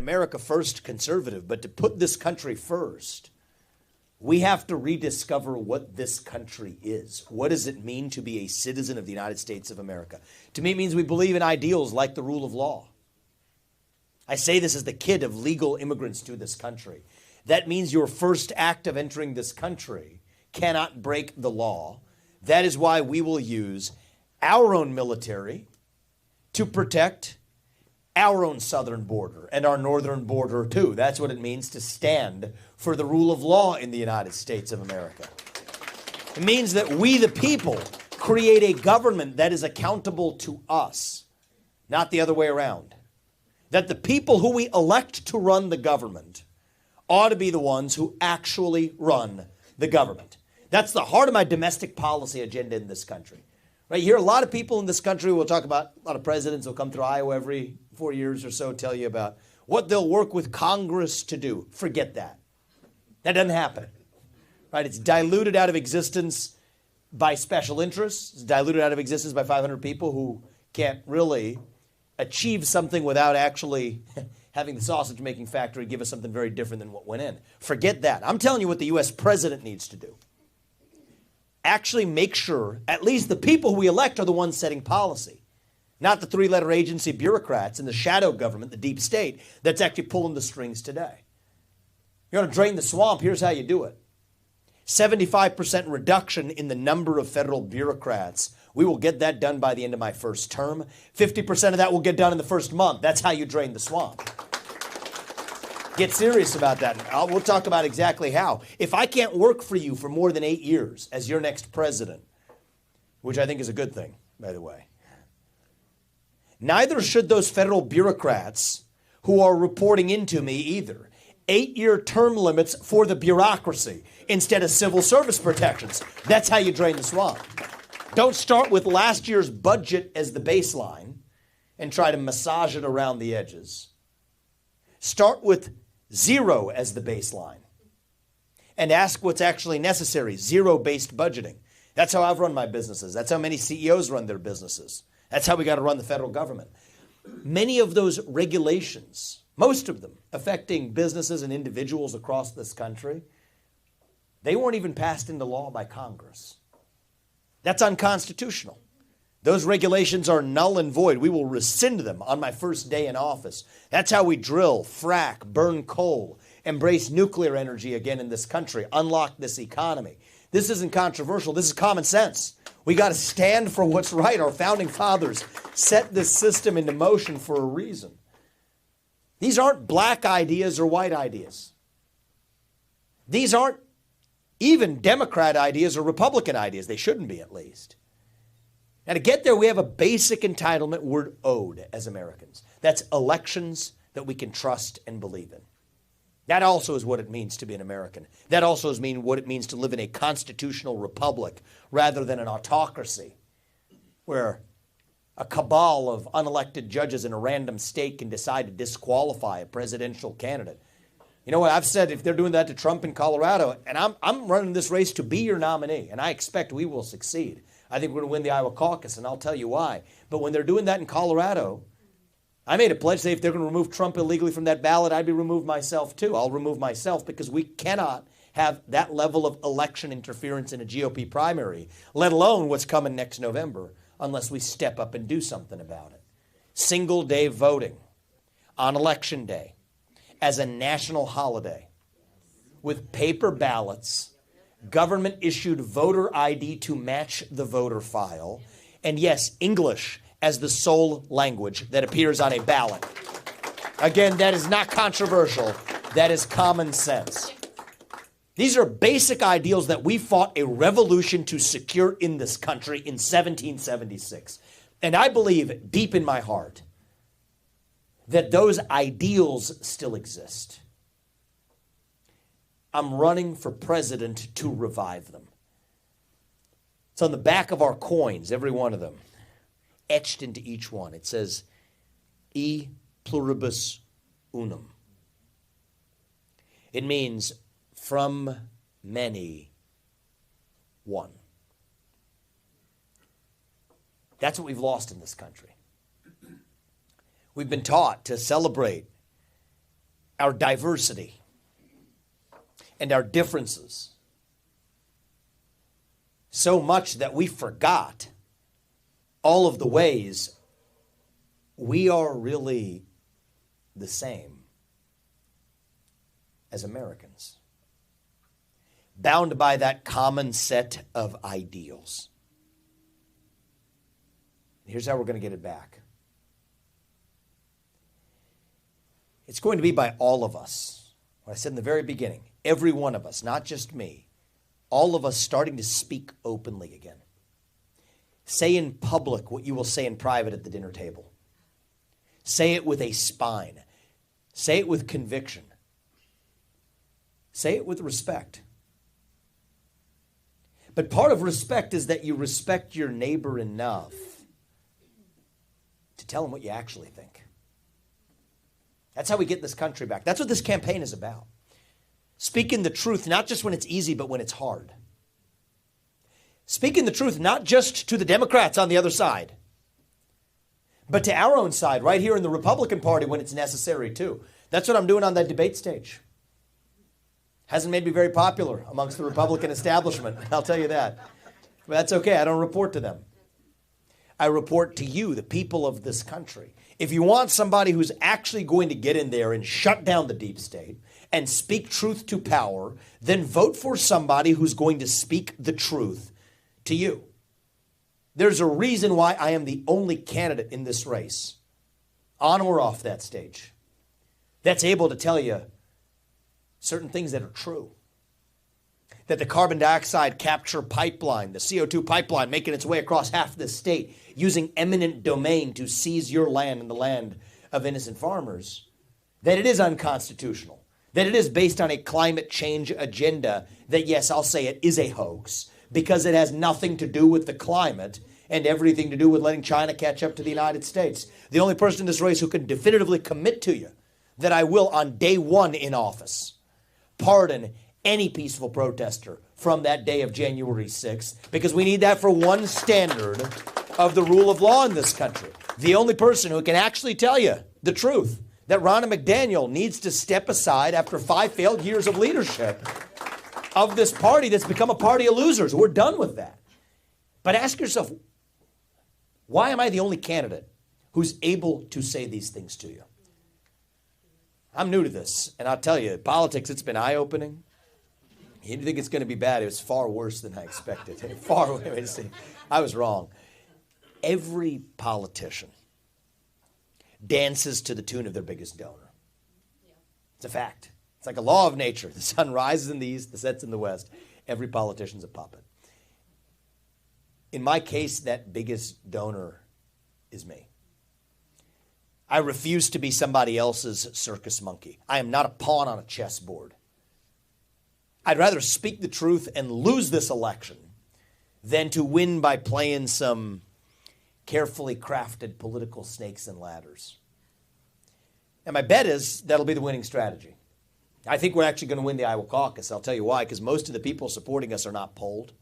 America First conservative, but to put this country first, we have to rediscover what this country is. What does it mean to be a citizen of the United States of America? To me, it means we believe in ideals like the rule of law. I say this as the kid of legal immigrants to this country. That means your first act of entering this country cannot break the law. That is why we will use our own military to protect our own southern border and our northern border too. That's what it means to stand for the rule of law in the United States of America. It means that we, the people, create a government that is accountable to us, not the other way around. That the people who we elect to run the government ought to be the ones who actually run the government. That's the heart of my domestic policy agenda in this country. Right, you hear a lot of people in this country, we'll talk about, a lot of presidents will come through Iowa every 4 years or so, tell you about what they'll work with Congress to do. Forget that. That doesn't happen. Right, it's diluted out of existence by special interests. It's diluted out of existence by 500 people who can't really achieve something without actually having the sausage-making factory give us something very different than what went in. Forget that. I'm telling you what the U.S. president needs to do. Actually make sure at least the people who we elect are the ones setting policy, not the three-letter agency bureaucrats in the shadow government, the deep state, that's actually pulling the strings today. You want to drain the swamp, here's how you do it. 75% reduction in the number of federal bureaucrats. We will get that done by the end of my first term. 50% of that will get done in the first month. That's how you drain the swamp. Get serious about that. We'll talk about exactly how. If I can't work for you for more than 8 years as your next president, which I think is a good thing, by the way, neither should those federal bureaucrats who are reporting into me either. 8-year term limits for the bureaucracy instead of civil service protections. That's how you drain the swamp. Don't start with last year's budget as the baseline and try to massage it around the edges. Start with 0 as the baseline and ask what's actually necessary, zero-based budgeting. That's how I've run my businesses. That's how many CEOs run their businesses. That's how we got to run the federal government. Many of those regulations, most of them affecting businesses and individuals across this country, they weren't even passed into law by Congress. That's unconstitutional. Those regulations are null and void. We will rescind them on my first day in office. That's how we drill, frack, burn coal, embrace nuclear energy again in this country, unlock this economy. This isn't controversial. This is common sense. We got to stand for what's right. Our founding fathers set this system into motion for a reason. These aren't black ideas or white ideas. These aren't even Democrat ideas or Republican ideas. They shouldn't be, at least. Now, to get there, we have a basic entitlement we're owed as Americans. That's elections that we can trust and believe in. That also is what it means to be an American. That also is what it means to live in a constitutional republic rather than an autocracy where a cabal of unelected judges in a random state can decide to disqualify a presidential candidate. You know what? I've said if they're doing that to Trump in Colorado, and I'm running this race to be your nominee, and I expect we will succeed. I think we're going to win the Iowa caucus, and I'll tell you why. But when they're doing that in Colorado, I made a pledge, say if they're going to remove Trump illegally from that ballot, I'd be removed myself too. I'll remove myself because we cannot have that level of election interference in a GOP primary, let alone what's coming next November, unless we step up and do something about it. Single day voting on Election Day as a national holiday with paper ballots, government-issued voter ID to match the voter file, and yes, English as the sole language that appears on a ballot. Again, that is not controversial. That is common sense. These are basic ideals that we fought a revolution to secure in this country in 1776. And I believe deep in my heart that those ideals still exist. I'm running for president to revive them. It's on the back of our coins, every one of them, etched into each one. It says, E pluribus unum. It means from many, one. That's what we've lost in this country. We've been taught to celebrate our diversity and our differences so much that we forgot all of the ways we are really the same as Americans, bound by that common set of ideals. Here's how we're going to get it back. It's going to be by all of us. What I said in the very beginning, every one of us, not just me, all of us starting to speak openly again. Say in public what you will say in private at the dinner table. Say it with a spine. Say it with conviction. Say it with respect. But part of respect is that you respect your neighbor enough to tell him what you actually think. That's how we get this country back. That's what this campaign is about. Speaking the truth, not just when it's easy, but when it's hard. Speaking the truth, not just to the Democrats on the other side, but to our own side, right here in the Republican Party when it's necessary too. That's what I'm doing on that debate stage. Hasn't made me very popular amongst the Republican establishment, I'll tell you that. But that's okay, I don't report to them. I report to you, the people of this country. If you want somebody who's actually going to get in there and shut down the deep state and speak truth to power, then vote for somebody who's going to speak the truth to you. There's a reason why I am the only candidate in this race, on or off that stage, that's able to tell you certain things that are true. That the carbon dioxide capture pipeline, the CO2 pipeline making its way across half the state, using eminent domain to seize your land and the land of innocent farmers, that it is unconstitutional, that it is based on a climate change agenda, that yes, I'll say it is a hoax, because it has nothing to do with the climate and everything to do with letting China catch up to the United States. The only person in this race who can definitively commit to you that I will, on day one in office, pardon any peaceful protester from that day of January 6th, because we need that for one standard of the rule of law in this country. The only person who can actually tell you the truth, that Ronna McDaniel needs to step aside after 5 failed years of leadership of this party that's become a party of losers. We're done with that. But ask yourself, why am I the only candidate who's able to say these things to you? I'm new to this, and I'll tell you, politics, it's been eye-opening. You didn't think it's going to be bad. It was far worse than I expected. I was wrong. Every politician dances to the tune of their biggest donor. It's a fact. It's like a law of nature. The sun rises in the east, the sets in the west. Every politician's a puppet. In my case, that biggest donor is me. I refuse to be somebody else's circus monkey. I am not a pawn on a chessboard. I'd rather speak the truth and lose this election than to win by playing some carefully crafted political snakes and ladders. And my bet is that'll be the winning strategy. I think we're actually going to win the Iowa caucus. I'll tell you why, because most of the people supporting us are not polled.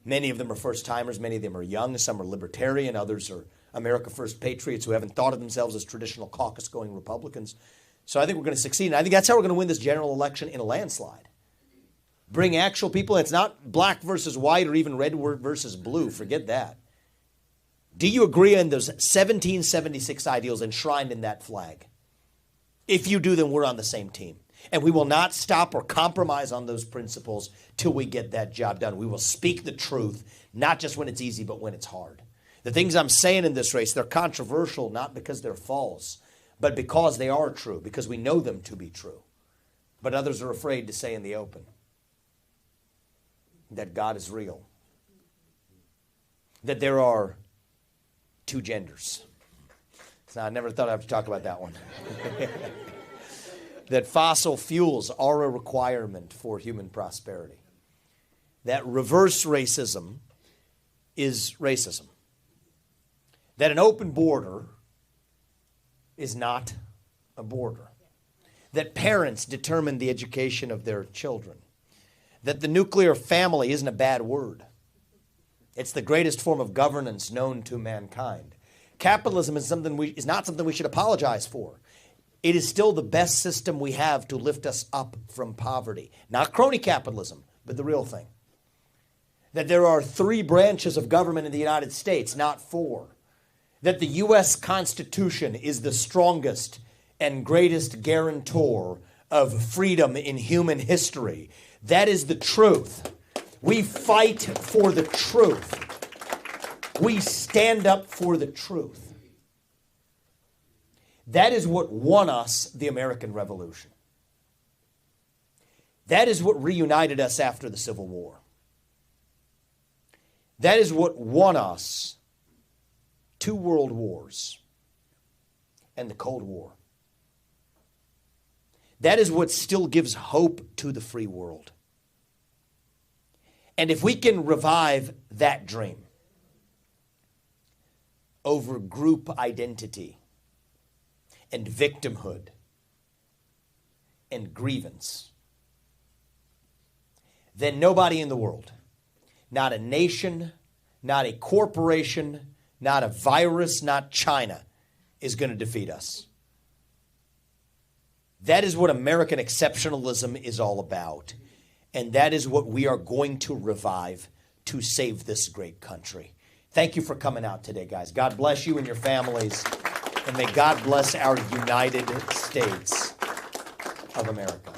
Many of them are first-timers. Many of them are young. Some are libertarian. Others are America First patriots who haven't thought of themselves as traditional caucus-going Republicans. So I think we're going to succeed. And I think that's how we're going to win this general election in a landslide. Bring actual people. It's not black versus white or even red versus blue. Forget that. Do you agree on those 1776 ideals enshrined in that flag? If you do, then we're on the same team. And we will not stop or compromise on those principles till we get that job done. We will speak the truth, not just when it's easy, but when it's hard. The things I'm saying in this race, they're controversial, not because they're false, but because they are true, because we know them to be true. But others are afraid to say in the open that God is real, that there are two genders. So I never thought I'd have to talk about that one. That fossil fuels are a requirement for human prosperity. That reverse racism is racism. That an open border is not a border. That parents determine the education of their children. That the nuclear family isn't a bad word. It's the greatest form of governance known to mankind. Capitalism is not something we should apologize for. It is still the best system we have to lift us up from poverty. Not crony capitalism, but the real thing. That there are 3 branches of government in the United States, not 4. That the U.S. Constitution is the strongest and greatest guarantor of freedom in human history. That is the truth. We fight for the truth. We stand up for the truth. That is what won us the American Revolution. That is what reunited us after the Civil War. That is what won us 2 world wars and the Cold War. That is what still gives hope to the free world. And if we can revive that dream over group identity and victimhood and grievance, then nobody in the world, not a nation, not a corporation, not a virus, not China, is going to defeat us. That is what American exceptionalism is all about. And that is what we are going to revive to save this great country. Thank you for coming out today, guys. God bless you and your families. And may God bless our United States of America.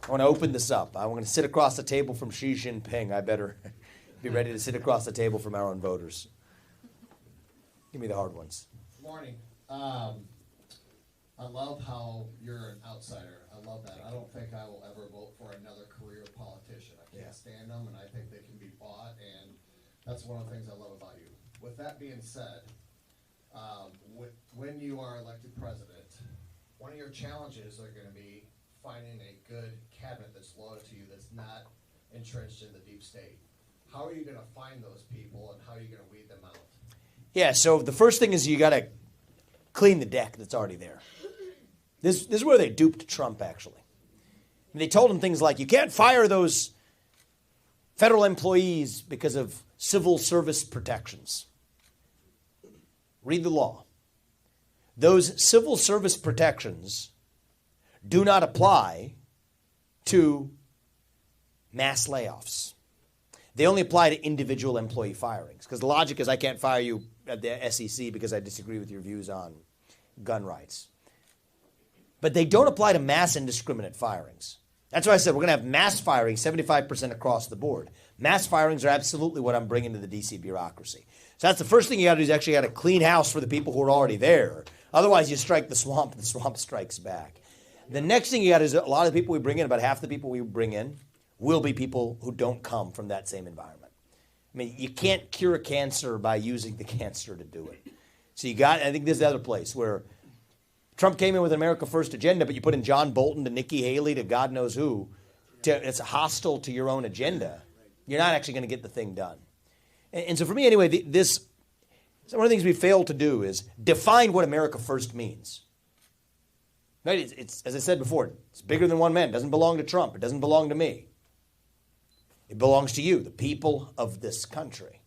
I want to open this up. I want to sit across the table from Xi Jinping. I better be ready to sit across the table from our own voters. Give me the hard ones. Good morning. I love how you're an outsider. I love that. I don't think I will ever vote for another career politician. I can't stand them, and I think they can be bought, and that's one of the things I love about you. With that being said, when you are elected president, one of your challenges are going to be finding a good cabinet that's loyal to you, that's not entrenched in the deep state. How are you going to find those people, and how are you going to weed them out? Yeah, so the first thing is you got to clean the deck that's already there. This is where they duped Trump, actually. And they told him things like, you can't fire those federal employees because of civil service protections. Read the law. Those civil service protections do not apply to mass layoffs. They only apply to individual employee firings. Because the logic is I can't fire you at the SEC because I disagree with your views on gun rights. But they don't apply to mass indiscriminate firings. That's why I said we're going to have mass firings 75% across the board. Mass firings are absolutely what I'm bringing to the D.C. bureaucracy. So that's the first thing you got to do is actually got to clean house for the people who are already there. Otherwise, you strike the swamp strikes back. The next thing you got is a lot of the people we bring in, about half the people we bring in, will be people who don't come from that same environment. I mean, you can't cure cancer by using the cancer to do it. So you got, I think this is the other place where Trump came in with an America First agenda, but you put in John Bolton to Nikki Haley to God knows who. It's hostile to your own agenda. You're not actually going to get the thing done. And so for me, anyway, one of the things we failed to do is define what America First means. Right? It's as I said before, it's bigger than one man. It doesn't belong to Trump. It doesn't belong to me. It belongs to you, the people of this country.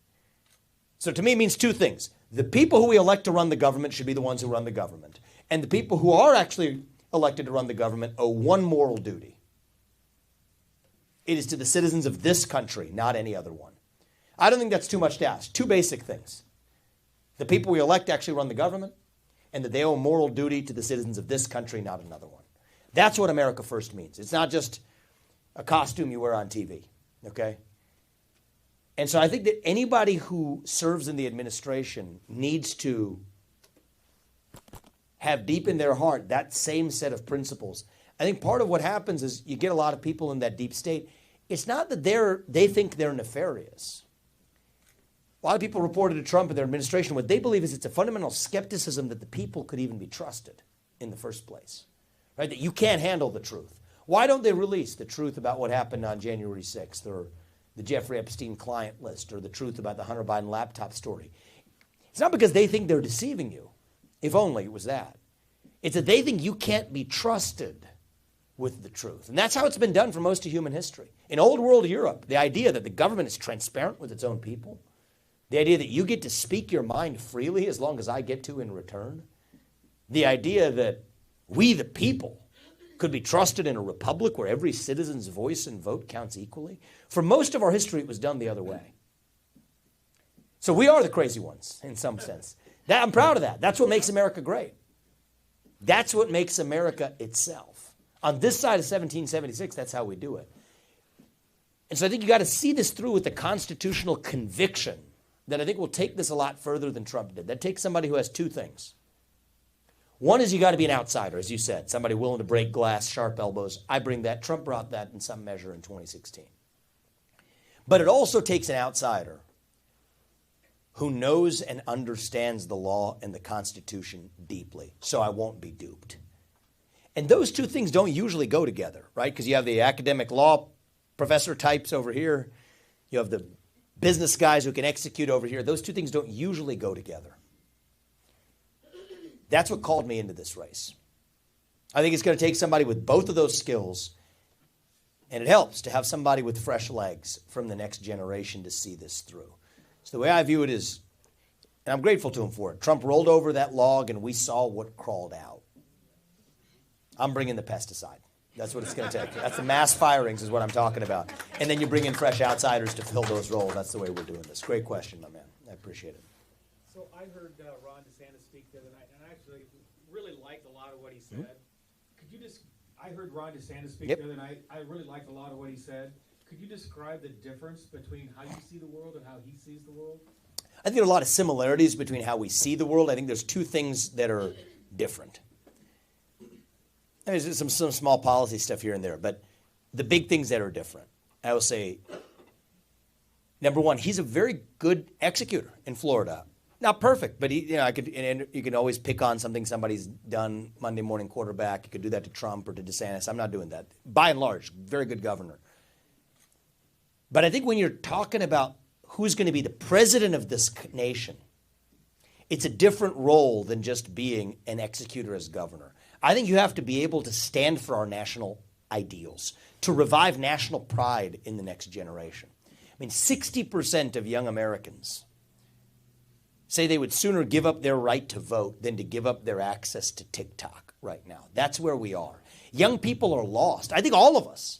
So to me, it means 2 things. The people who we elect to run the government should be the ones who run the government. And the people who are actually elected to run the government owe one moral duty. It is to the citizens of this country, not any other one. I don't think that's too much to ask. 2 basic things. The people we elect actually run the government, and that they owe moral duty to the citizens of this country, not another one. That's what America First means. It's not just a costume you wear on TV, okay? And so I think that anybody who serves in the administration needs to have deep in their heart that same set of principles. I think part of what happens is you get a lot of people in that deep state. It's not that they think they're nefarious. A lot of people reported to Trump and their administration. What they believe is it's a fundamental skepticism that the people could even be trusted in the first place, right? That you can't handle the truth. Why don't they release the truth about what happened on January 6th or the Jeffrey Epstein client list or the truth about the Hunter Biden laptop story? It's not because they think they're deceiving you. If only it was that. It's that they think you can't be trusted with the truth. And that's how it's been done for most of human history. In old world Europe, the idea that the government is transparent with its own people, the idea that you get to speak your mind freely as long as I get to in return, the idea that we the people could be trusted in a republic where every citizen's voice and vote counts equally. For most of our history, it was done the other way. So we are the crazy ones in some sense. I'm proud of that. That's what makes America great. That's what makes America itself. On this side of 1776, that's how we do it. And so I think you got to see this through with the constitutional conviction that I think will take this a lot further than Trump did. That takes somebody who has two things. One is you got to be an outsider, as you said, somebody willing to break glass, sharp elbows. I bring that. Trump brought that in some measure in 2016. But it also takes an outsider who knows and understands the law and the Constitution deeply, so I won't be duped. And those two things don't usually go together, right? Because you have the academic law professor types over here. You have the business guys who can execute over here. Those two things don't usually go together. That's what called me into this race. I think it's going to take somebody with both of those skills, and it helps to have somebody with fresh legs from the next generation to see this through. So the way I view it is, and I'm grateful to him for it, Trump rolled over that log and we saw what crawled out. I'm bringing the pesticide. That's what it's going to take. That's the mass firings is what I'm talking about. And then you bring in fresh outsiders to fill those roles. That's the way we're doing this. Great question, my man. I appreciate it. So I heard Ron DeSantis speak the other night, and I actually really liked a lot of what he said. Could you just, I heard Ron DeSantis speak the other night. I really liked a lot of what he said. Could you describe the difference between how you see the world and how he sees the world? I think there are a lot of similarities between how we see the world. I think there's two things that are different. There's some small policy stuff here and there, but the big things that are different, I will say, number one, he's a very good executor in Florida. Not perfect, but you can always pick on something somebody's done, Monday morning quarterback. You could do that to Trump or to DeSantis. I'm not doing that. By and large, very good governor. But I think when you're talking about who's going to be the president of this nation, it's a different role than just being an executor as governor. I think you have to be able to stand for our national ideals, to revive national pride in the next generation. I mean, 60% of young Americans say they would sooner give up their right to vote than to give up their access to TikTok right now. That's where we are. Young people are lost. I think all of us,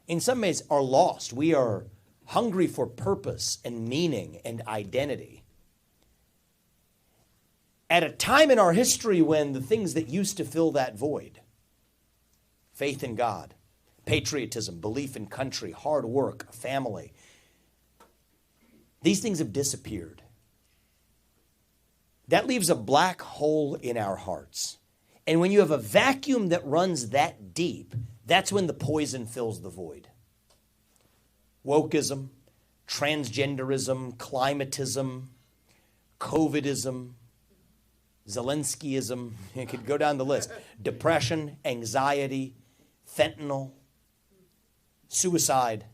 in some ways, are lost. We are hungry for purpose and meaning and identity. At a time in our history when the things that used to fill that void, faith in God, patriotism, belief in country, hard work, family, these things have disappeared. That leaves a black hole in our hearts. And when you have a vacuum that runs that deep, that's when the poison fills the void. Wokeism, transgenderism, climatism, COVIDism, Zelenskyism, you could go down the list. Depression, anxiety, fentanyl, suicide.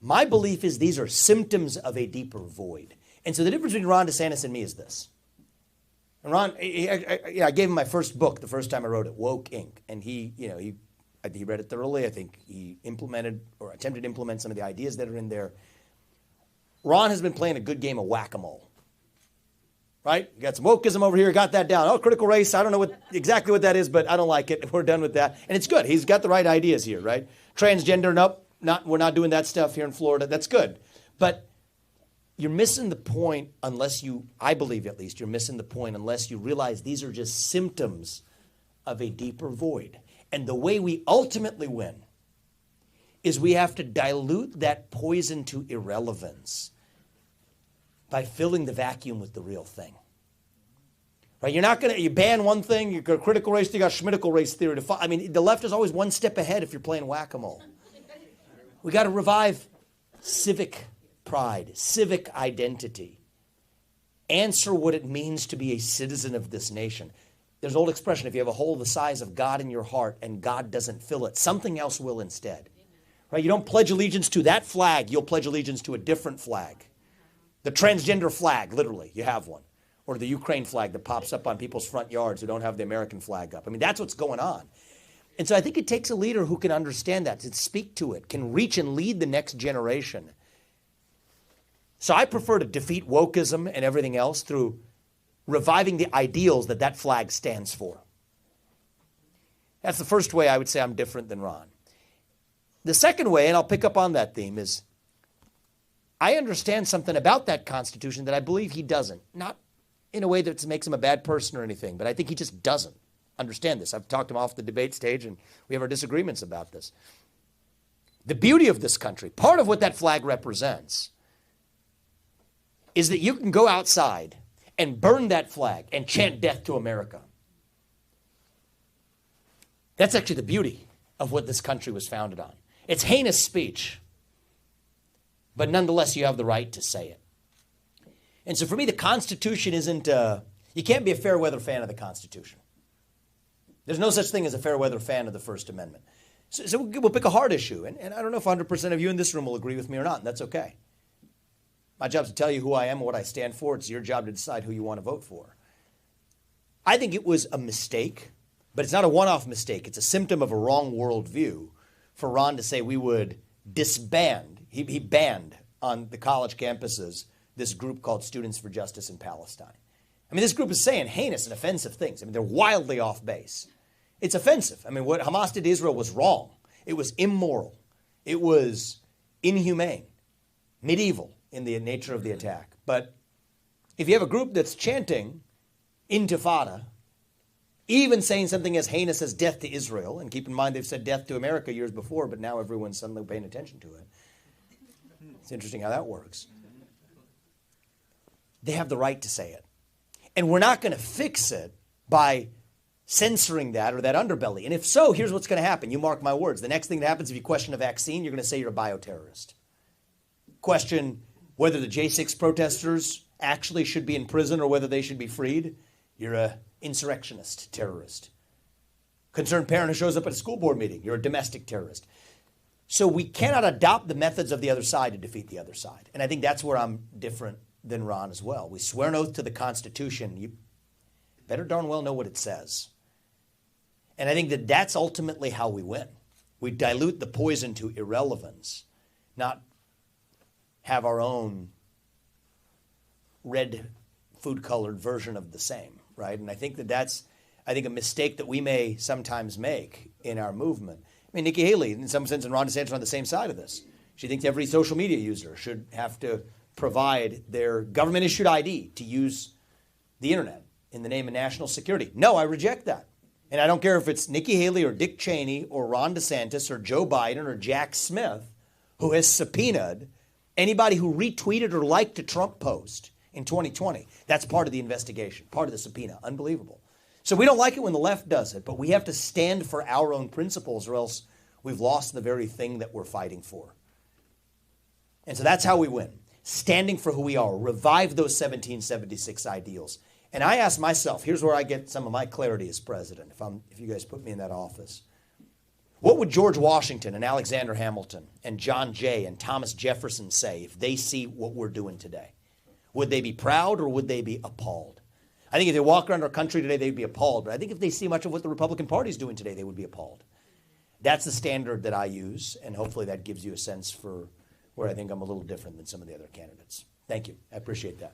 My belief is these are symptoms of a deeper void. And so the difference between Ron DeSantis and me is this. And Ron, I gave him my first book the first time I wrote it, Woke Inc. And he read it thoroughly. I think he implemented or attempted to implement some of the ideas that are in there. Ron has been playing a good game of whack-a-mole. Right? You got some wokeism over here, got that down. Oh, critical race, I don't know exactly what that is, but I don't like it. We're done with that. And it's good. He's got the right ideas here, right? Transgender, nope, we're not doing that stuff here in Florida. That's good. But you're missing the point I believe at least, you're missing the point unless you realize these are just symptoms of a deeper void. And the way we ultimately win is we have to dilute that poison to irrelevance by filling the vacuum with the real thing. Right? You're not going to, you ban one thing, you got critical race, you got Schmidtical race theory. I mean, the left is always one step ahead if you're playing whack-a-mole. We got to revive civic pride, civic identity. Answer what it means to be a citizen of this nation. There's an old expression, if you have a hole the size of God in your heart and God doesn't fill it, something else will instead. Right? You don't pledge allegiance to that flag, you'll pledge allegiance to a different flag. The transgender flag, literally, you have one. Or the Ukraine flag that pops up on people's front yards who don't have the American flag up. I mean, that's what's going on. And so I think it takes a leader who can understand that, to speak to it, can reach and lead the next generation. So I prefer to defeat wokeism and everything else through reviving the ideals that flag stands for. That's the first way I would say I'm different than Ron. The second way, and I'll pick up on that theme, is I understand something about that Constitution that I believe he doesn't. Not in a way that makes him a bad person or anything, but I think he just doesn't understand this. I've talked to him off the debate stage, and we have our disagreements about this. The beauty of this country, part of what that flag represents, is that you can go outside and burn that flag and chant death to America. That's actually the beauty of what this country was founded on. It's heinous speech, but nonetheless, you have the right to say it. And so for me, the Constitution isn't, you can't be a fair weather fan of the Constitution. There's no such thing as a fair weather fan of the First Amendment. So we'll pick a hard issue, and I don't know if 100% of you in this room will agree with me or not, and that's okay. My job is to tell you who I am and what I stand for. It's your job to decide who you want to vote for. I think it was a mistake, but it's not a one-off mistake. It's a symptom of a wrong worldview for Ron to say we would disband. He banned on the college campuses this group called Students for Justice in Palestine. I mean, this group is saying heinous and offensive things. I mean, they're wildly off base. It's offensive. I mean, what Hamas did to Israel was wrong. It was immoral. It was inhumane, medieval in the nature of the attack. But if you have a group that's chanting intifada, even saying something as heinous as death to Israel, and keep in mind they've said death to America years before, but now everyone's suddenly paying attention to it. It's interesting how that works. They have the right to say it. And we're not going to fix it by censoring that or that underbelly. And if so, here's what's going to happen. You mark my words. The next thing that happens if you question a vaccine, you're going to say you're a bioterrorist. Question whether the J6 protesters actually should be in prison or whether they should be freed. You're a insurrectionist terrorist. Concerned parent who shows up at a school board meeting. You're a domestic terrorist. So we cannot adopt the methods of the other side to defeat the other side. And I think that's where I'm different than Ron as well. We swear an oath to the Constitution. You better darn well know what it says. And I think that that's ultimately how we win. We dilute the poison to irrelevance, not have our own red food-colored version of the same, right? And I think that that's, a mistake that we may sometimes make in our movement. I mean, Nikki Haley, in some sense, and Ron DeSantis are on the same side of this. She thinks every social media user should have to provide their government-issued ID to use the internet in the name of national security. No, I reject that. And I don't care if it's Nikki Haley or Dick Cheney or Ron DeSantis or Joe Biden or Jack Smith who has subpoenaed anybody who retweeted or liked a Trump post in 2020. That's part of the investigation, part of the subpoena. Unbelievable. So we don't like it when the left does it, but we have to stand for our own principles or else we've lost the very thing that we're fighting for. And so that's how we win. Standing for who we are. Revive those 1776 ideals. And I ask myself, here's where I get some of my clarity as president, if you guys put me in that office. What would George Washington and Alexander Hamilton and John Jay and Thomas Jefferson say if they see what we're doing today? Would they be proud or would they be appalled? I think if they walk around our country today, they'd be appalled. But I think if they see much of what the Republican Party is doing today, they would be appalled. That's the standard that I use, and hopefully that gives you a sense for where I think I'm a little different than some of the other candidates. Thank you. I appreciate that.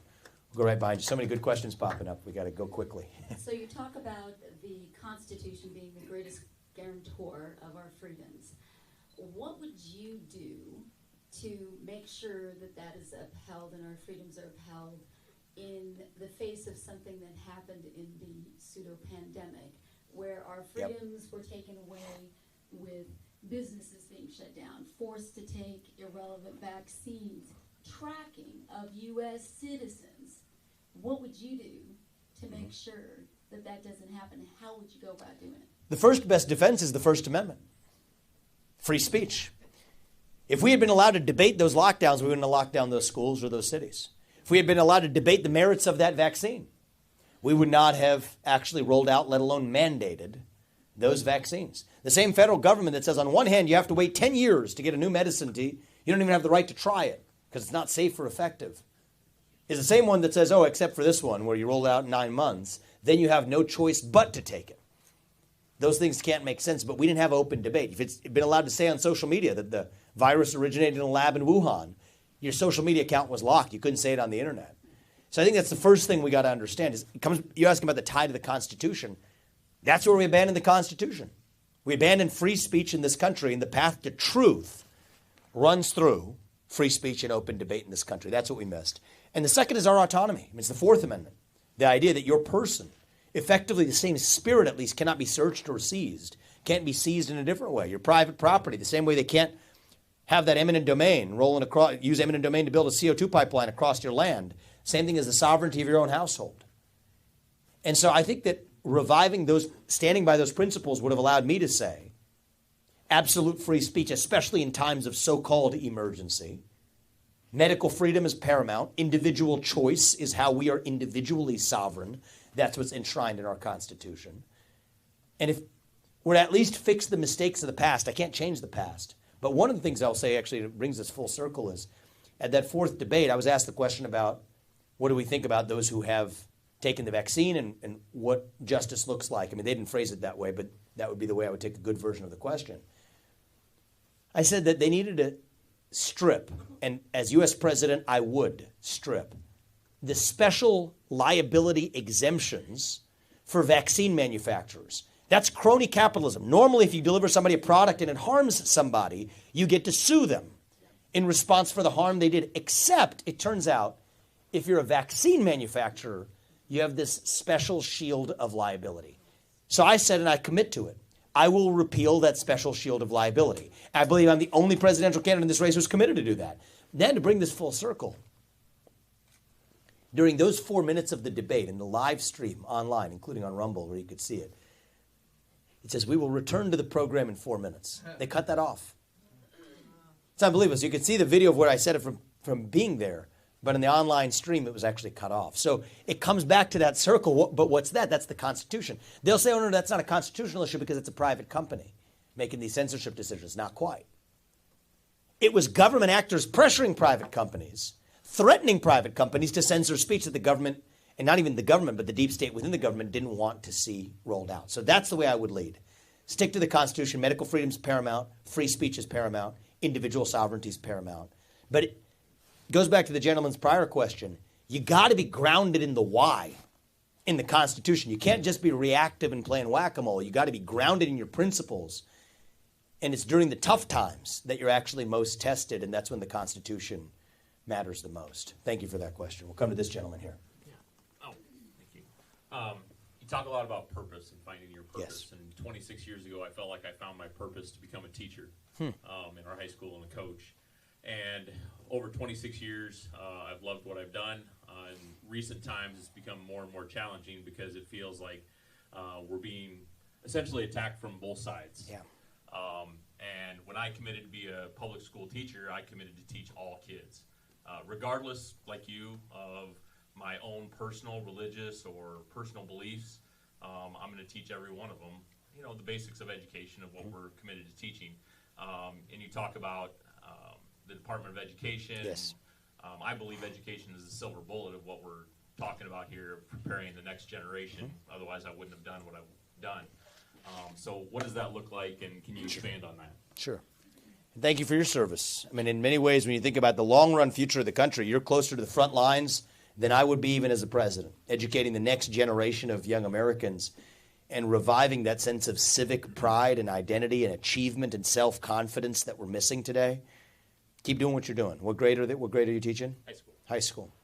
We'll go right behind you. So many good questions popping up. We got to go quickly. So you talk about the Constitution being the greatest guarantor of our freedoms. What would you do to make sure that that is upheld and our freedoms are upheld in the face of something that happened in the pseudo-pandemic, where our freedoms were taken away with businesses being shut down, forced to take irrelevant vaccines, tracking of U.S. citizens? What would you do to make sure that that doesn't happen? How would you go about doing it? The first best defense is the First Amendment. Free speech. If we had been allowed to debate those lockdowns, we wouldn't have locked down those schools or those cities. If we had been allowed to debate the merits of that vaccine, we would not have actually rolled out, let alone mandated, those vaccines. The same federal government that says on one hand you have to wait 10 years to get a new medicine you don't even have the right to try it because it's not safe or effective, is the same one that says, oh, except for this one where you roll it out in 9 months, then you have no choice but to take it. Those things can't make sense, but we didn't have open debate. If it's been allowed to say on social media that the virus originated in a lab in Wuhan, your social media account was locked. You couldn't say it on the internet. So I think that's the first thing we got to understand is you're asking about the tie to the Constitution. That's where we abandoned the Constitution. We abandon free speech in this country, and the path to truth runs through free speech and open debate in this country. That's what we missed. And the second is our autonomy. I mean, it's the Fourth Amendment. The idea that your person, effectively the same spirit at least, cannot be searched or seized, can't be seized in a different way. Your private property, the same way they can't have that eminent domain rolling across, use eminent domain to build a CO2 pipeline across your land. Same thing as the sovereignty of your own household. And so I think that reviving those, standing by those principles would have allowed me to say absolute free speech, especially in times of so-called emergency. Medical freedom is paramount. Individual choice is how we are individually sovereign. That's what's enshrined in our Constitution. And if we're to at least fix the mistakes of the past, I can't change the past. But one of the things I'll say, actually, that brings us full circle is, at that fourth debate, I was asked the question about what do we think about those who have taken the vaccine and what justice looks like. I mean, they didn't phrase it that way, but that would be the way I would take a good version of the question. I said that they needed to strip, and as U.S. president, I would strip, the special liability exemptions for vaccine manufacturers. That's crony capitalism. Normally, if you deliver somebody a product and it harms somebody, you get to sue them in response for the harm they did, except it turns out if you're a vaccine manufacturer, you have this special shield of liability. So I said, and I commit to it, I will repeal that special shield of liability. I believe I'm the only presidential candidate in this race who's committed to do that. Then to bring this full circle, during those 4 minutes of the debate in the live stream online, including on Rumble where you could see it, it says, we will return to the program in 4 minutes. They cut that off. It's unbelievable. So you could see the video of where I said it from being there, but in the online stream, it was actually cut off. So it comes back to that circle, but what's that? That's the Constitution. They'll say, oh, no, that's not a constitutional issue because it's a private company making these censorship decisions. Not quite. It was government actors pressuring private companies, threatening private companies to censor speech that the government, and not even the government, but the deep state within the government didn't want to see rolled out. So that's the way I would lead. Stick to the Constitution. Medical freedom is paramount. Free speech is paramount. Individual sovereignty is paramount. But it goes back to the gentleman's prior question. You got to be grounded in the why in the Constitution. You can't just be reactive and playing whack-a-mole. You got to be grounded in your principles. And it's during the tough times that you're actually most tested, and that's when the Constitution matters the most. Thank you for that question. We'll come to this gentleman here. Oh, thank you. You talk a lot about purpose and finding your purpose. Yes. And 26 years ago, I felt like I found my purpose to become a teacher in our high school and a coach. And over 26 years, I've loved what I've done. In recent times, it's become more and more challenging because it feels like we're being essentially attacked from both sides. Yeah. And when I committed to be a public school teacher, I committed to teach all kids, regardless, like you, of my own personal, religious, or personal beliefs. I'm going to teach every one of them, you know, the basics of education of what we're committed to teaching. And you talk about the Department of Education. Yes. I believe education is the silver bullet of what we're talking about here, preparing the next generation. Otherwise, I wouldn't have done what I've done. So what does that look like, and can you expand on that? Sure. Thank you for your service. I mean, in many ways, when you think about the long-run future of the country, you're closer to the front lines than I would be even as a president, educating the next generation of young Americans and reviving that sense of civic pride and identity and achievement and self-confidence that we're missing today. Keep doing what you're doing. What grade are you teaching? High school. High school.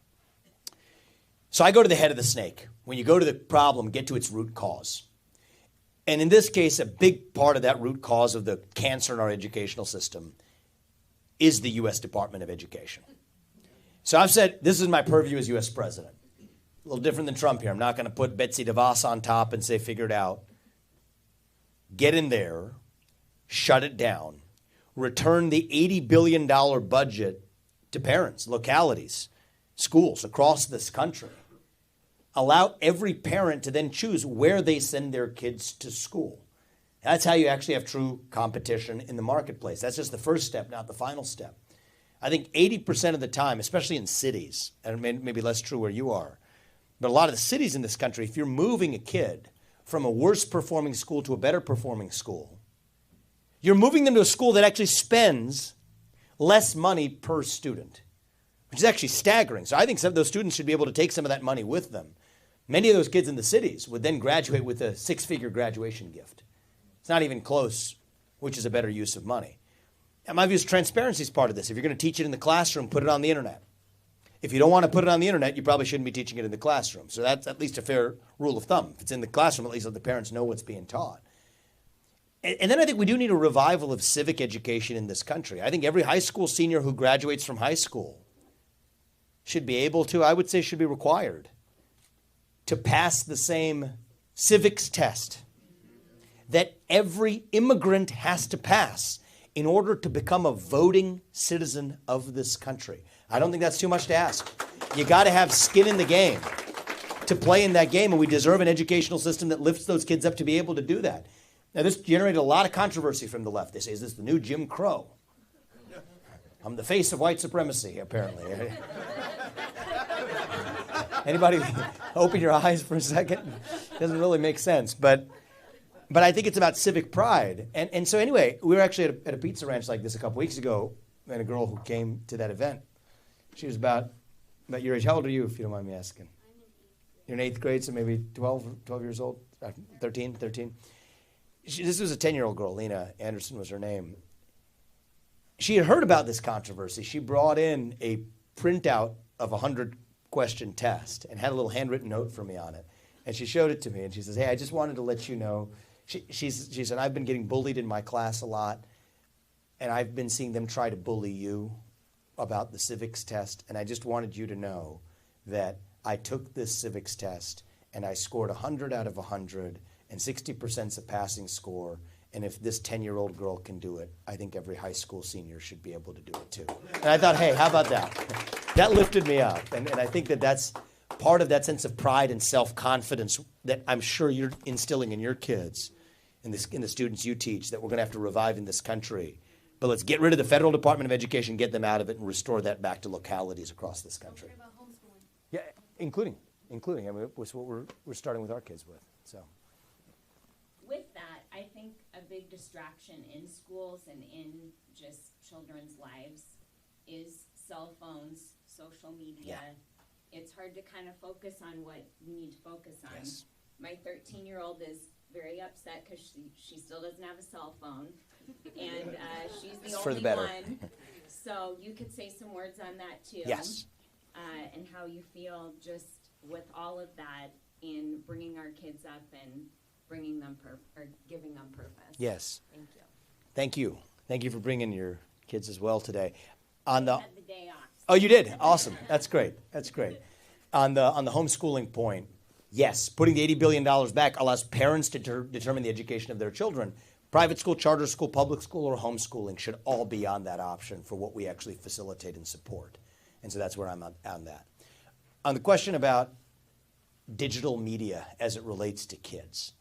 So I go to the head of the snake. When you go to the problem, get to its root cause. And in this case, a big part of that root cause of the cancer in our educational system is the U.S. Department of Education. So I've said, this is my purview as U.S. president. A little different than Trump here. I'm not going to put Betsy DeVos on top and say, figure it out. Get in there, shut it down, return the $80 billion budget to parents, localities, schools across this country. Allow every parent to then choose where they send their kids to school. That's how you actually have true competition in the marketplace. That's just the first step, not the final step. I think 80% of the time, especially in cities, and maybe less true where you are, but a lot of the cities in this country, if you're moving a kid from a worse performing school to a better performing school, you're moving them to a school that actually spends less money per student, which is actually staggering. So I think some of those students should be able to take some of that money with them. Many of those kids in the cities would then graduate with a six-figure graduation gift. It's not even close, which is a better use of money. And my view is transparency is part of this. If you're going to teach it in the classroom, put it on the internet. If you don't want to put it on the internet, you probably shouldn't be teaching it in the classroom. So that's at least a fair rule of thumb. If it's in the classroom, at least let the parents know what's being taught. And then I think we do need a revival of civic education in this country. I think every high school senior who graduates from high school should be able to, I would say should be required, to pass the same civics test that every immigrant has to pass in order to become a voting citizen of this country. I don't think that's too much to ask. You got to have skin in the game to play in that game, and we deserve an educational system that lifts those kids up to be able to do that. Now, this generated a lot of controversy from the left. They say, is this the new Jim Crow? I'm the face of white supremacy, apparently. Anybody open your eyes for a second? Doesn't really make sense, but I think it's about civic pride. And so anyway, we were actually at a pizza ranch like this a couple weeks ago, and a girl who came to that event, she was about your age. How old are you, if you don't mind me asking? You're in 8th grade, so maybe 12 years old? 13? This was a 10-year-old girl, Lena Anderson was her name. She had heard about this controversy. She brought in a printout of a 100-question test and had a little handwritten note for me on it. And she showed it to me, and she says, hey, I just wanted to let you know. She said, I've been getting bullied in my class a lot, and I've been seeing them try to bully you about the civics test, and I just wanted you to know that I took this civics test, and I scored 100 out of 100, and 60% is a passing score. And if this 10-year-old girl can do it, I think every high school senior should be able to do it too. And I thought, hey, how about that? That lifted me up. And I think that's part of that sense of pride and self-confidence that I'm sure you're instilling in your kids, in the students you teach, that we're going to have to revive in this country. But let's get rid of the Federal Department of Education, get them out of it, and restore that back to localities across this country. What about homeschooling? Yeah, including. I mean, it's what we're starting with our kids with. So. With that, I think a big distraction in schools and in just children's lives is cell phones, social media. Yeah. It's hard to kind of focus on what we need to focus on. Yes. My 13-year-old is very upset because she still doesn't have a cell phone, and she's the for only the better. one. So you could say some words on that too. Yes. And how you feel just with all of that in bringing our kids up and bringing them or giving them purpose. Yes. Thank you. Thank you. Thank you for bringing your kids as well today. On I had the day off. Oh, you did? Awesome. That's great. That's great. On the homeschooling point, yes, putting the $80 billion back allows parents to determine the education of their children. Private school, charter school, public school, or homeschooling should all be on that option for what we actually facilitate and support. And so that's where I'm on that. On the question about digital media as it relates to kids.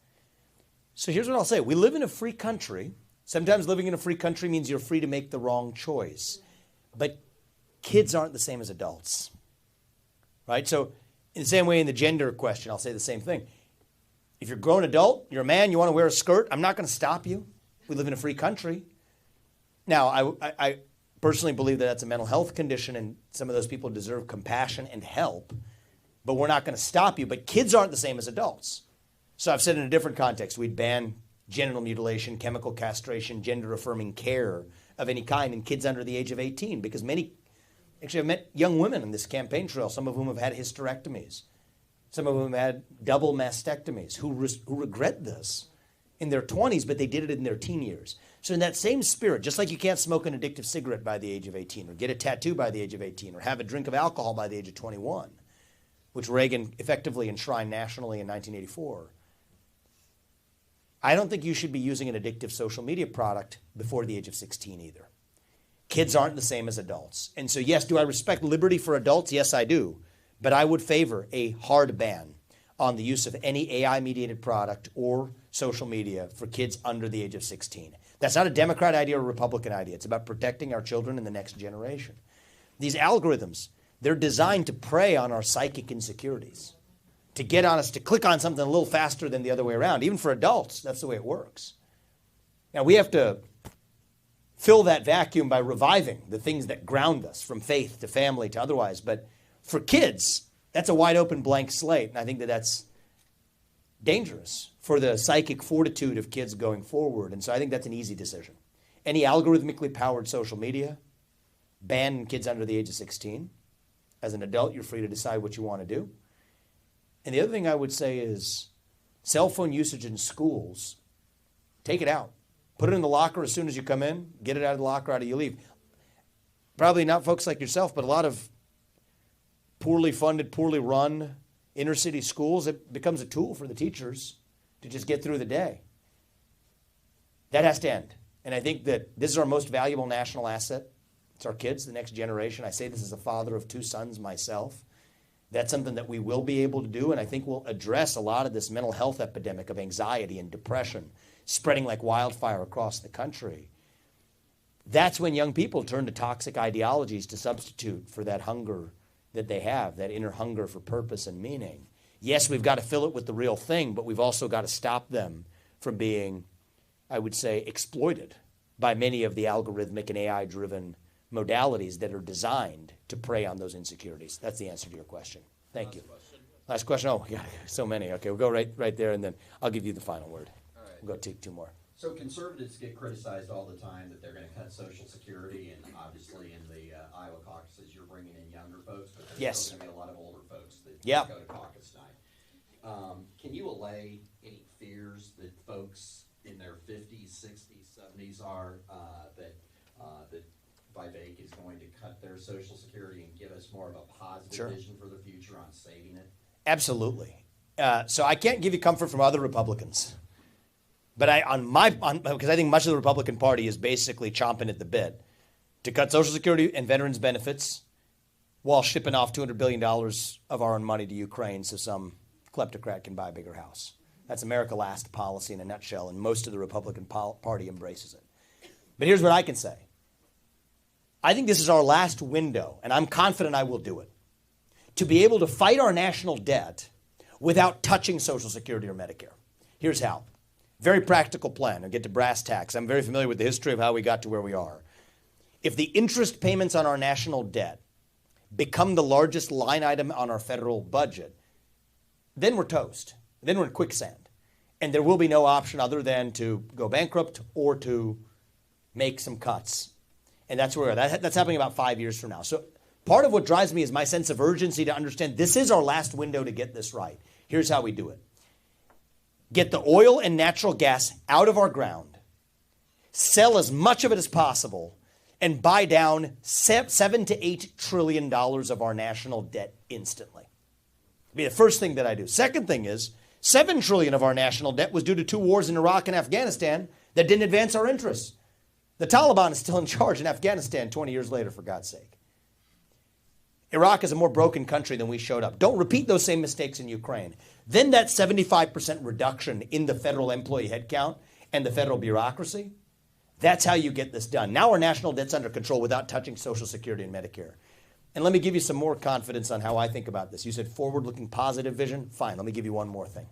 So here's what I'll say. We live in a free country. Sometimes living in a free country means you're free to make the wrong choice. But kids aren't the same as adults, right? So in the same way in the gender question, I'll say the same thing. If you're a grown adult, you're a man, you want to wear a skirt, I'm not going to stop you. We live in a free country. Now, I personally believe that that's a mental health condition, and some of those people deserve compassion and help, but we're not going to stop you. But kids aren't the same as adults. So I've said in a different context, we'd ban genital mutilation, chemical castration, gender-affirming care of any kind in kids under the age of 18, because I've met young women in this campaign trail, some of whom have had hysterectomies, some of whom have had double mastectomies, who regret this in their 20s, but they did it in their teen years. So in that same spirit, just like you can't smoke an addictive cigarette by the age of 18, or get a tattoo by the age of 18, or have a drink of alcohol by the age of 21, which Reagan effectively enshrined nationally in 1984, I don't think you should be using an addictive social media product before the age of 16 either. Kids aren't the same as adults. And so, yes, do I respect liberty for adults? Yes, I do. But I would favor a hard ban on the use of any AI-mediated product or social media for kids under the age of 16. That's not a Democrat idea or a Republican idea. It's about protecting our children in the next generation. These algorithms, they're designed to prey on our psychic insecurities, to get on us to click on something a little faster than the other way around. Even for adults, that's the way it works. Now, we have to fill that vacuum by reviving the things that ground us, from faith to family to otherwise. But for kids, that's a wide open blank slate. And I think that's dangerous for the psychic fortitude of kids going forward. And so I think that's an easy decision. Any algorithmically powered social media, ban kids under the age of 16. As an adult, you're free to decide what you want to do. And the other thing I would say is cell phone usage in schools, take it out. Put it in the locker as soon as you come in. Get it out of the locker after you leave. Probably not folks like yourself, but a lot of poorly funded, poorly run inner city schools, it becomes a tool for the teachers to just get through the day. That has to end. And I think that this is our most valuable national asset. It's our kids, the next generation. I say this as a father of 2 sons myself. That's something that we will be able to do, and I think we'll address a lot of this mental health epidemic of anxiety and depression spreading like wildfire across the country. That's when young people turn to toxic ideologies to substitute for that hunger that they have, that inner hunger for purpose and meaning. Yes, we've got to fill it with the real thing, but we've also got to stop them from being, I would say, exploited by many of the algorithmic and AI-driven modalities that are designed to prey on those insecurities. That's the answer to your question. Thank you. Last question. Oh, yeah, so many. Okay, we'll go right there, and then I'll give you the final word. All right. We'll go take 2 more. So conservatives get criticized all the time that they're going to cut Social Security, and obviously in the Iowa caucuses, you're bringing in younger folks, but there's Yes. still going to be a lot of older folks that Yeah. go to caucus night. Can you allay any fears that folks in their 50s, 60s, 70s are that Vivek is going to cut their Social Security and give us more of a positive Sure. vision for the future on saving it? Absolutely. So I can't give you comfort from other Republicans. But because I think much of the Republican Party is basically chomping at the bit to cut Social Security and veterans benefits while shipping off $200 billion of our own money to Ukraine so some kleptocrat can buy a bigger house. That's America Last policy in a nutshell, and most of the Republican Party embraces it. But here's what I can say. I think this is our last window, and I'm confident I will do it, to be able to fight our national debt without touching Social Security or Medicare. Here's how. Very practical plan. I'll get to brass tacks. I'm very familiar with the history of how we got to where we are. If the interest payments on our national debt become the largest line item on our federal budget, then we're toast. Then we're in quicksand. And there will be no option other than to go bankrupt or to make some cuts. And that's where that's happening about 5 years from now. So part of what drives me is my sense of urgency to understand this is our last window to get this right. Here's how we do it. Get the oil and natural gas out of our ground, sell as much of it as possible, and buy down $7 to $8 trillion of our national debt instantly. It'd be the first thing that I do. Second thing is, $7 trillion of our national debt was due to 2 wars in Iraq and Afghanistan that didn't advance our interests. The Taliban is still in charge in Afghanistan 20 years later, for God's sake. Iraq is a more broken country than we showed up. Don't repeat those same mistakes in Ukraine. Then that 75% reduction in the federal employee headcount and the federal bureaucracy, that's how you get this done. Now our national debt's under control without touching Social Security and Medicare. And let me give you some more confidence on how I think about this. You said forward-looking positive vision. Fine, let me give you one more thing.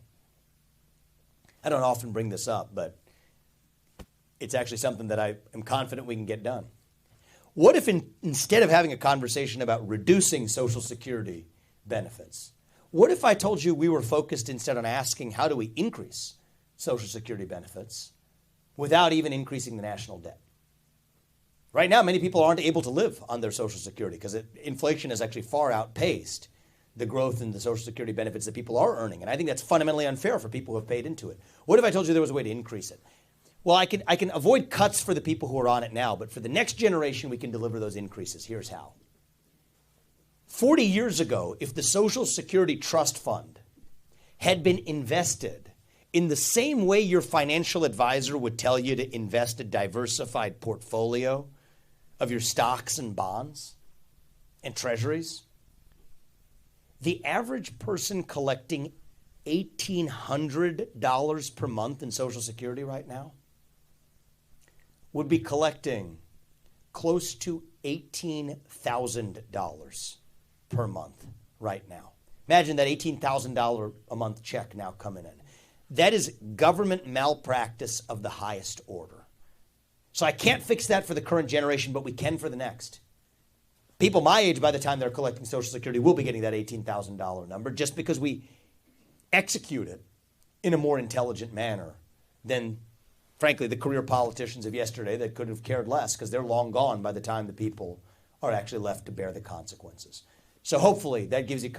I don't often bring this up, but it's actually something that I am confident we can get done. What if instead of having a conversation about reducing Social Security benefits, what if I told you we were focused instead on asking how do we increase Social Security benefits without even increasing the national debt? Right now, many people aren't able to live on their Social Security because inflation has actually far outpaced the growth in the Social Security benefits that people are earning. And I think that's fundamentally unfair for people who have paid into it. What if I told you there was a way to increase it? Well, I can avoid cuts for the people who are on it now, but for the next generation, we can deliver those increases. Here's how. 40 years ago, if the Social Security Trust Fund had been invested in the same way your financial advisor would tell you to invest a diversified portfolio of your stocks and bonds and treasuries, the average person collecting $1,800 per month in Social Security right now would be collecting close to $18,000 per month right now. Imagine that $18,000 a month check now coming in. That is government malpractice of the highest order. So I can't fix that for the current generation, but we can for the next. People my age, by the time they're collecting Social Security, will be getting that $18,000 number just because we execute it in a more intelligent manner than, frankly, the career politicians of yesterday that could have cared less because they're long gone by the time the people are actually left to bear the consequences. So hopefully that gives you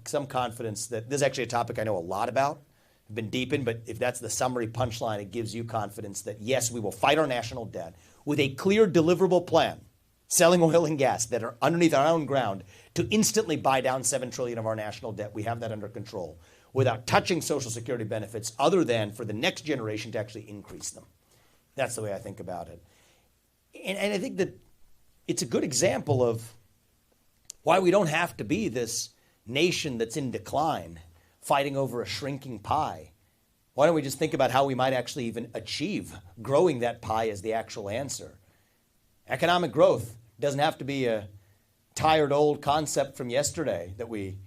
some confidence that this is actually a topic I know a lot about, have been deep in, but if that's the summary punchline, it gives you confidence that, yes, we will fight our national debt with a clear, deliverable plan, selling oil and gas that are underneath our own ground to instantly buy down $7 trillion of our national debt. We have that under control without touching Social Security benefits other than for the next generation to actually increase them. That's the way I think about it. And I think that it's a good example of why we don't have to be this nation that's in decline, fighting over a shrinking pie. Why don't we just think about how we might actually even achieve growing that pie as the actual answer? Economic growth doesn't have to be a tired old concept from yesterday that we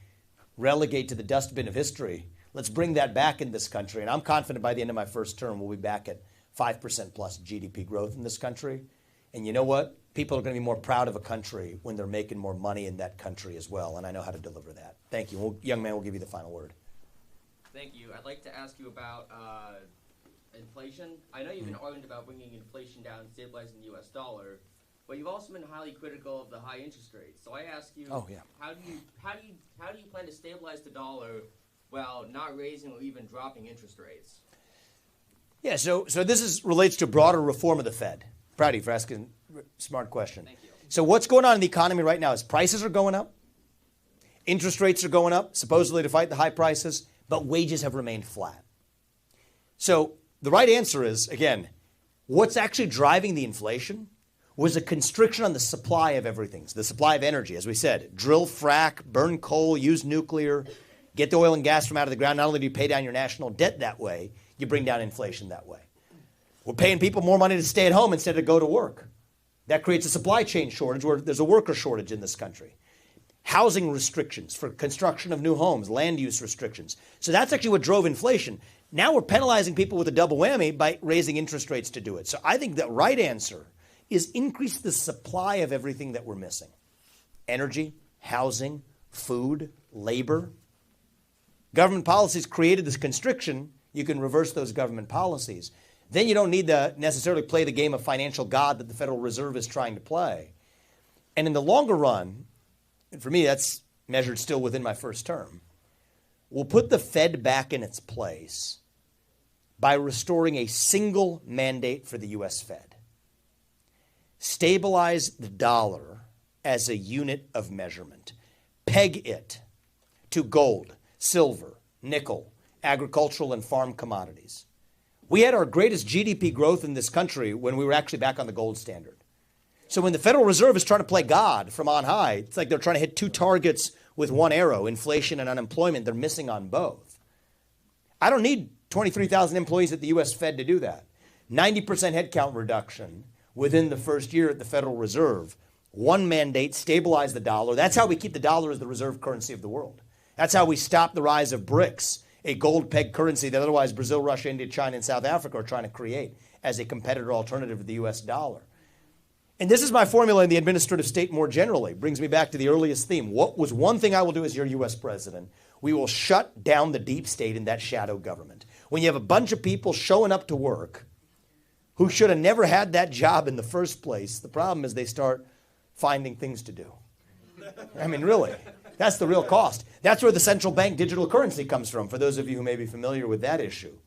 relegate to the dustbin of history. Let's bring that back in this country. And I'm confident by the end of my first term, we'll be back at 5% plus GDP growth in this country. And you know what? People are going to be more proud of a country when they're making more money in that country as well. And I know how to deliver that. Thank you. Young man, we'll give you the final word. Thank you. I'd like to ask you about inflation. I know you've been arguing about bringing inflation down, stabilizing the U.S. dollar, but you've also been highly critical of the high interest rates. So I ask you, how do you plan to stabilize the dollar while not raising or even dropping interest rates? Yeah, so this relates to broader reform of the Fed. Proud of you for asking a smart question. Thank you. So what's going on in the economy right now is prices are going up, interest rates are going up, supposedly to fight the high prices, but wages have remained flat. So the right answer is, again, what's actually driving the inflation was a constriction on the supply of everything. So the supply of energy, as we said, drill, frack, burn coal, use nuclear, get the oil and gas from out of the ground. Not only do you pay down your national debt that way, you bring down inflation that way. We're paying people more money to stay at home instead of go to work. That creates a supply chain shortage where there's a worker shortage in this country. Housing restrictions for construction of new homes, land use restrictions. So that's actually what drove inflation. Now we're penalizing people with a double whammy by raising interest rates to do it. So I think the right answer is increase the supply of everything that we're missing. Energy, housing, food, labor. Government policies created this constriction. You can reverse those government policies. Then you don't need to necessarily play the game of financial God that the Federal Reserve is trying to play. And in the longer run, and for me that's measured still within my first term, we'll put the Fed back in its place by restoring a single mandate for the U.S. Fed. Stabilize the dollar as a unit of measurement. Peg it to gold, silver, nickel, agricultural and farm commodities. We had our greatest GDP growth in this country when we were actually back on the gold standard. So when the Federal Reserve is trying to play God from on high, it's like they're trying to hit two targets with one arrow, inflation and unemployment. They're missing on both. I don't need 23,000 employees at the U.S. Fed to do that. 90% headcount reduction within the first year at the Federal Reserve. One mandate, stabilize the dollar. That's how we keep the dollar as the reserve currency of the world. That's how we stop the rise of BRICS, a gold-pegged currency that otherwise Brazil, Russia, India, China, and South Africa are trying to create as a competitor alternative to the U.S. dollar. And this is my formula in the administrative state more generally. Brings me back to the earliest theme. What was one thing I will do as your U.S. president? We will shut down the deep state and that shadow government. When you have a bunch of people showing up to work who should have never had that job in the first place, the problem is they start finding things to do. I mean, really. That's the real cost. That's where the central bank digital currency comes from, for those of you who may be familiar with that issue.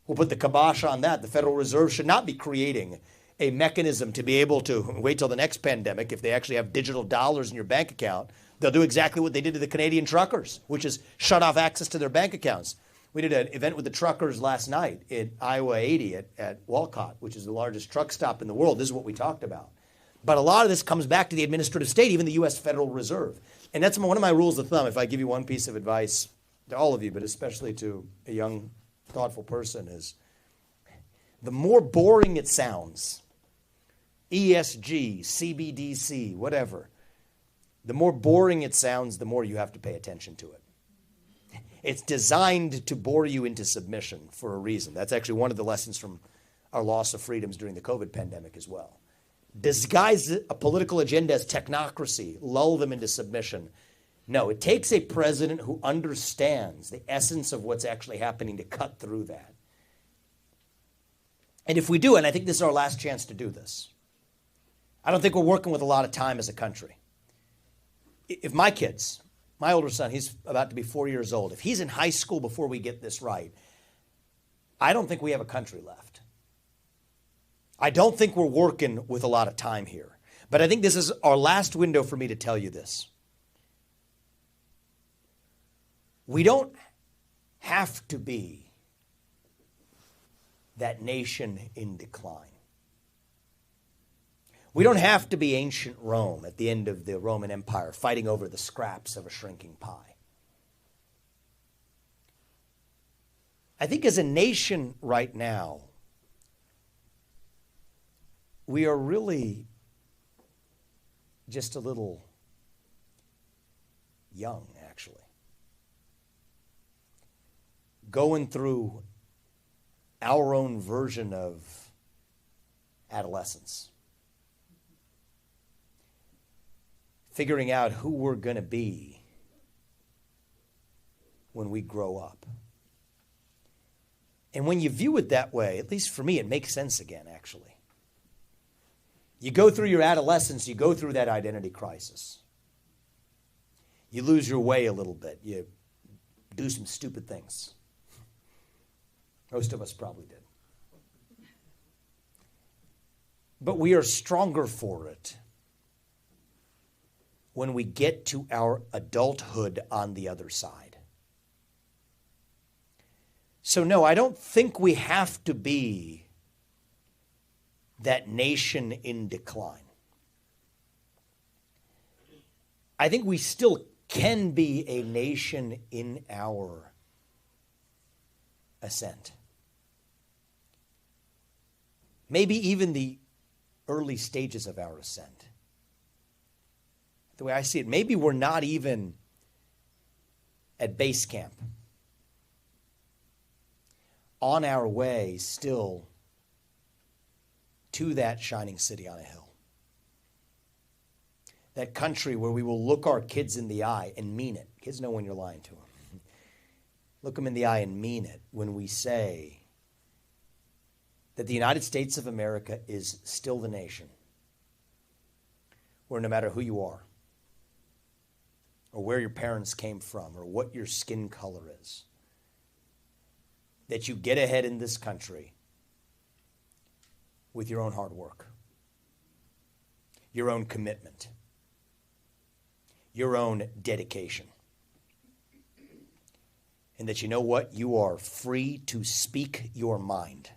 We'll put the kibosh on that. The Federal Reserve should not be creating a mechanism to be able to wait till the next pandemic. If they actually have digital dollars in your bank account, they'll do exactly what they did to the Canadian truckers, which is shut off access to their bank accounts. We did an event with the truckers last night at Iowa 80 at Walcott, which is the largest truck stop in the world. This is what we talked about. But a lot of this comes back to the administrative state, even the U.S. Federal Reserve. And that's one of my rules of thumb. If I give you one piece of advice to all of you, but especially to a young, thoughtful person, is the more boring it sounds, ESG, CBDC, whatever, the more boring it sounds, the more you have to pay attention to it. It's designed to bore you into submission for a reason. That's actually one of the lessons from our loss of freedoms during the COVID pandemic as well. Disguise a political agenda as technocracy, lull them into submission. No, it takes a president who understands the essence of what's actually happening to cut through that. And if we do, and I think this is our last chance to do this, I don't think we're working with a lot of time as a country. If my kids, my older son, he's about to be 4 years old, if he's in high school before we get this right, I don't think we have a country left. I don't think we're working with a lot of time here. But I think this is our last window for me to tell you this. We don't have to be that nation in decline. We don't have to be ancient Rome at the end of the Roman Empire, fighting over the scraps of a shrinking pie. I think as a nation right now, we are really just a little young, actually. Going through our own version of adolescence. Figuring out who we're going to be when we grow up. And when you view it that way, at least for me, it makes sense again, actually. You go through your adolescence, you go through that identity crisis. You lose your way a little bit. You do some stupid things. Most of us probably did. But we are stronger for it when we get to our adulthood on the other side. So no, I don't think we have to be that nation in decline. I think we still can be a nation in our ascent. Maybe even the early stages of our ascent. The way I see it, maybe we're not even at base camp. On our way still to that shining city on a hill. That country where we will look our kids in the eye and mean it. Kids know when you're lying to them. Look them in the eye and mean it when we say that the United States of America is still the nation where no matter who you are, or where your parents came from, or what your skin color is, that you get ahead in this country with your own hard work, your own commitment, your own dedication. And that you know what? You are free to speak your mind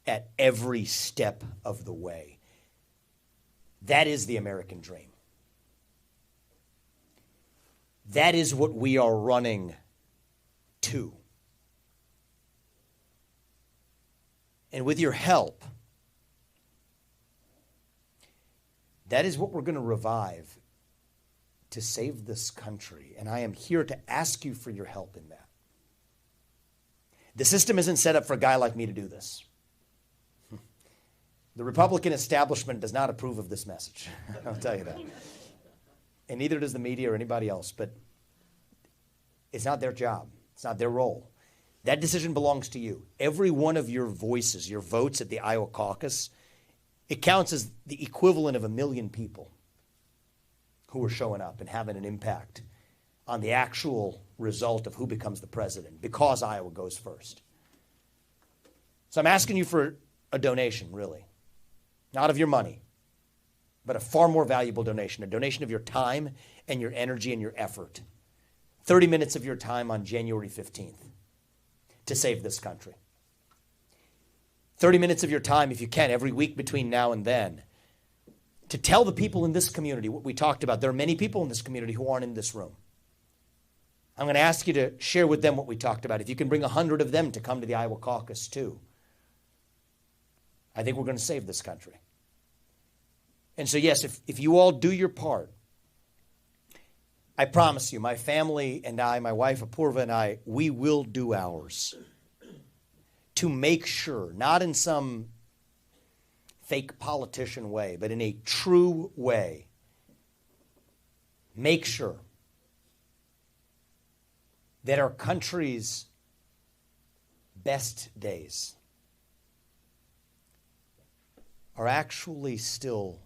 at every step of the way. That is the American dream. That is what we are running to. And with your help, that is what we're going to revive to save this country. And I am here to ask you for your help in that. The system isn't set up for a guy like me to do this. The Republican establishment does not approve of this message. I'll tell you that. And neither does the media or anybody else. But it's not their job. It's not their role. That decision belongs to you. Every one of your voices, your votes at the Iowa caucus, it counts as the equivalent of 1 million people who are showing up and having an impact on the actual result of who becomes the president, because Iowa goes first. So I'm asking you for a donation, really. Not of your money, but a far more valuable donation, a donation of your time and your energy and your effort. 30 minutes of your time on January 15th to save this country. 30 minutes of your time, if you can, every week between now and then, to tell the people in this community what we talked about. There are many people in this community who aren't in this room. I'm going to ask you to share with them what we talked about. If you can bring 100 of them to come to the Iowa caucus too, I think we're going to save this country. And so yes, if you all do your part, I promise you, my family and I, my wife Apurva and I, we will do ours to make sure, not in some fake politician way, but in a true way, make sure that our country's best days are actually still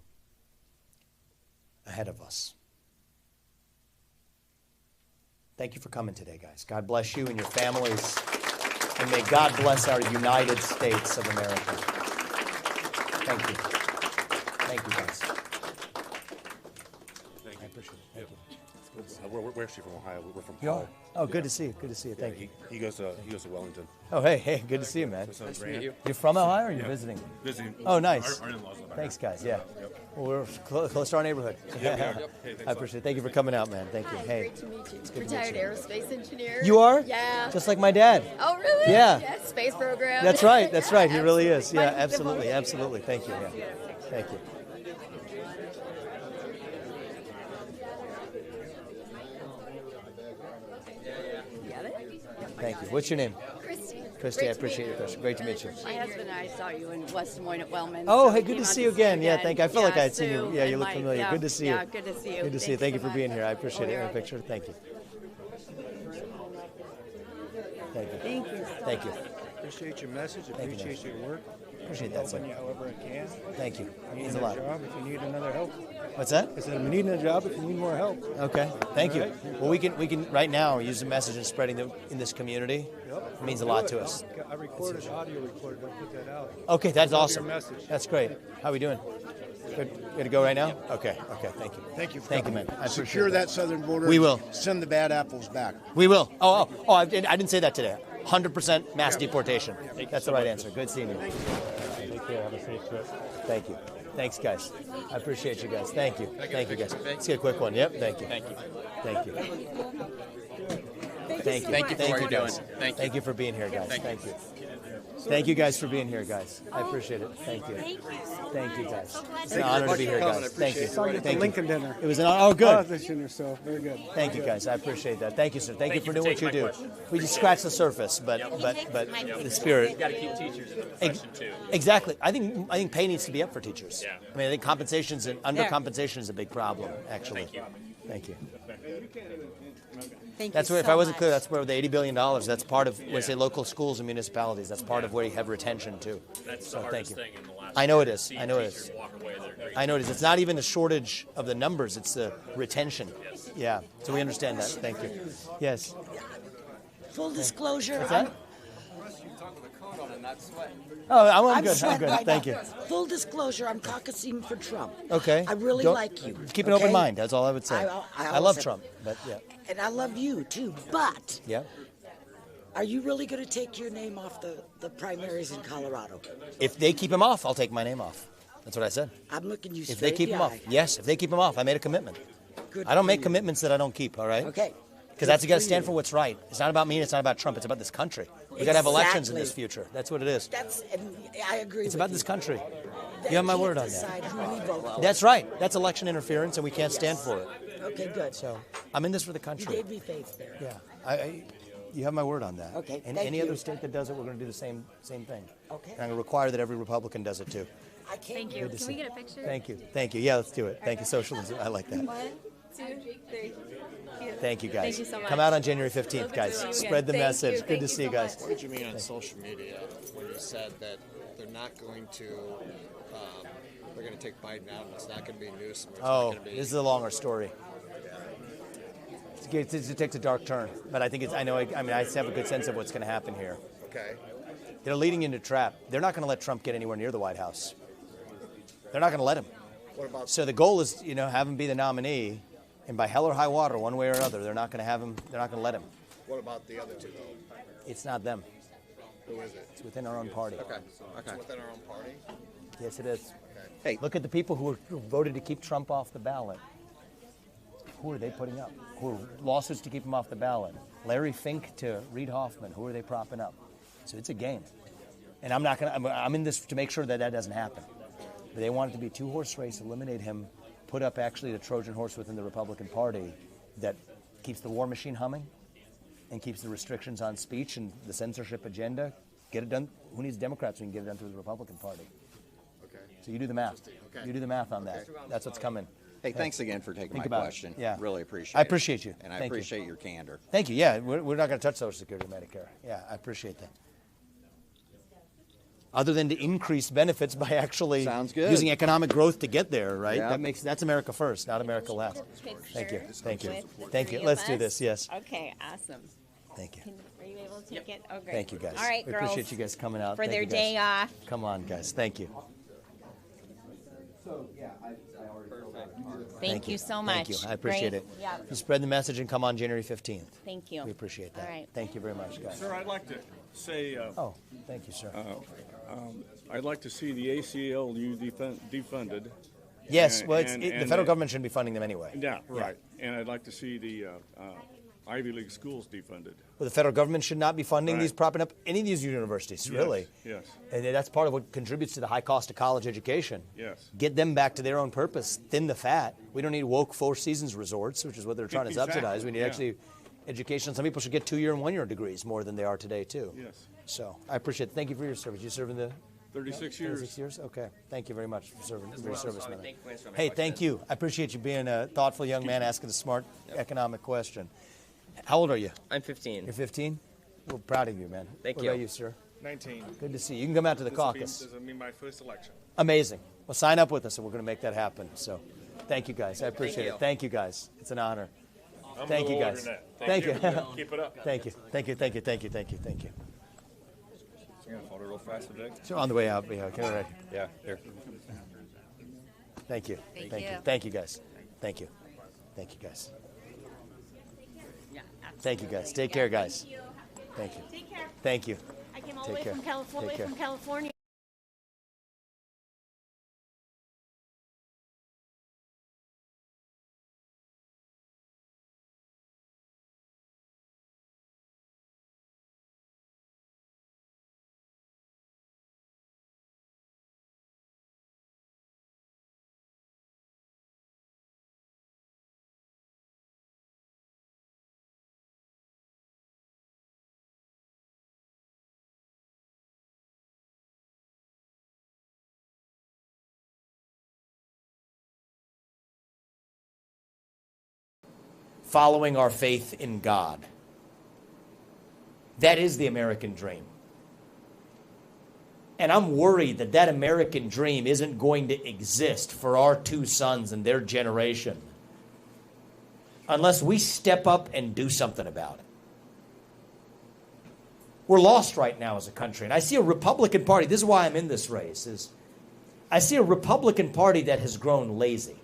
ahead of us. Thank you for coming today, guys. God bless you and your families. And may God bless our United States of America. Thank you. Thank you, guys. Thank you. I appreciate it. Thank you. We're actually from Ohio. We're from You are? Paul. Oh, good to see you. Good to see you. Thank you. He goes to Wellington. Oh, hey, good to see you, man. Nice to meet you. You're from Ohio or you're visiting? Visiting. Oh, nice. Our in-laws live out Thanks, here. guys. Yeah. Yep. Well, we're close to our neighborhood. Yep. Hey, thanks a I lot. appreciate it. Thank you for coming out, man. Thank you. Hi, Hey. great to meet you. good to meet Retired you. aerospace engineer. You are? Yeah. Just like my dad. Oh, really? Yeah. Space program. That's right. That's right. He really is. Yeah, My absolutely. devotion. Absolutely. Thank you. Yeah. Thank you. Got it? Thank you. What's your name? Christy. Christy, I appreciate your question. Great to meet you. My husband and I saw you in West Des Moines at Wellman. Oh, so hey, we good came to out see you again. Yeah, thank you. I feel like I had seen you. Sue Yeah, you and look Mike. familiar. Yeah, Good to see you. Yeah, good to see you. Good to see you. Thank you for so being much. here. I appreciate it. You're In a welcome. picture. Thank you. Thank you. Thank you. Thank you. Appreciate your message. you, Appreciate your work. Appreciate that, sir. Helping you however I can. Thank you. If you Means need a a lot. job, if you need another help. What's that? I said I'm needing a job if you need more help. Okay. Thank you. All right. Well, we can right now use the message and spreading in this community. Yep. It means a lot to us. I recorded, audio recorded. I'll put that out. Okay, that's Love awesome. your message. That's great. How are we doing? Good. Good to go right now? Okay. Okay. Thank you. Thank you. Thank you, man. I appreciate Secure that. that southern border. We will. Send the bad apples back. We will. Oh, I didn't say that today. 100% mass deportation. That's the right answer. Good seeing you. Take care. Have a safe trip. Thank you. Thanks, guys. I appreciate you guys. Thank you. Thank you, guys. Let's get a quick one. Yep. Thank you. Thank you. Thank you. Thank you. Thank you for what you're guys. doing. Thank you. Thank you for being here, guys. Thank you. Thank you guys for being here, guys. I appreciate it. Thank you. Thank you, guys. It's an honor to be here, guys. Thank you. Saw you at the Thank you. Lincoln dinner. It was an honor. Oh, good. This dinner, so very good. Thank you, guys. I appreciate that. Thank you, sir. Thank you for doing what you taking do. my question. We just scratched the surface, but the spirit. You got to keep teachers in the profession too. Exactly. I think pay needs to be up for teachers. Yeah. I mean, I think compensations and undercompensation is a big problem, actually. Thank you. Thank you. Thank That's you where, if so I wasn't much. clear, that's where the $80 billion, that's part of, when I say local schools and municipalities, that's part of where you have retention too. That's the So thank hardest you. thing in the last I know it year, is. to see I know it teachers is. walk away that are great. I know it is. It's not even a shortage of the numbers, it's the retention. Yes. Yeah, so we understand that. Thank you. Yes. Full disclosure, What's that? I'm, Oh, I'm good. I'm sweating good. right Thank now. you. Full disclosure, I'm caucusing for Trump. Okay. I really Don't- like you. Keep an okay? open mind. That's all I would say. I I always love have- Trump, but yeah. And I love you too. But Yeah. are you really going to take your name off the primaries in Colorado? If they keep him off, I'll take my name off. That's what I said. I'm looking you If straight they keep in him the off. eye. Yes, if they keep him off, I made a commitment. Good I don't for make you. commitments that I don't keep, all right? Okay. Because that's you got to Good stand you. for what's right. It's not about me. It's not about Trump. It's about this country. We got to have elections in this Exactly. future. That's what it is. And I agree. It's with about you. this country. They You have my can't word on that. decide who we vote for. That's right. That's election interference, and we can't stand for it. Okay, good. So I'm in this for the You country. gave me faith there. Yeah. You have my word on that. Okay, And thank any you. other state that does it, we're going to do the same thing. Okay. And I'm going to require that every Republican does it too. I can't. Thank you. Good to Can see we get a picture? Thank you. Thank you. Yeah, let's do it. Thank you, socialism. I like that. 1, 2, 3. Thank you, guys. Thank you so much. Come out on January 15th, guys. Thank you. Spread the Thank message. you. Good Thank to you see you so guys. much. What did you mean on social media when you said that they're not going to, they're going to take Biden out and it's not going to be Newsom? It's not Oh, going to be, this is a longer story. It takes a dark turn, but I think it's. I mean, I have a good sense of what's going to happen here. okay. They're leading into a trap. They're not going to let Trump get anywhere near the White House. They're not going to let him. What about So the goal is, have him be the nominee, and by hell or high water, one way or another, they're not going to have him. They're not going to let him. what about the other two though? It's not them. Who is it? It's within our own party. Okay. It's within our own party. Yes, it is. Hey. Look at the people who voted to keep Trump off the ballot. Who are they putting up? Who are lawsuits to keep him off the ballot? Larry Fink to Reid Hoffman. Who are they propping up? So it's a game. And I'm in this to make sure that doesn't happen. But they want it to be a two-horse race, eliminate him, put up actually the Trojan horse within the Republican Party that keeps the war machine humming and keeps the restrictions on speech and the censorship agenda. Get it done. Who needs Democrats when you can get it done through the Republican Party? Okay. So you do the math. Okay. You do the math on that. That's what's coming. Hey, thanks again for taking my about it. question. Yeah. Really appreciate I it. appreciate you. And I Thank you. appreciate your candor. Thank you. Yeah, we're not going to touch Social Security or Medicare. Yeah, I appreciate that. Other than to increase benefits by actually Sounds good. using economic growth to get there, right? Yeah. That's America first, not America last. Thank you. Thank you. Thank you. Let's do this. Yes. Okay, awesome. Thank you. Are you able to take it? Oh, great. Thank you, guys. All right, we girls. appreciate you guys coming out For Thank their you, guys. day off. Come on, guys. Thank you. So, yeah, I already Thank you so much. Thank you. I appreciate Great. it. Yeah. You spread the message and come on January 15th. Thank you. We appreciate that. All right. Thank you very much, guys. Sir, I'd like to say. Oh, thank you, sir. I'd like to see the ACLU defunded. Yes, And- well, and the the- federal government shouldn't be funding them anyway. Yeah, right. And I'd like to see the Ivy League schools defunded. Well, the federal government should not be funding Right. these, propping up any of these universities, really. Yes. And that's part of what contributes to the high cost of college education. Yes. Get them back to their own purpose, thin the fat. We don't need woke Four Seasons resorts, which is what they're trying to Exactly, subsidize. We need yeah. actually education. Some people should get 2-year and 1-year degrees more than they are today, too. Yes. So I appreciate it. Thank you for your service. You serving the 36 years. 36 years? Okay. Thank you very much for serving for your service, man. Thank you for answering my Hey, question. thank you. I appreciate you being a thoughtful young man asking a smart economic question. How old are you? I'm 15. You're 15? We're proud of you, man. Thank what you. about you, sir? 19. Good to see you. You can come out to the This will caucus. This will be my first election. Amazing. Well, sign up with us, and we're going to make that happen. So, thank you, guys. I appreciate you. it. Thank you, guys. It's an honor. I'm Thank a you, little guys. older than that. Thank you. Keep it up. Thank you. Thank you. Thank you. Thank you. Thank you. Thank you. You're gonna follow real fast, Vivek? So on the way out, yeah, okay, all right. Yeah. Here. Thank you. Thank Thank you. you. Thank you, guys. Thank you. Thank you, guys. Yeah, Thank you, guys. Take care, guys. Thank you. Take care. Thank you. I came all Take the way care. from California. Take care. California. Following our faith in God. That is the American dream. And I'm worried that that American dream isn't going to exist for our two sons and their generation unless we step up and do something about it. We're lost right now as a country. And I see a Republican Party, this is why I'm in this race, is I see a Republican Party that has grown lazy.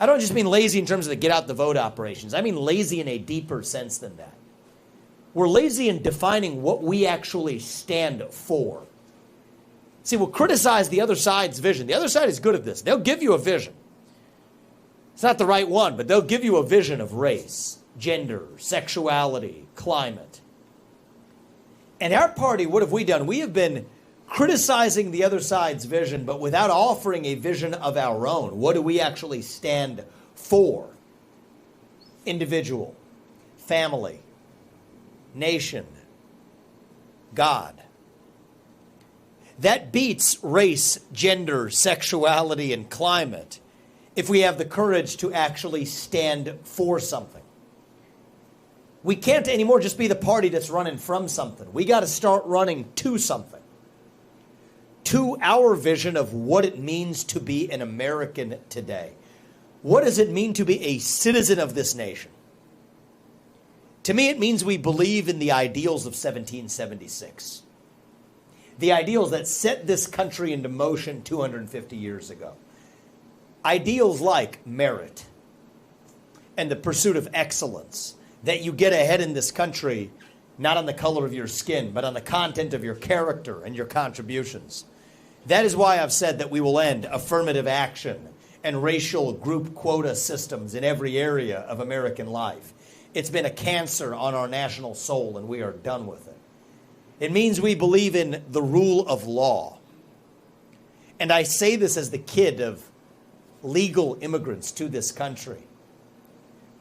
I don't just mean lazy in terms of the get out the vote operations. I mean lazy in a deeper sense than that. We're lazy in defining what we actually stand for. See, we'll criticize the other side's vision. The other side is good at this. They'll give you a vision. It's not the right one, but they'll give you a vision of race, gender, sexuality, climate. And our party, what have we done? We have been criticizing the other side's vision, but without offering a vision of our own. What do we actually stand for? Individual, family, nation, God. That beats race, gender, sexuality, and climate if we have the courage to actually stand for something. We can't anymore just be the party that's running from something. We got to start running to something. To our vision of what it means to be an American today. What does it mean to be a citizen of this nation? To me, it means we believe in the ideals of 1776. The ideals that set this country into motion 250 years ago. Ideals like merit and the pursuit of excellence, that you get ahead in this country not on the color of your skin, but on the content of your character and your contributions. That is why I've said that we will end affirmative action and racial group quota systems in every area of American life. It's been a cancer on our national soul, and we are done with it. It means we believe in the rule of law. And I say this as the kid of legal immigrants to this country.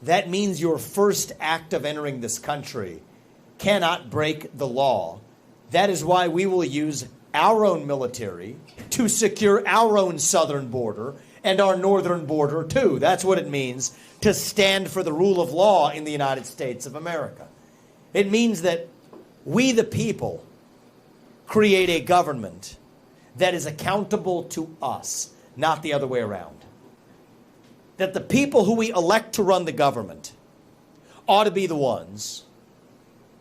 That means your first act of entering this country cannot break the law. That is why we will use our own military to secure our own southern border and our northern border too. That's what it means to stand for the rule of law in the United States of America. It means that we, the people, create a government that is accountable to us, not the other way around. That the people who we elect to run the government ought to be the ones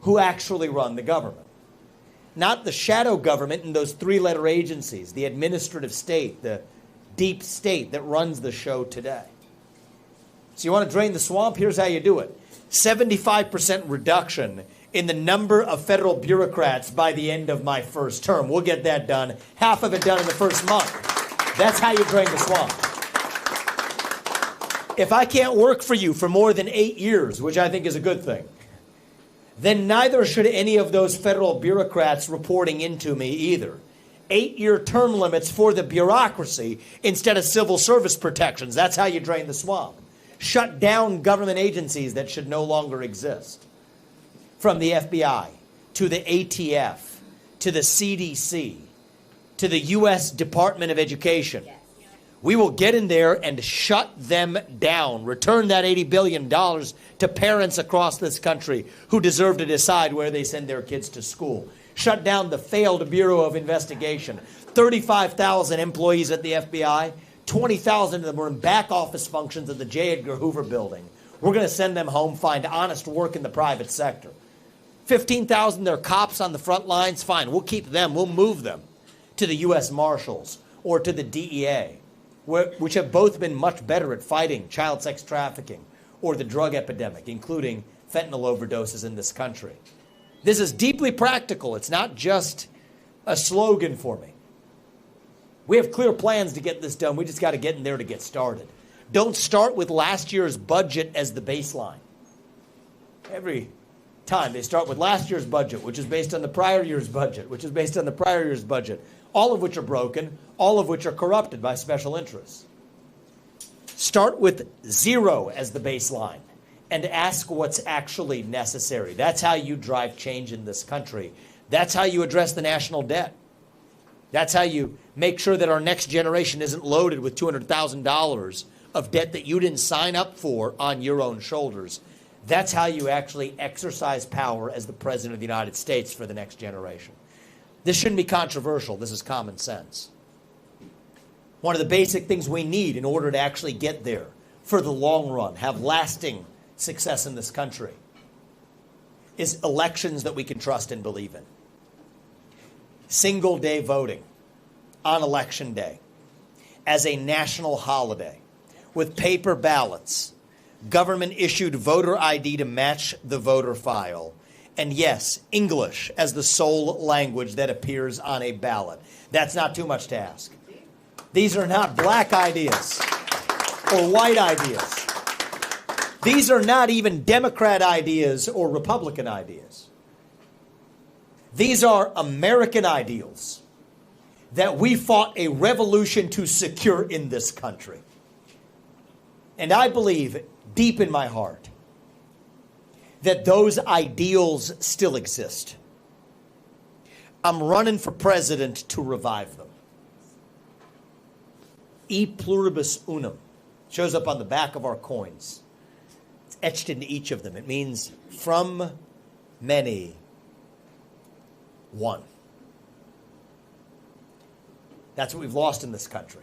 who actually run the government. Not the shadow government and those three-letter agencies, the administrative state, the deep state that runs the show today. So you want to drain the swamp? Here's how you do it. 75% reduction in the number of federal bureaucrats by the end of my first term. We'll get that done. Half of it done in the first month. That's how you drain the swamp. If I can't work for you for more than 8 years, which I think is a good thing, then neither should any of those federal bureaucrats reporting into me either. 8-year term limits for the bureaucracy instead of civil service protections. That's how you drain the swamp. Shut down government agencies that should no longer exist. From the FBI to the ATF to the CDC to the U.S. Department of Education. We will get in there and shut them down. Return that $80 billion to parents across this country who deserve to decide where they send their kids to school. Shut down the failed Bureau of Investigation. 35,000 employees at the FBI. 20,000 of them were in back office functions at the J. Edgar Hoover building. We're going to send them home, find honest work in the private sector. 15,000, they're cops on the front lines. Fine, we'll keep them. We'll move them to the U.S. Marshals or to the DEA, which have both been much better at fighting child sex trafficking or the drug epidemic, including fentanyl overdoses in this country. This is deeply practical. It's not just a slogan for me. We have clear plans to get this done. We just got to get in there to get started. Don't start with last year's budget as the baseline. Every time they start with last year's budget, which is based on the prior year's budget, which is based on the prior year's budget, all of which are broken, all of which are corrupted by special interests. Start with 0 as the baseline and ask what's actually necessary. That's how you drive change in this country. That's how you address the national debt. That's how you make sure that our next generation isn't loaded with $200,000 of debt that you didn't sign up for on your own shoulders. That's how you actually exercise power as the President of the United States for the next generation. This shouldn't be controversial. This is common sense. One of the basic things we need in order to actually get there for the long run, have lasting success in this country, is elections that we can trust and believe in. Single day voting on election day as a national holiday with paper ballots, government-issued voter ID to match the voter file, and yes, English as the sole language that appears on a ballot. That's not too much to ask. These are not black ideas or white ideas. These are not even Democrat ideas or Republican ideas. These are American ideals that we fought a revolution to secure in this country. And I believe deep in my heart that those ideals still exist. I'm running for president to revive them. E pluribus unum shows up on the back of our coins. It's etched into each of them. It means from many, one. That's what we've lost in this country.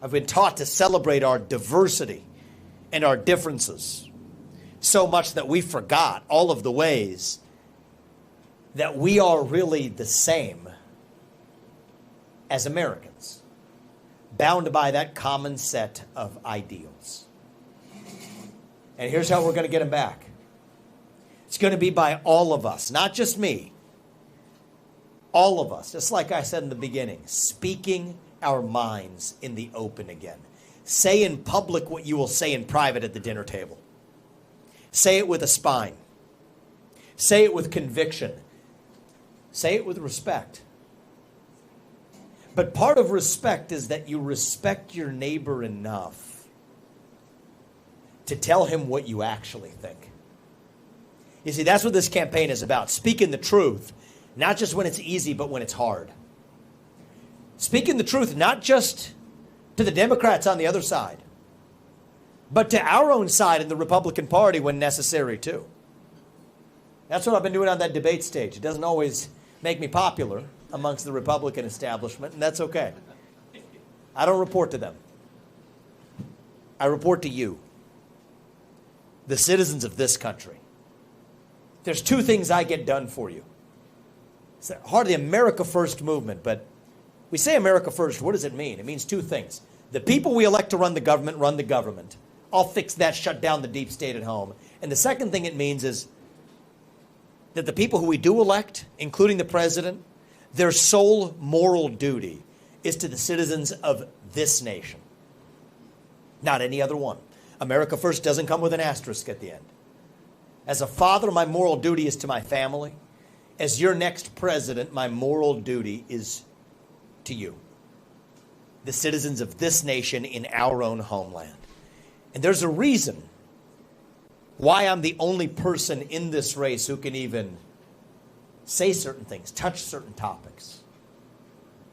I've been taught to celebrate our diversity and our differences so much that we forgot all of the ways that we are really the same as Americans, bound by that common set of ideals. And here's how we're going to get them back. It's going to be by all of us, not just me. All of us, just like I said in the beginning, speaking our minds in the open again. Say in public what you will say in private at the dinner table. Say it with a spine. Say it with conviction. Say it with respect. But part of respect is that you respect your neighbor enough to tell him what you actually think. You see, that's what this campaign is about. Speaking the truth, not just when it's easy, but when it's hard. Speaking the truth, not just to the Democrats on the other side, but to our own side in the Republican Party when necessary too. That's what I've been doing on that debate stage. It doesn't always make me popular amongst the Republican establishment, and that's okay. I don't report to them. I report to you, the citizens of this country. There's two things I get done for you. It's hardly America First movement, but we say America First, what does it mean? It means two things. The people we elect to run the government run the government. I'll fix that, shut down the deep state at home. And the second thing it means is that the people who we do elect, including the president, their sole moral duty is to the citizens of this nation. Not any other one. America First doesn't come with an asterisk at the end. As a father, my moral duty is to my family. As your next president, my moral duty is to you, the citizens of this nation in our own homeland. And there's a reason why I'm the only person in this race who can even say certain things, touch certain topics.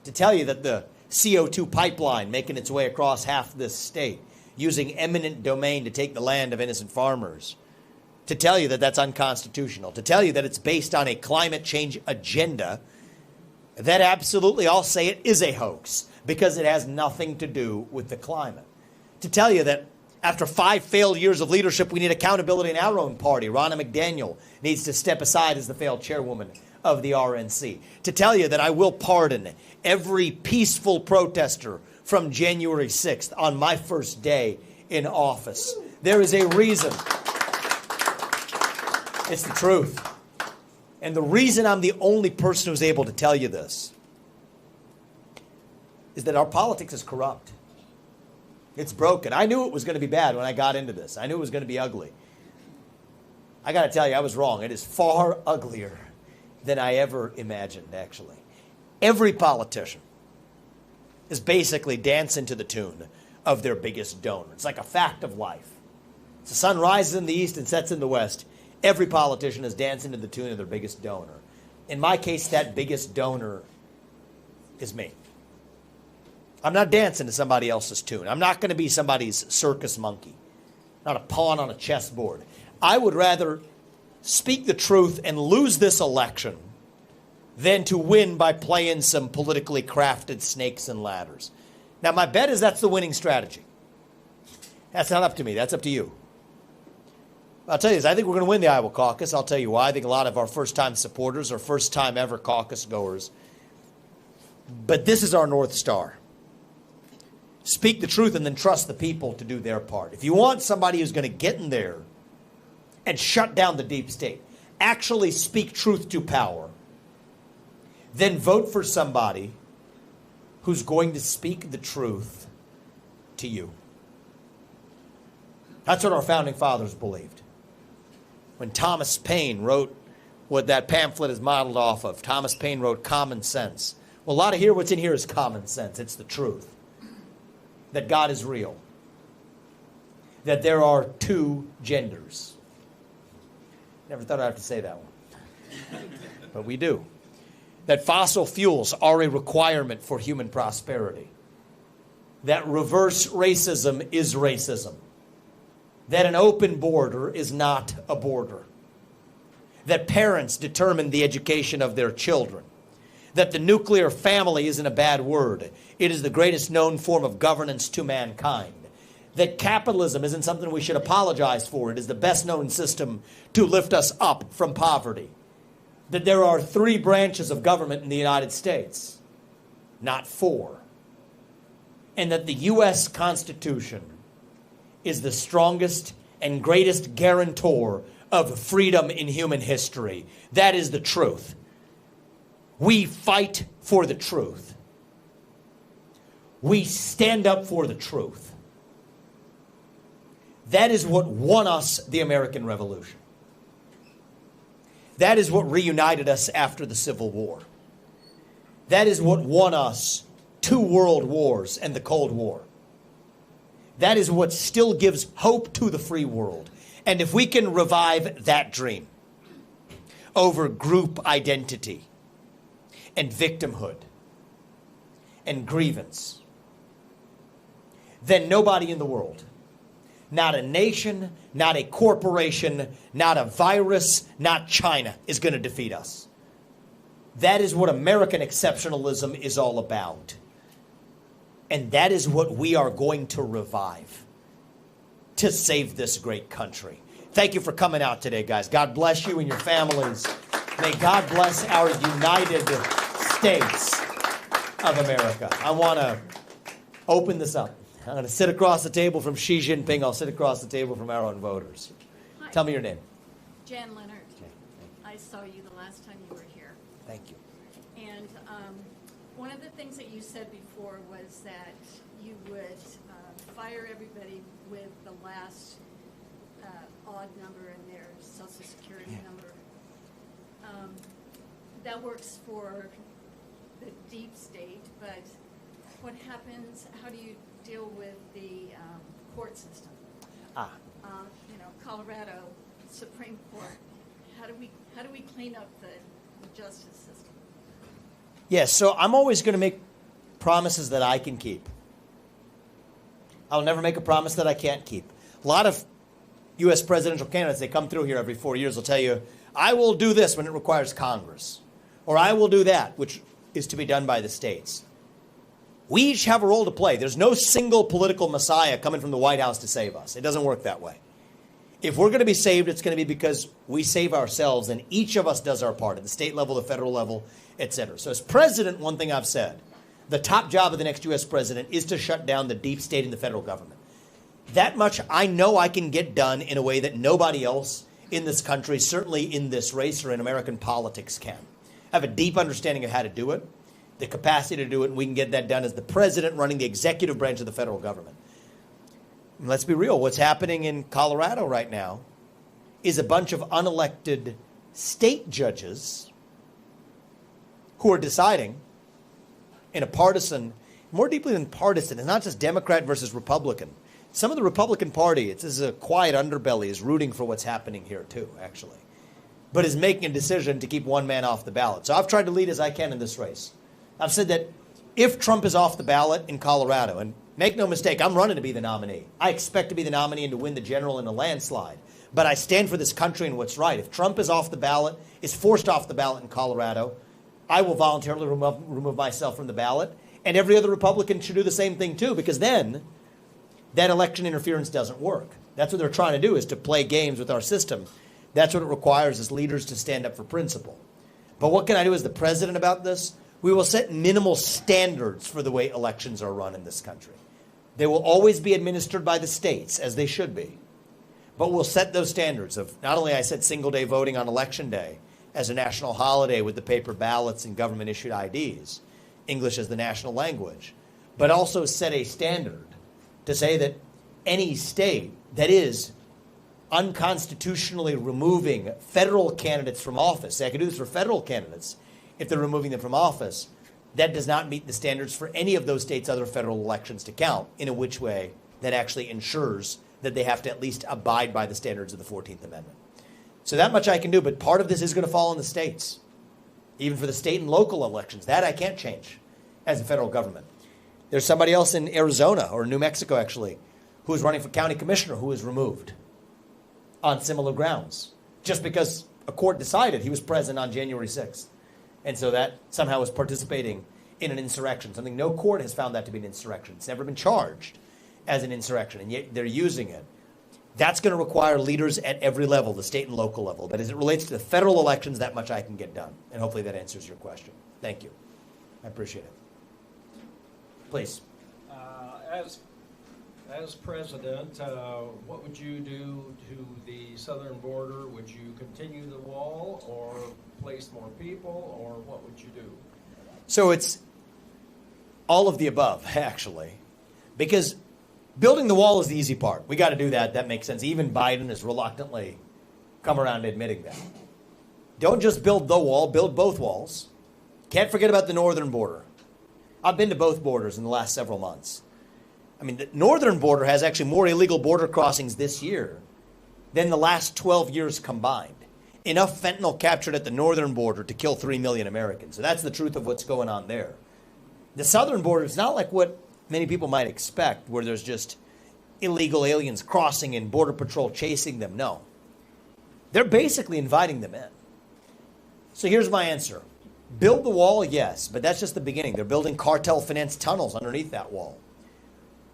To tell you that the CO2 pipeline making its way across half this state, using eminent domain to take the land of innocent farmers, to tell you that that's unconstitutional, to tell you that it's based on a climate change agenda, that absolutely, I'll say it, is a hoax because it has nothing to do with the climate. To tell you that after 5 failed years of leadership, we need accountability in our own party. Ronna McDaniel needs to step aside as the failed chairwoman of the RNC. To tell you that I will pardon every peaceful protester from January 6th on my first day in office. There is a reason. It's the truth. And the reason I'm the only person who's able to tell you this is that our politics is corrupt. It's broken. I knew it was going to be bad when I got into this. I knew it was going to be ugly. I got to tell you, I was wrong. It is far uglier than I ever imagined, actually. Every politician is basically dancing to the tune of their biggest donor. It's like a fact of life. The sun rises in the east and sets in the west. Every politician is dancing to the tune of their biggest donor. In my case, that biggest donor is me. I'm not dancing to somebody else's tune. I'm not going to be somebody's circus monkey, not a pawn on a chessboard. I would rather speak the truth and lose this election than to win by playing some politically crafted snakes and ladders. Now, my bet is that's the winning strategy. That's not up to me. That's up to you. I'll tell you this. I think we're going to win the Iowa caucus. I'll tell you why. I think a lot of our first-time supporters are first-time ever caucus goers. But this is our North Star. Speak the truth and then trust the people to do their part. If you want somebody who's going to get in there and shut down the deep state, actually speak truth to power, then vote for somebody who's going to speak the truth to you. That's what our founding fathers believed. When Thomas Paine wrote what that pamphlet is modeled off of, Thomas Paine wrote Common Sense. Well, a lot of what's in here is common sense. It's the truth. That God is real. That there are two genders. Never thought I'd have to say that one. But we do. That fossil fuels are a requirement for human prosperity. That reverse racism is racism. That an open border is not a border. That parents determine the education of their children. That the nuclear family isn't a bad word. It is the greatest known form of governance to mankind. That capitalism isn't something we should apologize for. It is the best known system to lift us up from poverty. That there are 3 branches of government in the United States, not 4. And that the U.S. Constitution is the strongest and greatest guarantor of freedom in human history. That is the truth. We fight for the truth. We stand up for the truth. That is what won us the American Revolution. That is what reunited us after the Civil War. That is what won us 2 world wars and the Cold War. That is what still gives hope to the free world. And if we can revive that dream over group identity and victimhood and grievance then nobody in the world, not a nation, not a corporation, not a virus, not China is going to defeat us. That is what American exceptionalism is all about. And that is what we are going to revive to save this great country. Thank you for coming out today, guys. God bless you and your families. May God bless our United States of America. I want to open this up. I'm going to sit across the table from Xi Jinping. I'll sit across the table from our own voters. Hi. Tell me your name. Jan Leonard. I saw you the last time you were here. Thank you. And one of the things that you said before was that you would fire everybody with the last odd number in their social security number. That works for the deep state, but what happens, how do you deal with the court system? Colorado Supreme Court, how do we clean up the justice system? Yes, so I'm always going to make promises that I can keep. I'll never make a promise that I can't keep. A lot of U.S. presidential candidates, they come through here every 4 years, will tell you, I will do this when it requires Congress, or I will do that, which is to be done by the states. We each have a role to play. There's no single political messiah coming from the White House to save us. It doesn't work that way. If we're going to be saved, it's going to be because we save ourselves, and each of us does our part at the state level, the federal level, etc. So as president, one thing I've said, the top job of the next U.S. president is to shut down the deep state in the federal government. That much I know I can get done in a way that nobody else in this country, certainly in this race or in American politics, can. I have a deep understanding of how to do it, the capacity to do it, and we can get that done as the president running the executive branch of the federal government. And let's be real, what's happening in Colorado right now is a bunch of unelected state judges who are deciding in a partisan, more deeply than partisan, it's not just Democrat versus Republican. Some of the Republican Party, it's as a quiet underbelly, is rooting for what's happening here too, actually, but is making a decision to keep one man off the ballot. So I've tried to lead as I can in this race. I've said that if Trump is off the ballot in Colorado, and make no mistake, I'm running to be the nominee. I expect to be the nominee and to win the general in a landslide. But I stand for this country and what's right. If Trump is off the ballot, is forced off the ballot in Colorado, I will voluntarily remove myself from the ballot. And every other Republican should do the same thing too, because then that election interference doesn't work. That's what they're trying to do, is to play games with our system. That's what it requires as leaders to stand up for principle. But what can I do as the president about this? We will set minimal standards for the way elections are run in this country. They will always be administered by the states, as they should be. But we'll set those standards of, not only I said single-day voting on Election Day as a national holiday with the paper ballots and government-issued IDs, English as the national language, but also set a standard to say that any state that is unconstitutionally removing federal candidates from office, say I could do this for federal candidates, if they're removing them from office, that does not meet the standards for any of those states' other federal elections to count, in a which way that actually ensures that they have to at least abide by the standards of the 14th Amendment. So that much I can do, but part of this is going to fall on the states, even for the state and local elections. That I can't change as a federal government. There's somebody else in Arizona, or New Mexico actually, who is running for county commissioner who is removed on similar grounds, just because a court decided he was present on January 6th. And so that somehow was participating in an insurrection, something no court has found that to be an insurrection. It's never been charged as an insurrection, and yet they're using it. That's going to require leaders at every level, the state and local level. But as it relates to the federal elections, that much I can get done. And hopefully that answers your question. Thank you. I appreciate it. Please. As president, what would you do to the southern border? Would you continue the wall or place more people, or what would you do? So it's all of the above, actually, because building the wall is the easy part. We got to do that. That makes sense. Even Biden has reluctantly come around to admitting that. Don't just build the wall, build both walls. Can't forget about the northern border. I've been to both borders in the last several months. I mean, the northern border has actually more illegal border crossings this year than the last 12 years combined. Enough fentanyl captured at the northern border to kill 3 million Americans. So that's the truth of what's going on there. The southern border is not like what many people might expect, where there's just illegal aliens crossing and Border Patrol chasing them. No. They're basically inviting them in. So here's my answer. Build the wall, yes, but that's just the beginning. They're building cartel-financed tunnels underneath that wall.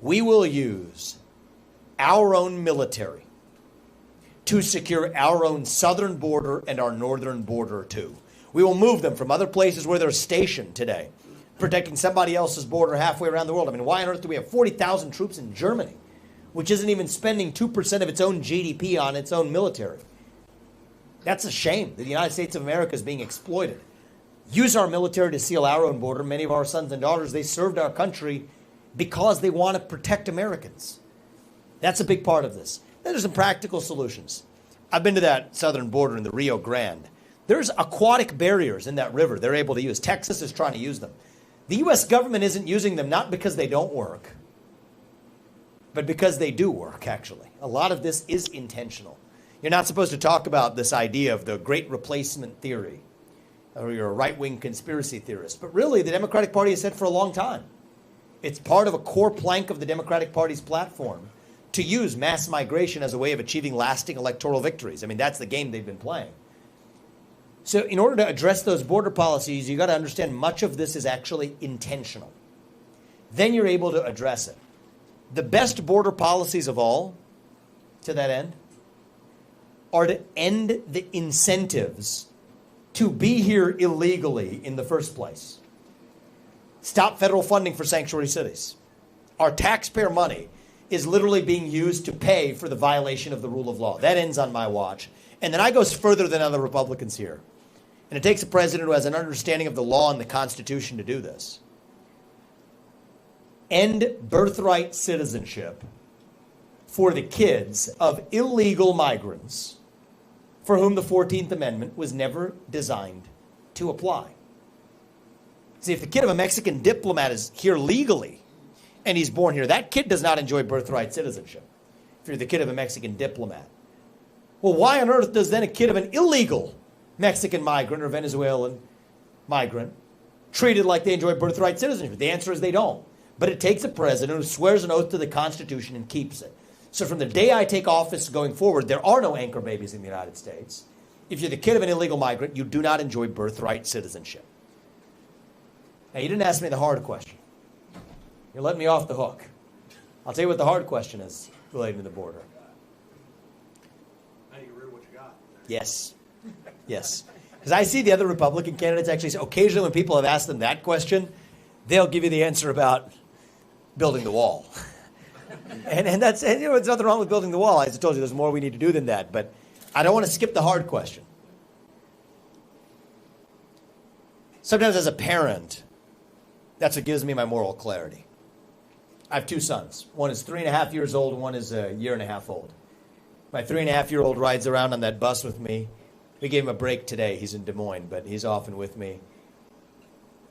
We will use our own military to secure our own southern border and our northern border too. We will move them from other places where they're stationed today, protecting somebody else's border halfway around the world. I mean, why on earth do we have 40,000 troops in Germany, which isn't even spending 2% of its own GDP on its own military? That's a shame that the United States of America is being exploited. Use our military to seal our own border. Many of our sons and daughters, they served our country because they want to protect Americans. That's a big part of this. Then there's some practical solutions. I've been to that southern border in the Rio Grande. There's aquatic barriers in that river they're able to use. Texas is trying to use them. The U.S. government isn't using them not because they don't work, but because they do work, actually. A lot of this is intentional. You're not supposed to talk about this idea of the great replacement theory, or you're a right-wing conspiracy theorist. But really, the Democratic Party has said for a long time, it's part of a core plank of the Democratic Party's platform to use mass migration as a way of achieving lasting electoral victories. I mean, that's the game they've been playing. So in order to address those border policies, you've got to understand much of this is actually intentional. Then you're able to address it. The best border policies of all, to that end, are to end the incentives to be here illegally in the first place. Stop federal funding for sanctuary cities. Our taxpayer money is literally being used to pay for the violation of the rule of law. That ends on my watch. And then I go further than other Republicans here. And it takes a president who has an understanding of the law and the Constitution to do this. End birthright citizenship for the kids of illegal migrants for whom the 14th Amendment was never designed to apply. See, if the kid of a Mexican diplomat is here legally and he's born here, that kid does not enjoy birthright citizenship if you're the kid of a Mexican diplomat. Well, why on earth does then a kid of an illegal Mexican migrant or Venezuelan migrant treated like they enjoy birthright citizenship? The answer is they don't. But it takes a president who swears an oath to the Constitution and keeps it. So from the day I take office going forward, there are no anchor babies in the United States. If you're the kid of an illegal migrant, you do not enjoy birthright citizenship. Now, you didn't ask me the hard question. You're letting me off the hook. I'll tell you what the hard question is relating to the border. How do you read what you got? Yes. Yes. Because I see the other Republican candidates actually say, occasionally when people have asked them that question, they'll give you the answer about building the wall. and that's, and, you know, there's nothing wrong with building the wall. As I told you, there's more we need to do than that. But I don't want to skip the hard question. Sometimes as a parent, that's what gives me my moral clarity. I have two sons. One is 3.5 years old, and one is a year and a half old. My 3.5-year-old rides around on that bus with me. We gave him a break today. He's in Des Moines, but he's often with me.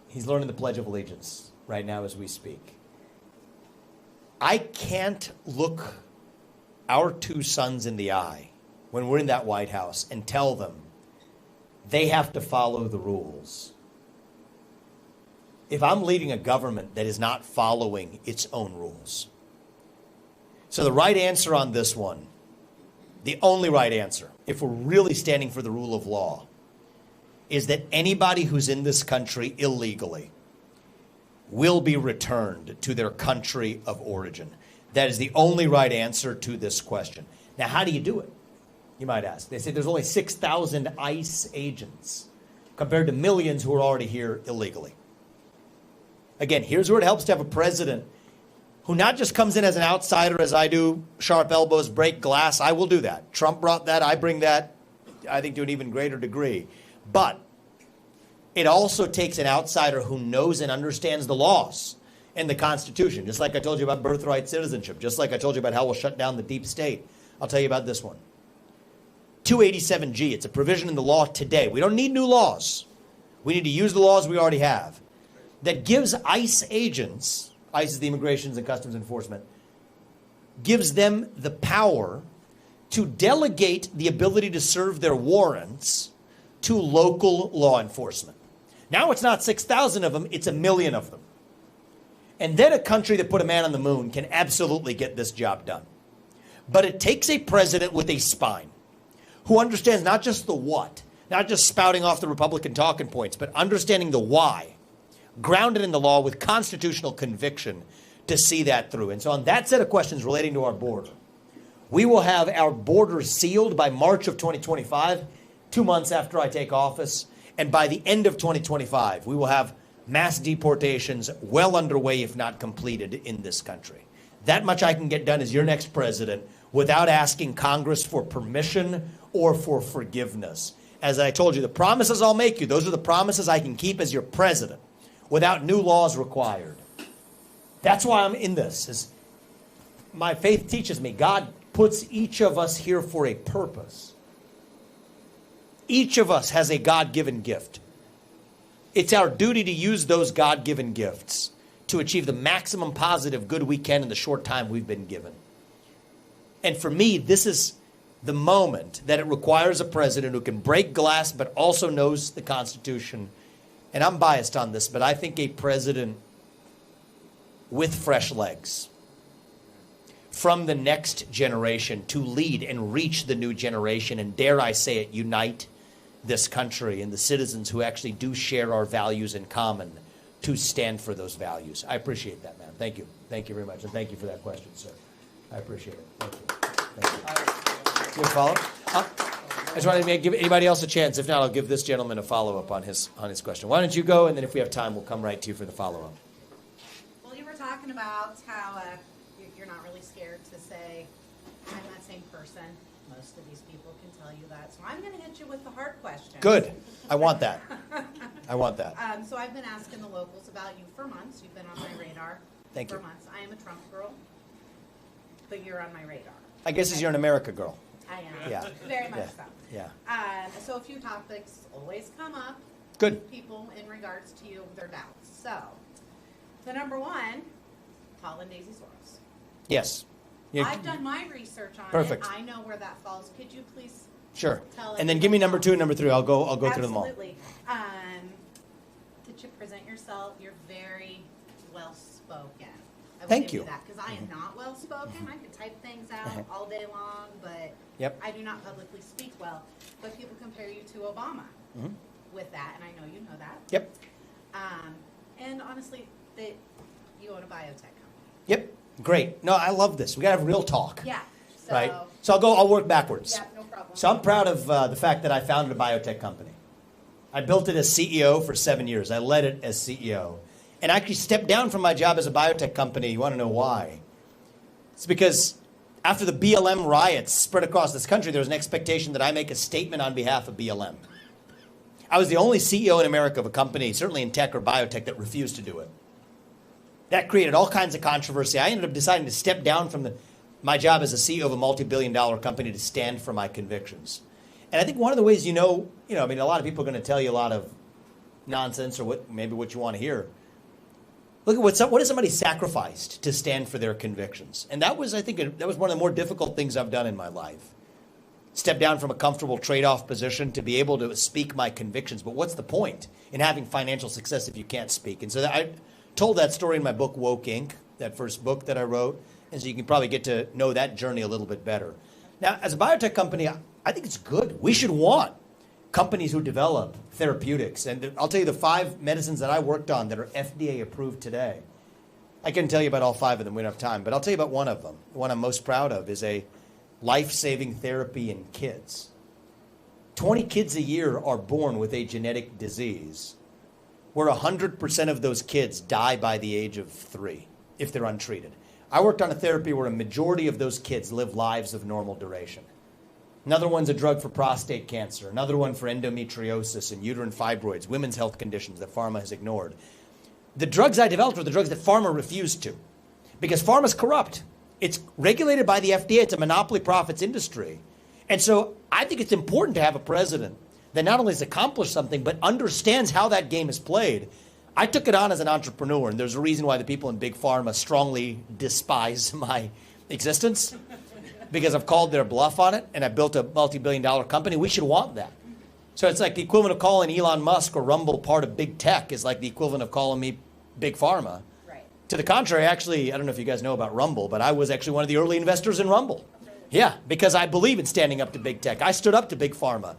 He's learning the Pledge of Allegiance right now as we speak. I can't look our two sons in the eye when we're in that White House and tell them they have to follow the rules if I'm leading a government that is not following its own rules. So the right answer on this one, the only right answer, if we're really standing for the rule of law, is that anybody who's in this country illegally will be returned to their country of origin. That is the only right answer to this question. Now, how do you do it? You might ask. They say there's only 6,000 ICE agents compared to millions who are already here illegally. Again, here's where it helps to have a president who not just comes in as an outsider, as I do, sharp elbows, break glass. I will do that. Trump brought that. I bring that, I think, to an even greater degree. But it also takes an outsider who knows and understands the laws and the Constitution, just like I told you about birthright citizenship, just like I told you about how we'll shut down the deep state. I'll tell you about this one. 287G, it's a provision in the law today. We don't need new laws. We need to use the laws we already have. That gives ICE agents, ICE is the Immigration and Customs Enforcement, gives them the power to delegate the ability to serve their warrants to local law enforcement. Now it's not 6,000 of them, it's 1 million of them. And then a country that put a man on the moon can absolutely get this job done. But it takes a president with a spine who understands not just the what, not just spouting off the Republican talking points, but understanding the why, grounded in the law with constitutional conviction to see that through. And so on that set of questions relating to our border, we will have our border sealed by March of 2025, 2 months after I take office. And by the end of 2025, we will have mass deportations well underway, if not completed, in this country. That much I can get done as your next president without asking Congress for permission or for forgiveness. As I told you, the promises I'll make you, those are the promises I can keep as your president without new laws required. That's why I'm in this. As my faith teaches me, God puts each of us here for a purpose. Each of us has a God-given gift. It's our duty to use those God-given gifts to achieve the maximum positive good we can in the short time we've been given. And for me, this is the moment that it requires a president who can break glass but also knows the Constitution. And I'm biased on this, but I think a president with fresh legs from the next generation to lead and reach the new generation and, dare I say it, unite this country and the citizens who actually do share our values in common to stand for those values. I appreciate that, man. Thank you. Thank you very much. And thank you for that question, sir. I appreciate it. Thank you. Thank you. You follow? I just wanted to give anybody else a chance. If not, I'll give this gentleman a follow-up on his question. Why don't you go, and then if we have time, we'll come right to you for the follow-up. Well, you were talking about how you're not really scared to say, I'm that same person. Most of these people can tell you that. So I'm going to hit you with the hard question. Good. I want that. I want that. So I've been asking the locals about you for months. You've been on my radar Thank for you. months. I am a Trump girl, but you're on my radar. I guess as you're an America girl. I am. Yeah. Very much Yeah. so. Yeah. So a few topics always come up. Good. With people in regards to you, their doubts. So, the number one, Paul and Daisy Soros. Yes. I've done my research on Perfect. it. I know where that falls. Could you please Sure. tell And then give me number 2 and number 3. I'll go through them all. Absolutely. To present yourself, you're very well spoken. I will Thank give you. That because I am not well spoken. I can type things out all day long, but Yep. I do not publicly speak well. But people compare you to Obama Mhm. with that, and I know you know that. Yep. And honestly, you own a biotech company. Yep. Great. No, I love this. We got to have real talk. Yeah. So, Right? So I'll work backwards. Yeah, no problem. So I'm proud of the fact that I founded a biotech company. I built it as CEO for 7 years. I led it as CEO. And I actually stepped down from my job as a biotech company. You want to know why? It's because after the BLM riots spread across this country, there was an expectation that I make a statement on behalf of BLM. I was the only CEO in America of a company, certainly in tech or biotech, that refused to do it. That created all kinds of controversy. I ended up deciding to step down from my job as a CEO of a multi-billion-dollar company to stand for my convictions. And I think one of the ways a lot of people are going to tell you a lot of nonsense or maybe what you want to hear. Look at what has somebody sacrificed to stand for their convictions. And that was, I think, that was one of the more difficult things I've done in my life. Step down from a comfortable trade-off position to be able to speak my convictions. But what's the point in having financial success if you can't speak? And so I told that story in my book, Woke Inc., that first book that I wrote. And so you can probably get to know that journey a little bit better. Now, as a biotech company, I think it's good. We should want companies who develop therapeutics. And I'll tell you the 5 medicines that I worked on that are FDA approved today. I couldn't tell you about all 5 of them. We don't have time. But I'll tell you about one of them. The one I'm most proud of is a life-saving therapy in kids. 20 kids a year are born with a genetic disease where 100% of those kids die by the age of 3 if they're untreated. I worked on a therapy where a majority of those kids live lives of normal duration. Another one's a drug for prostate cancer. Another one for endometriosis and uterine fibroids, women's health conditions that pharma has ignored. The drugs I developed were the drugs that pharma refused to because pharma's corrupt. It's regulated by the FDA. It's a monopoly profits industry. And so I think it's important to have a president that not only has accomplished something, but understands how that game is played. I took it on as an entrepreneur, and there's a reason why the people in big pharma strongly despise my existence because I've called their bluff on it, and I built a multi-billion-dollar company. We should want that. So it's like the equivalent of calling Elon Musk or Rumble part of big tech is like the equivalent of calling me big pharma. Right. To the contrary, actually, I don't know if you guys know about Rumble, but I was actually one of the early investors in Rumble. Yeah, because I believe in standing up to big tech. I stood up to big pharma.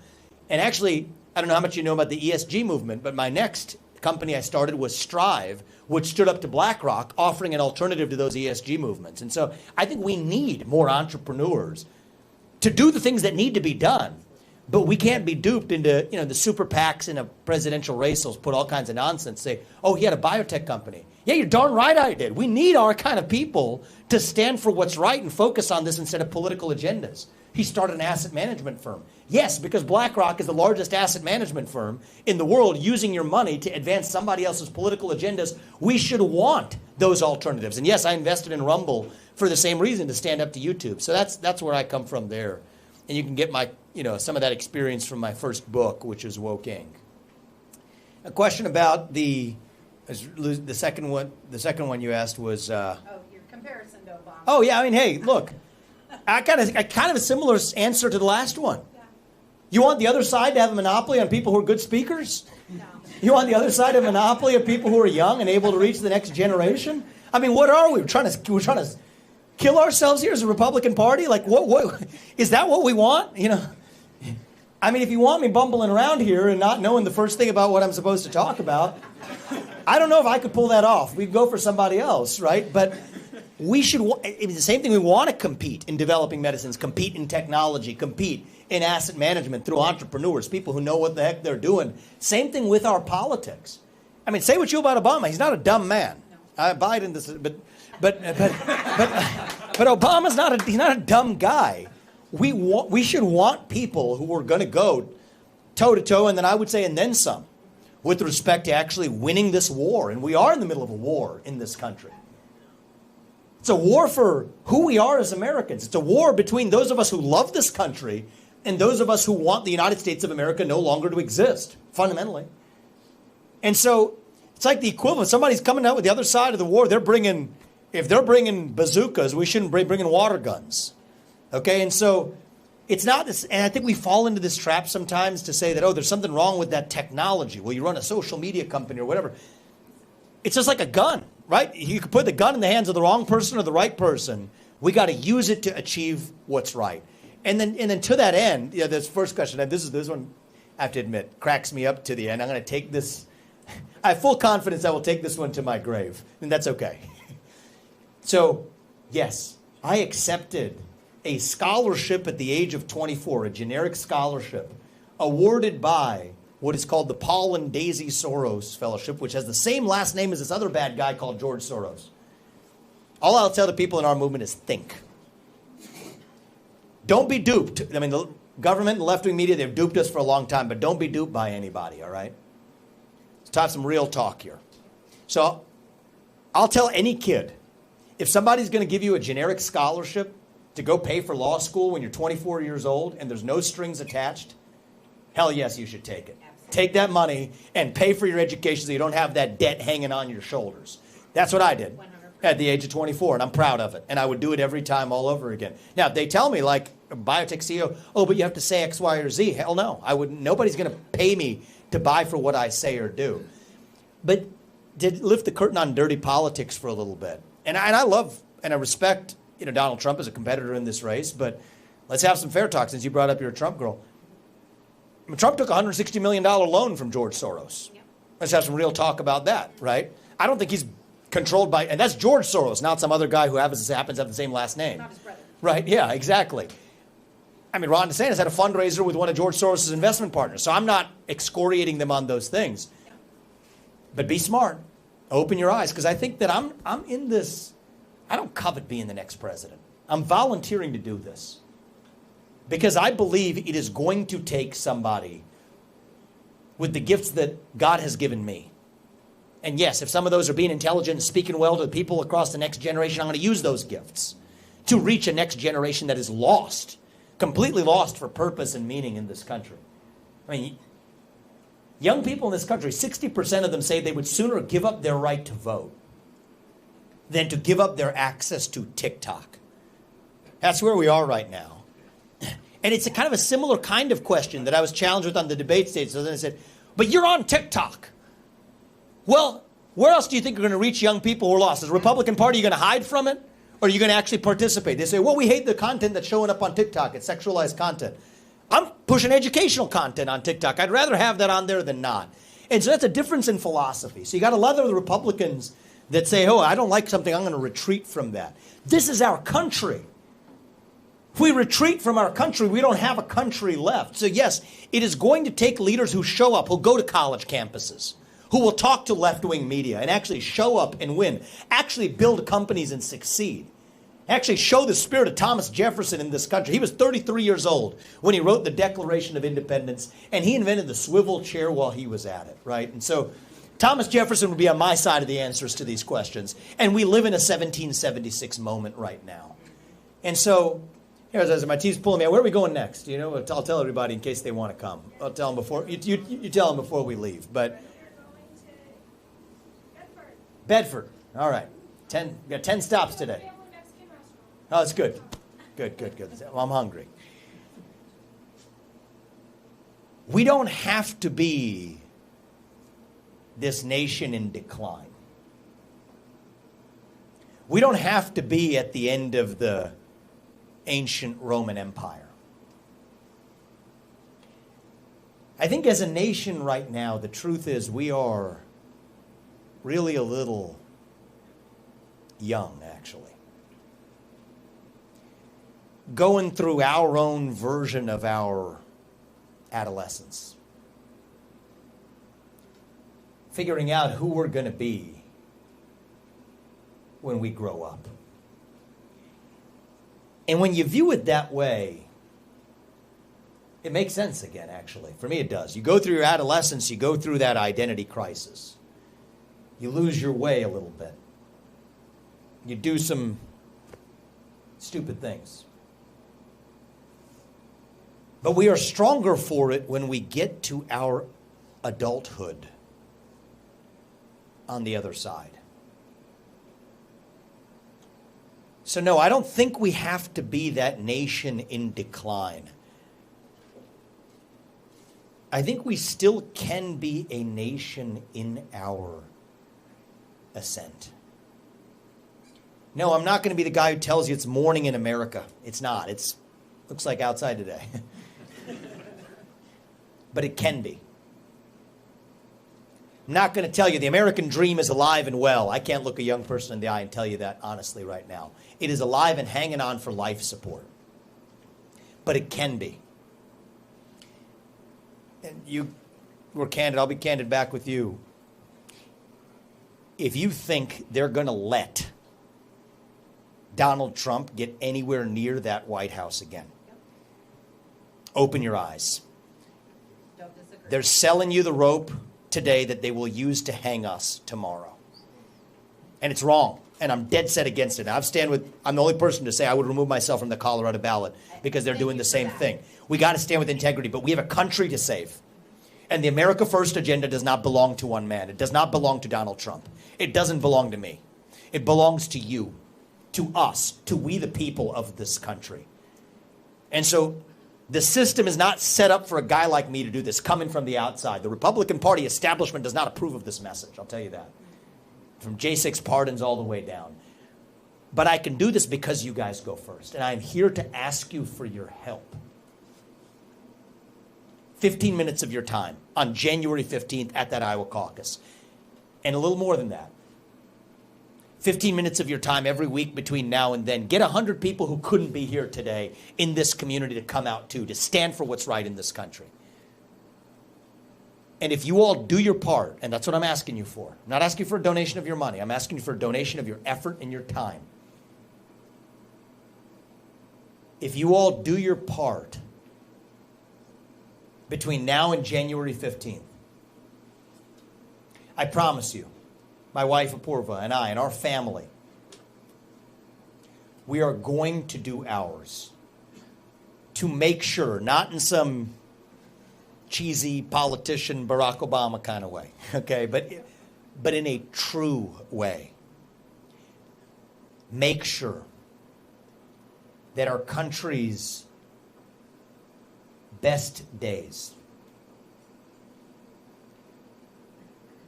And actually, I don't know how much you know about the ESG movement, but my next company I started was Strive, which stood up to BlackRock, offering an alternative to those ESG movements. And so I think we need more entrepreneurs to do the things that need to be done. But we can't be duped into, the super PACs in a presidential race will put all kinds of nonsense, say, oh, he had a biotech company. Yeah, you're darn right I did. We need our kind of people to stand for what's right and focus on this instead of political agendas. He started an asset management firm. Yes, because BlackRock is the largest asset management firm in the world using your money to advance somebody else's political agendas. We should want those alternatives. And yes, I invested in Rumble for the same reason, to stand up to YouTube. So that's where I come from there. And you can get my, some of that experience from my first book, which is Woking. A question about the second one. The second one you asked was. Your comparison to Obama. Oh yeah, I mean, hey, look, I kind of a similar answer to the last one. Yeah. You want the other side to have a monopoly on people who are good speakers? No. You want the other side to have a monopoly of people who are young and able to reach the next generation? I mean, what are we? We're trying to kill ourselves here as a Republican Party? Like, what is that what we want? I mean, if you want me bumbling around here and not knowing the first thing about what I'm supposed to talk about, I don't know if I could pull that off. We'd go for somebody else, right? But we should, it's the same thing. We want to compete in developing medicines, compete in technology, compete in asset management through entrepreneurs, people who know what the heck they're doing. Same thing with our politics. I mean, say what you about Obama. He's not a dumb man. Biden, but Obama's he's not a dumb guy. We should want people who are going to go toe to toe, and then I would say, and then some, with respect to actually winning this war. And we are in the middle of a war in this country. It's a war for who we are as Americans. It's a war between those of us who love this country and those of us who want the United States of America no longer to exist, fundamentally. And so it's like the equivalent. Somebody's coming out with the other side of the war. If they're bringing bazookas, we shouldn't be bringing water guns. Okay, and so it's not this, and I think we fall into this trap sometimes to say that, oh, there's something wrong with that technology. Well, you run a social media company or whatever. It's just like a gun, right? You can put the gun in the hands of the wrong person or the right person. We got to use it to achieve what's right. And then to that end, this first question, and this one, I have to admit, cracks me up to the end. I'm going to take this. I have full confidence I will take this one to my grave, and that's okay. So, yes, I accepted a scholarship at the age of 24, a generic scholarship, awarded by what is called the Paul and Daisy Soros Fellowship, which has the same last name as this other bad guy called George Soros. All I'll tell the people in our movement is think. Don't be duped. I mean, the government and left-wing media, they've duped us for a long time, but don't be duped by anybody, all right? Let's talk some real talk here. So I'll tell any kid, if somebody's going to give you a generic scholarship to go pay for law school when you're 24 years old and there's no strings attached, hell yes, you should take it. Absolutely. Take that money and pay for your education so you don't have that debt hanging on your shoulders. That's what I did 100%. At the age of 24, and I'm proud of it. And I would do it every time all over again. Now, if they tell me, like a biotech CEO, oh, but you have to say X, Y, or Z, hell no. I wouldn't. Nobody's going to pay me to buy for what I say or do. But to lift the curtain on dirty politics for a little bit. And I love and I respect Donald Trump as a competitor in this race, but let's have some fair talk since you brought up your Trump girl. I mean, Trump took a $160 million loan from George Soros. Yep. Let's have some real talk about that, right? I don't think he's controlled by, and that's George Soros, not some other guy who happens to have the same last name. Not his brother. Right, yeah, exactly. I mean, Ron DeSantis had a fundraiser with one of George Soros' investment partners, so I'm not excoriating them on those things. But be smart. Open your eyes, because I think that I'm in this. I don't covet being the next president. I'm volunteering to do this because I believe it is going to take somebody with the gifts that God has given me. And yes, if some of those are being intelligent and speaking well to the people across the next generation, I'm going to use those gifts to reach a next generation that is lost, completely lost for purpose and meaning in this country. I mean, young people in this country, 60% of them say they would sooner give up their right to vote than to give up their access to TikTok. That's where we are right now. And it's a kind of a similar kind of question that I was challenged with on the debate stage. So then I said, but you're on TikTok. Well, Where else do you think you're going to reach young people who are lost? As a Republican Party, are you going to hide from it? Or are you going to actually participate? They say, well, we hate the content that's showing up on TikTok. It's sexualized content. I'm pushing educational content on TikTok. I'd rather have that on there than not. And so that's a difference in philosophy. So you got a lot of the Republicans that say, oh, I don't like something, I'm going to retreat from that. This is our country. If we retreat from our country, we don't have a country left. So yes, it is going to take leaders who show up, who go to college campuses, who will talk to left-wing media and actually show up and win, actually build companies and succeed, actually show the spirit of Thomas Jefferson in this country. He was 33 years old when he wrote the Declaration of Independence, and he invented the swivel chair while he was at it, right? And so Thomas Jefferson would be on my side of the answers to these questions, and we live in a 1776 moment right now. And so, as my team's pulling me out, where are we going next? You know, I'll tell everybody in case they want to come. I'll tell them before, you tell them before we leave, but Bedford. All right. We got 10 stops today. Oh, that's good. Good. Well, I'm hungry. We don't have to be this nation in decline. We don't have to be at the end of the ancient Roman Empire. I think as a nation right now, the truth is we are really a little young, actually. Going through our own version of our adolescence. Figuring out who we're going to be when we grow up. And when you view it that way, it makes sense again, actually. For me, it does. You go through your adolescence, you go through that identity crisis. You lose your way a little bit. You do some stupid things. But we are stronger for it when we get to our adulthood on the other side. So no, I don't think we have to be that nation in decline. I think we still can be a nation in our ascent. No, I'm not going to be the guy who tells you it's morning in America. It's not. It's looks like outside today. But it can be. I'm not going to tell you the American dream is alive and well. I can't look a young person in the eye and tell you that honestly right now. It is alive and hanging on for life support. But it can be. And you were candid. I'll be candid back with you. If you think they're going to let Donald Trump get anywhere near that White House again, open your eyes. They're selling you the rope today that they will use to hang us tomorrow. And it's wrong. And I'm dead set against it. I'm the only person to say I would remove myself from the Colorado ballot because they're doing the same thing. We got to stand with integrity, but we have a country to save. And the America First agenda does not belong to one man. It does not belong to Donald Trump. It doesn't belong to me. It belongs to you, to us, to we the people of this country. And so the system is not set up for a guy like me to do this, coming from the outside. The Republican Party establishment does not approve of this message, I'll tell you that. From J6 pardons all the way down. But I can do this because you guys go first. And I'm here to ask you for your help. 15 minutes of your time on January 15th at that Iowa caucus. And a little more than that. 15 minutes of your time every week between now and then. Get 100 people who couldn't be here today in this community to come out too, to stand for what's right in this country. And if you all do your part, and that's what I'm asking you for. I'm not asking for a donation of your money. I'm asking you for a donation of your effort and your time. If you all do your part between now and January 15th, I promise you, my wife Apurva and I and our family, we are going to do ours to make sure, not in some cheesy politician Barack Obama kind of way, okay, but in a true way. Make sure that our country's best days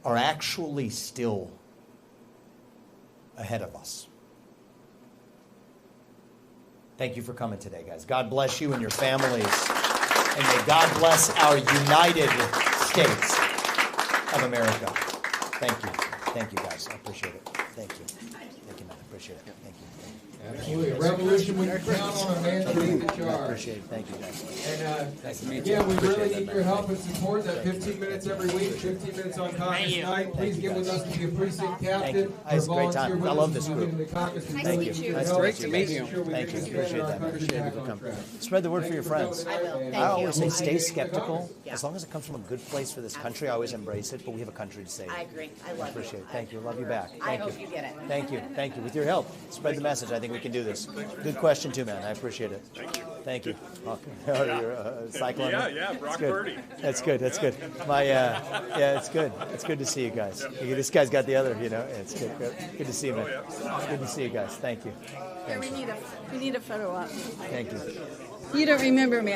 are actually still ahead of us. Thank you for coming today, guys. God bless you and your families. And may God bless our United States of America. Thank you. Thank you, guys. I appreciate it. Thank you. Thank you, man. I appreciate it. Thank you. Absolutely. Revolution, we can count on a man to lead the I charge. appreciate it. Thank you, guys. And again, we really need your help and support. That 15 minutes every week, 15 minutes on caucus night. Please get with us to be a precinct captain. It's a great time. I love this group. Thank you. Nice to meet you. Thank you. Appreciate that. Appreciate you for coming. Spread the word for your friends. I will. Thank I always you. say stay skeptical. Yeah. As long as it comes from a good place for this country, I always embrace it. But we have a country to save. I agree. I love appreciate it. it. Thank you. Love you back. I Thank hope you get it. Thank you. Thank you. With your help, spread the message. I think we can do this. Good question too, man. I appreciate it. Thank you. Okay. You're cycling. Yeah, Brock Purdy. That's good. That's good. Yeah, it's good. It's good to see you guys. This guy's got the other. It's good. Good to see you, man. Good to see you guys. Thank you. Here, we need a photo op. Thank you. You don't remember me.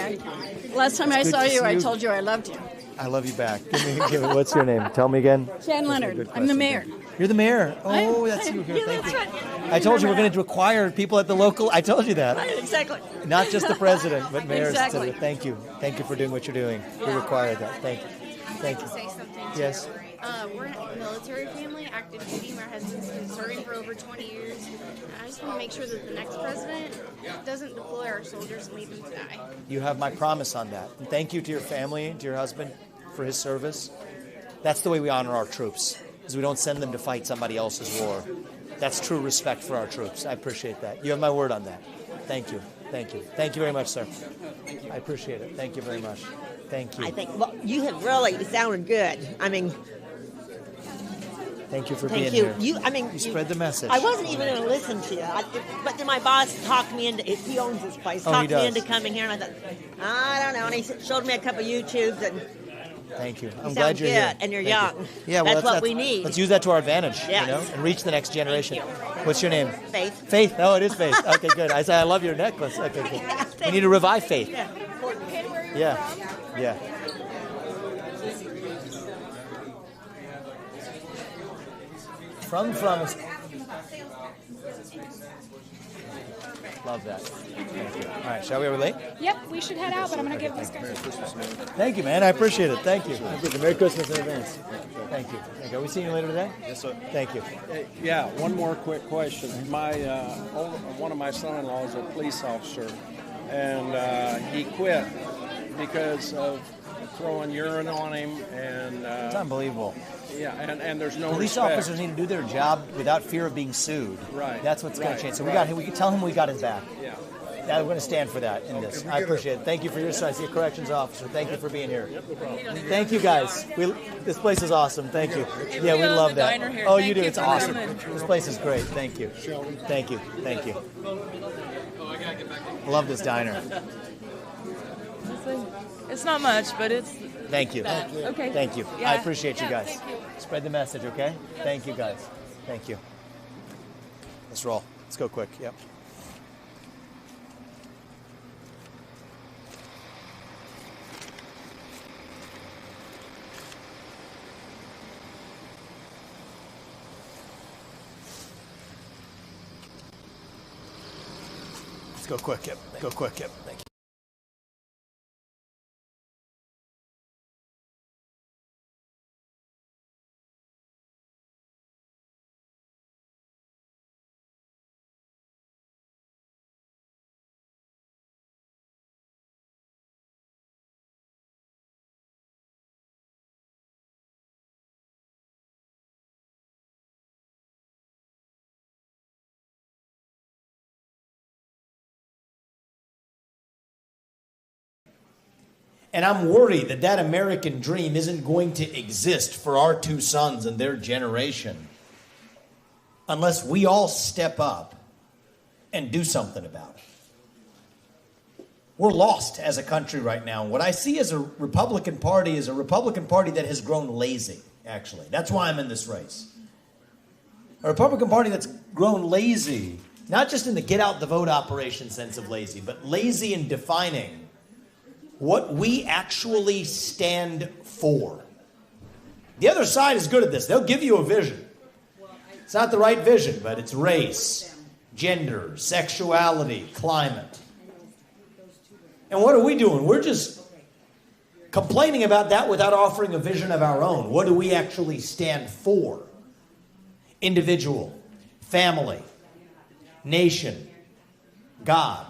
Last time I It's good saw to you, see I you. told you I loved you. I love you back. Give me. What's your name? Tell me again. Jan Leonard. I'm the mayor. You're the mayor. Oh, that's you here. Yeah, Thank that's you. right. I told you we're going to require people at the local. I told you that. Exactly. Not just the president, but mayors. Exactly. Thank you. Thank you for doing what you're doing. We require that. Thank you. Thank you. Say something too. Yes. We're a military family, active duty. My husband's been serving for over 20 years. And I just want to make sure that the next president doesn't deploy our soldiers and leave them to die. You have my promise on that. And thank you to your family and to your husband for his service. That's the way we honor our troops, is we don't send them to fight somebody else's war. That's true respect for our troops. I appreciate that. You have my word on that. Thank you. Thank you. Thank you very much, sir. I appreciate it. Thank you very much. Thank you. I think, well, you have really sounded good. I mean, Thank you for thank being you. here. You spread the message. I wasn't even going to listen to you, but then my boss talked me into. He owns this place. Oh, he Talked me does. into coming here, and I thought, I don't know. And he showed me a couple YouTubes, and Thank you. you I'm sound glad you're good, here. and you're Thank young. you. Yeah, well, That's what we need. Let's use that to our advantage, Yes. and reach the next generation. Thank What's your name? Faith. Faith. Oh, it is Faith. Okay, good. I say I love your necklace. Okay, good. We need to revive Faith. Yeah. Yeah. From. Love that. Thank you. All right, shall we? Are we late? Yep, we should head out, but I'm going to give this guy. Thank you, man. I appreciate it. Thank you. Merry Christmas in advance. Thank you. Are we seeing you later today? Yes, sir. Thank you. Yeah, one more quick question. One of my son-in-laws is a police officer, and he quit because of throwing urine on him, and It's unbelievable. yeah, and there's no Police respect. officers need to do their job without fear of being sued. Right. That's what's going Right. to change. So Right. we can tell him we got his back. Yeah. Yeah, we're going to stand for that in this. I appreciate it. Thank you for your side. See a corrections officer. Thank you for being here. Thank you, guys. This place is awesome. Thank you. Yeah, we love that. Oh, you do. It's awesome. This place is great. Thank you. Thank you. Thank you. Love this diner. It's not much, but it's. Thank you. Okay. Thank you. Yeah. I appreciate you Yeah, guys. thank you. Spread the message, okay? Thank you, guys. Thank you. Let's roll. Let's go quick. Yep. Let's go quick. Yep. Go quick. Yep. Thank you. And I'm worried that that American dream isn't going to exist for our two sons and their generation unless we all step up and do something about it. We're lost as a country right now. What I see as a Republican Party is a Republican Party that has grown lazy, actually. That's why I'm in this race. A Republican Party that's grown lazy, not just in the get out the vote operation sense of lazy, but lazy in defining what we actually stand for. The other side is good at this. They'll give you a vision. It's not the right vision, but it's race, gender, sexuality, climate. And what are we doing? We're just complaining about that without offering a vision of our own. What do we actually stand for? Individual, family, nation, God.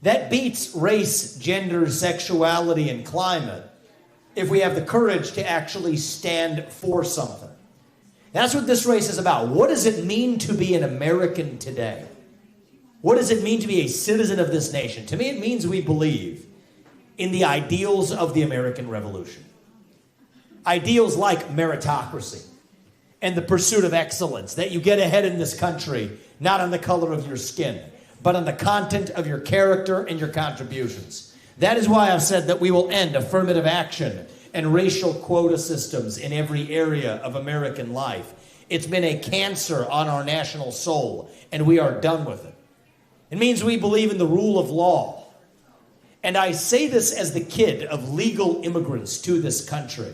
That beats race, gender, sexuality, and climate if we have the courage to actually stand for something. That's what this race is about. What does it mean to be an American today? What does it mean to be a citizen of this nation? To me, it means we believe in the ideals of the American Revolution. Ideals like meritocracy and the pursuit of excellence, that you get ahead in this country not on the color of your skin, but on the content of your character and your contributions. That is why I've said that we will end affirmative action and racial quota systems in every area of American life. It's been a cancer on our national soul, and we are done with it. It means we believe in the rule of law. And I say this as the kid of legal immigrants to this country.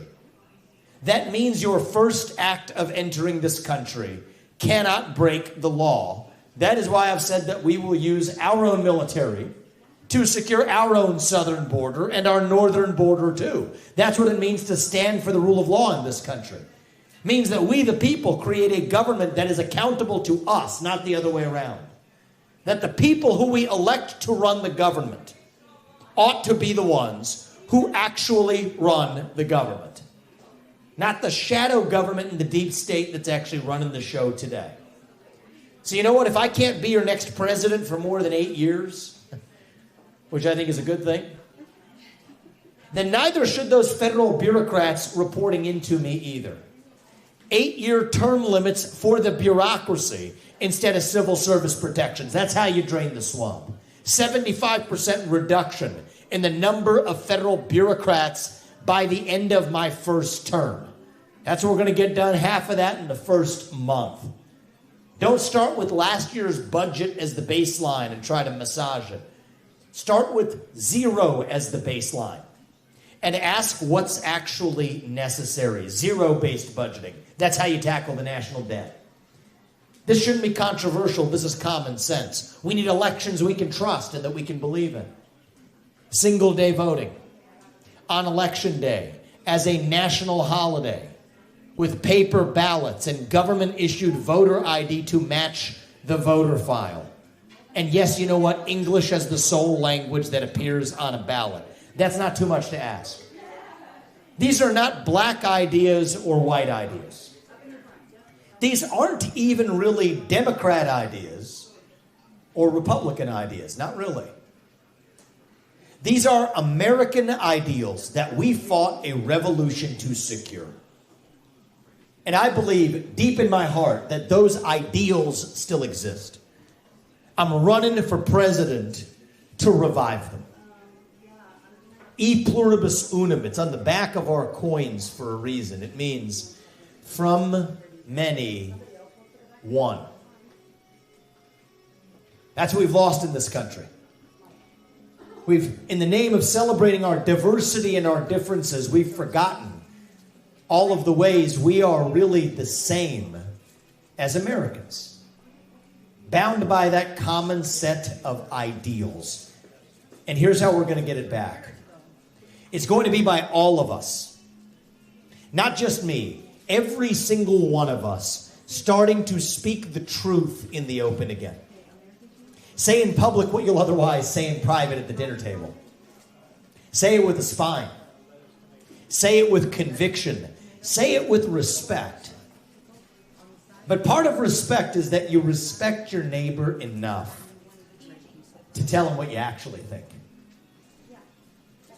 That means your first act of entering this country cannot break the law. That is why I've said that we will use our own military to secure our own southern border and our northern border too. That's what it means to stand for the rule of law in this country. It means that we, the people, create a government that is accountable to us, not the other way around. That the people who we elect to run the government ought to be the ones who actually run the government. Not the shadow government in the deep state that's actually running the show today. So you know what? If I can't be your next president for more than 8 years, which I think is a good thing, then neither should those federal bureaucrats reporting into me either. 8-year term limits for the bureaucracy instead of civil service protections. That's how you drain the swamp. 75% reduction in the number of federal bureaucrats by the end of my first term. That's what we're going to get done, half of that in the first month. Don't start with last year's budget as the baseline and try to massage it. Start with 0 as the baseline and ask what's actually necessary. Zero-based budgeting. That's how you tackle the national debt. This shouldn't be controversial. This is common sense. We need elections we can trust and that we can believe in. Single-day voting on election day as a national holiday with paper ballots and government-issued voter ID to match the voter file. And yes, you know what? English as the sole language that appears on a ballot. That's not too much to ask. These are not black ideas or white ideas. These aren't even really Democrat ideas or Republican ideas. Not really. These are American ideals that we fought a revolution to secure. And I believe deep in my heart that those ideals still exist. I'm running for president to revive them. E pluribus unum. It's on the back of our coins for a reason. It means from many, one. That's what we've lost in this country. In the name of celebrating our diversity and our differences, we've forgotten all of the ways we are really the same as Americans. Bound by that common set of ideals. And here's how we're going to get it back. It's going to be by all of us. Not just me. Every single one of us starting to speak the truth in the open again. Say in public what you'll otherwise say in private at the dinner table. Say it with a spine. Say it with conviction. Say it with respect. But part of respect is that you respect your neighbor enough to tell him what you actually think.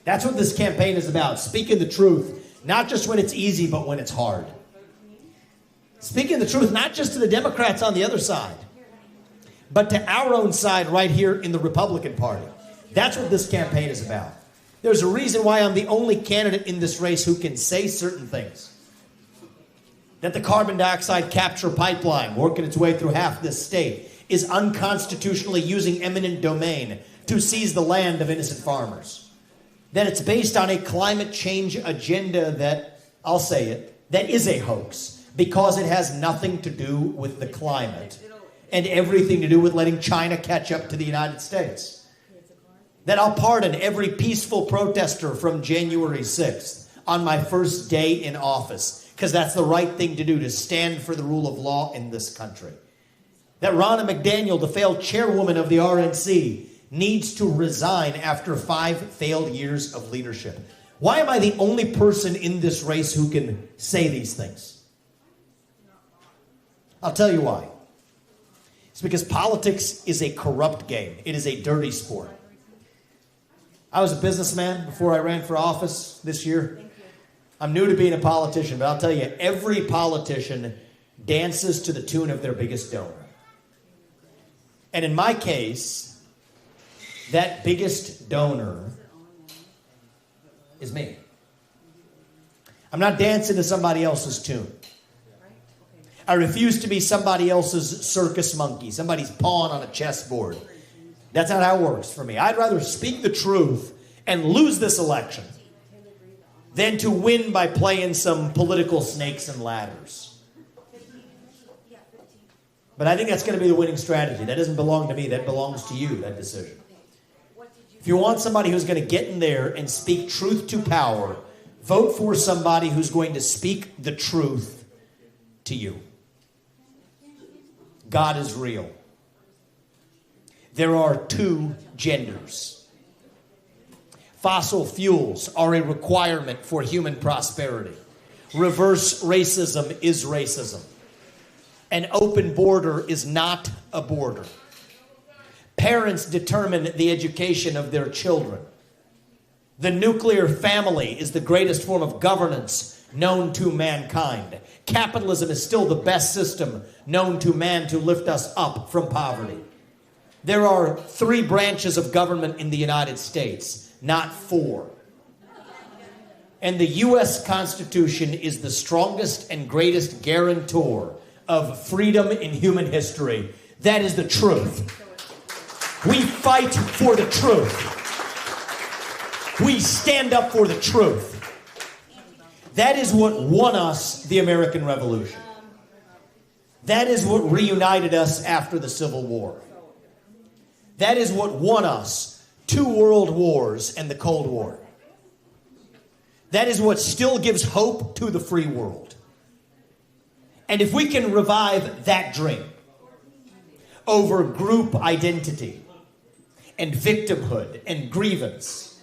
That's what this campaign is about. Speaking the truth, not just when it's easy, but when it's hard. Speaking the truth, not just to the Democrats on the other side, but to our own side right here in the Republican Party. That's what this campaign is about. There's a reason why I'm the only candidate in this race who can say certain things. That the carbon dioxide capture pipeline, working its way through half this state, is unconstitutionally using eminent domain to seize the land of innocent farmers. That it's based on a climate change agenda that, I'll say it, that is a hoax. because it has nothing to do with the climate and everything to do with letting China catch up to the United States. That I'll pardon every peaceful protester from January 6th on my first day in office, because that's the right thing to do, to stand for the rule of law in this country. That Ronna McDaniel, the failed chairwoman of the RNC, needs to resign after 5 failed years of leadership. Why am I the only person in this race who can say these things? I'll tell you why. It's because politics is a corrupt game. It is a dirty sport. I was a businessman before I ran for office this year. I'm new to being a politician, but I'll tell you, every politician dances to the tune of their biggest donor. And in my case, that biggest donor is me. I'm not dancing to somebody else's tune. I refuse to be somebody else's circus monkey, somebody's pawn on a chessboard. That's not how it works for me. I'd rather speak the truth and lose this election than to win by playing some political snakes and ladders. But I think that's going to be the winning strategy. That doesn't belong to me. That belongs to you, that decision. If you want somebody who's going to get in there and speak truth to power, vote for somebody who's going to speak the truth to you. God is real. There are 2 genders. Fossil fuels are a requirement for human prosperity. Reverse racism is racism. An open border is not a border. Parents determine the education of their children. The nuclear family is the greatest form of governance known to mankind. Capitalism is still the best system known to man to lift us up from poverty. There are 3 branches of government in the United States, not 4. And the U.S. Constitution is the strongest and greatest guarantor of freedom in human history. That is the truth. We fight for the truth. We stand up for the truth. That is what won us the American Revolution. That is what reunited us after the Civil War. That is what won us 2 world wars and the Cold War. That is what still gives hope to the free world. And if we can revive that dream over group identity and victimhood and grievance,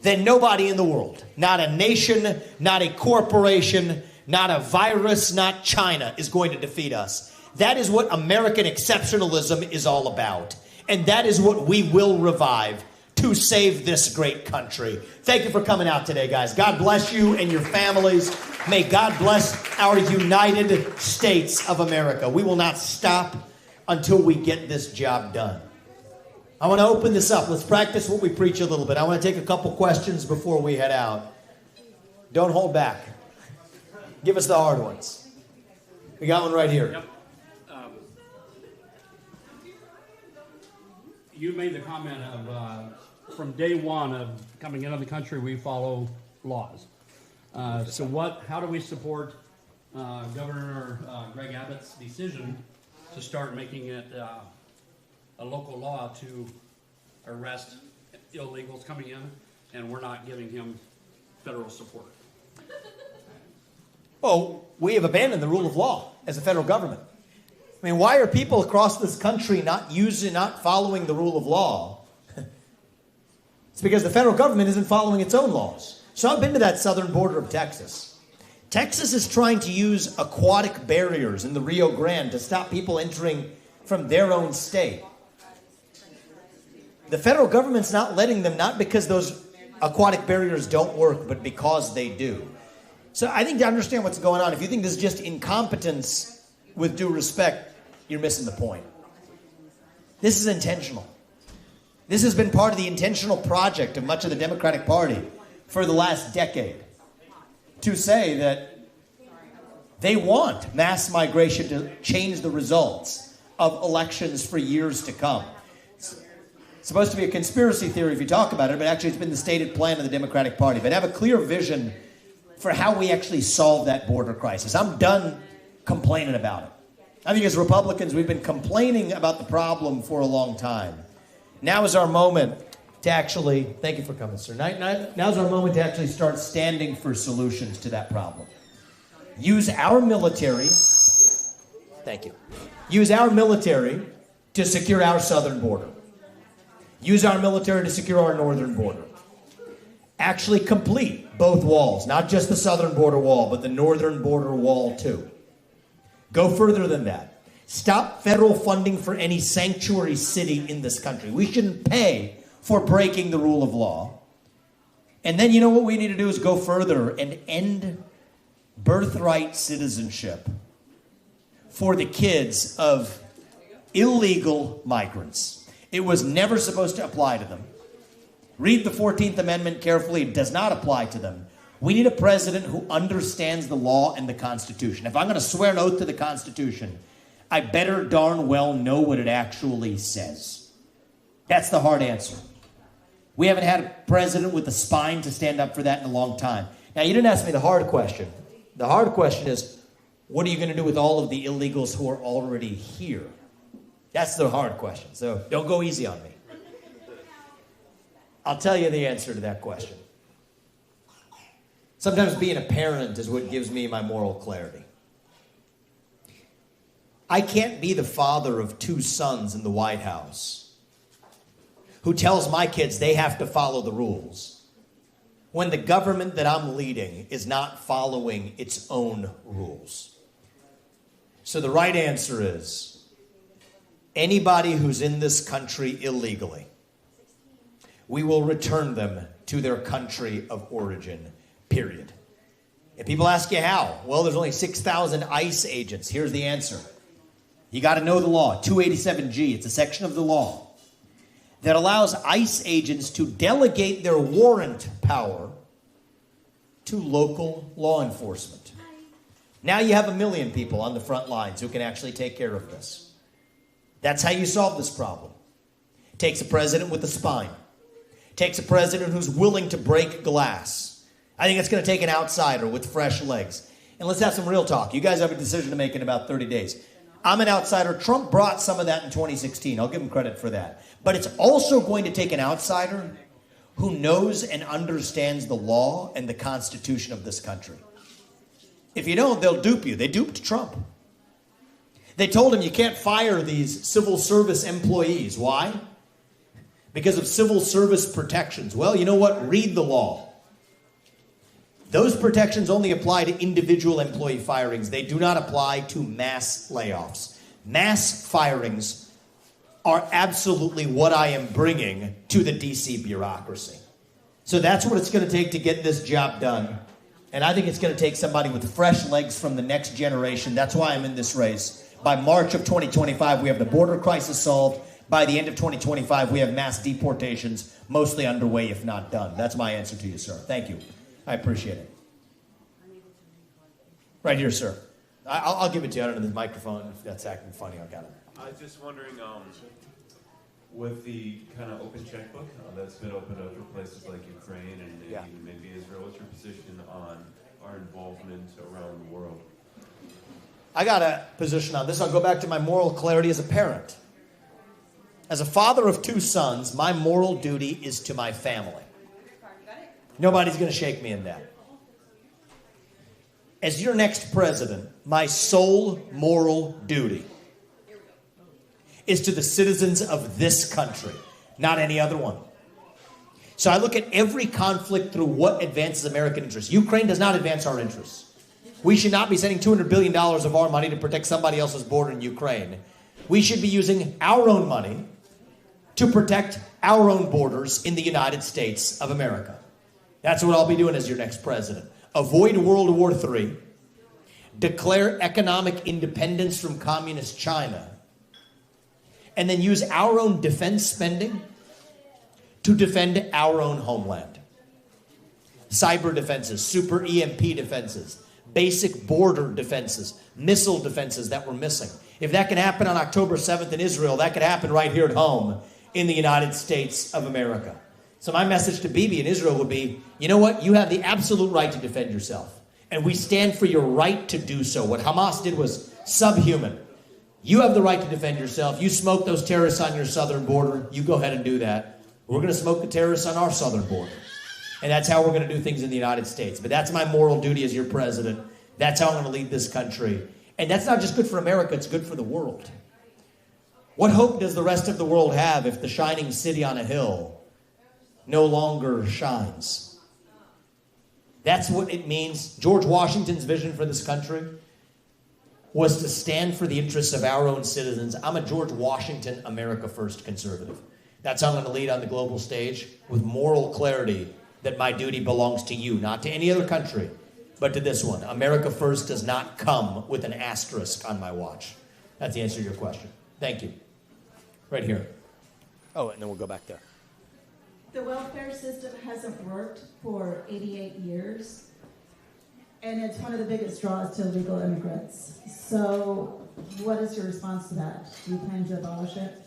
then nobody in the world, not a nation, not a corporation, not a virus, not China, is going to defeat us. That is what American exceptionalism is all about. And that is what we will revive to save this great country. Thank you for coming out today, guys. God bless you and your families. May God bless our United States of America. We will not stop until we get this job done. I want to open this up. Let's practice what we preach a little bit. I want to take a couple questions before we head out. Don't hold back. Give us the hard ones. We got one right here. Yep. You made the comment of from day one of coming into the country, we follow laws. So how do we support Governor Greg Abbott's decision to start making it a local law to arrest illegals coming in, and we're not giving him federal support? Oh, we have abandoned the rule of law as a federal government. I mean, why are people across this country not following the rule of law? It's because the federal government isn't following its own laws. So I've been to that southern border of Texas. Texas is trying to use aquatic barriers in the Rio Grande to stop people entering from their own state. The federal government's not letting them, not because those aquatic barriers don't work, but because they do. So I think to understand what's going on, if you think this is just incompetence, with due respect, you're missing the point. This is intentional. This has been part of the intentional project of much of the Democratic Party for the last decade, to say that they want mass migration to change the results of elections for years to come. It's supposed to be a conspiracy theory if you talk about it, but actually it's been the stated plan of the Democratic Party. But have a clear vision for how we actually solve that border crisis. I'm done complaining about it. I think as Republicans, we've been complaining about the problem for a long time. Now is our moment to actually, thank you for coming, sir. Now's our moment to actually start standing for solutions to that problem. Use our military, thank you. Use our military to secure our southern border. Use our military to secure our northern border. Actually complete both walls, not just the southern border wall, but the northern border wall too. Go further than that. Stop federal funding for any sanctuary city in this country. We shouldn't pay for breaking the rule of law. And then you know what we need to do is go further and end birthright citizenship for the kids of illegal migrants. It was never supposed to apply to them. Read the 14th Amendment carefully. It does not apply to them. We need a president who understands the law and the Constitution. If I'm going to swear an oath to the Constitution, I better darn well know what it actually says. That's the hard answer. We haven't had a president with the spine to stand up for that in a long time. Now, you didn't ask me the hard question. The hard question is, what are you going to do with all of the illegals who are already here? That's the hard question. So don't go easy on me. I'll tell you the answer to that question. Sometimes being a parent is what gives me my moral clarity. I can't be the father of 2 sons in the White House who tells my kids they have to follow the rules when the government that I'm leading is not following its own rules. So the right answer is anybody who's in this country illegally, we will return them to their country of origin, period. And people ask you how. Well, there's only 6,000 ICE agents. Here's the answer. You got to know the law. 287G, it's a section of the law that allows ICE agents to delegate their warrant power to local law enforcement. Now you have 1 million people on the front lines who can actually take care of this. That's how you solve this problem. It takes a president with a spine. It takes a president who's willing to break glass. I think it's going to take an outsider with fresh legs. And let's have some real talk. You guys have a decision to make in about 30 days. I'm an outsider. Trump brought some of that in 2016. I'll give him credit for that. But it's also going to take an outsider who knows and understands the law and the Constitution of this country. If you don't, they'll dupe you. They duped Trump. They told him you can't fire these civil service employees. Why? Because of civil service protections. Well, you know what? Read the law. Those protections only apply to individual employee firings. They do not apply to mass layoffs. Mass firings are absolutely what I am bringing to the DC bureaucracy. So that's what it's going to take to get this job done. And I think it's going to take somebody with fresh legs from the next generation. That's why I'm in this race. By March of 2025, we have the border crisis solved. By the end of 2025, we have mass deportations mostly underway, if not done. That's my answer to you, sir. Thank you. I appreciate it. Right here, sir. I'll give it to you. I don't know the microphone. If that's acting funny, I got it. I was just wondering, with the kind of open checkbook that's been opened up for places like Ukraine and even maybe Israel, what's your position on our involvement around the world? I got a position on this. I'll go back to my moral clarity as a parent. As a father of 2 sons, my moral duty is to my family. Nobody's going to shake me in that. As your next president, my sole moral duty is to the citizens of this country, not any other one. So I look at every conflict through what advances American interests. Ukraine does not advance our interests. We should not be sending $200 billion of our money to protect somebody else's border in Ukraine. We should be using our own money to protect our own borders in the United States of America. That's what I'll be doing as your next president. Avoid World War III, declare economic independence from communist China, and then use our own defense spending to defend our own homeland. Cyber defenses, super EMP defenses, basic border defenses, missile defenses that we're missing. If that can happen on October 7th in Israel, that could happen right here at home in the United States of America. So my message to Bibi in Israel would be, you know what? You have the absolute right to defend yourself. And we stand for your right to do so. What Hamas did was subhuman. You have the right to defend yourself. You smoke those terrorists on your southern border. You go ahead and do that. We're going to smoke the terrorists on our southern border. And that's how we're going to do things in the United States. But that's my moral duty as your president. That's how I'm going to lead this country. And that's not just good for America, it's good for the world. What hope does the rest of the world have if the shining city on a hill no longer shines? That's what it means. George Washington's vision for this country was to stand for the interests of our own citizens. I'm a George Washington, America First conservative. That's how I'm going to lead on the global stage with moral clarity that my duty belongs to you, not to any other country, but to this one. America First does not come with an asterisk on my watch. That's the answer to your question. Thank you. Right here. Oh, and then we'll go back there. The welfare system hasn't worked for 88 years, and it's one of the biggest draws to illegal immigrants. So what is your response to that? Do you plan to abolish it?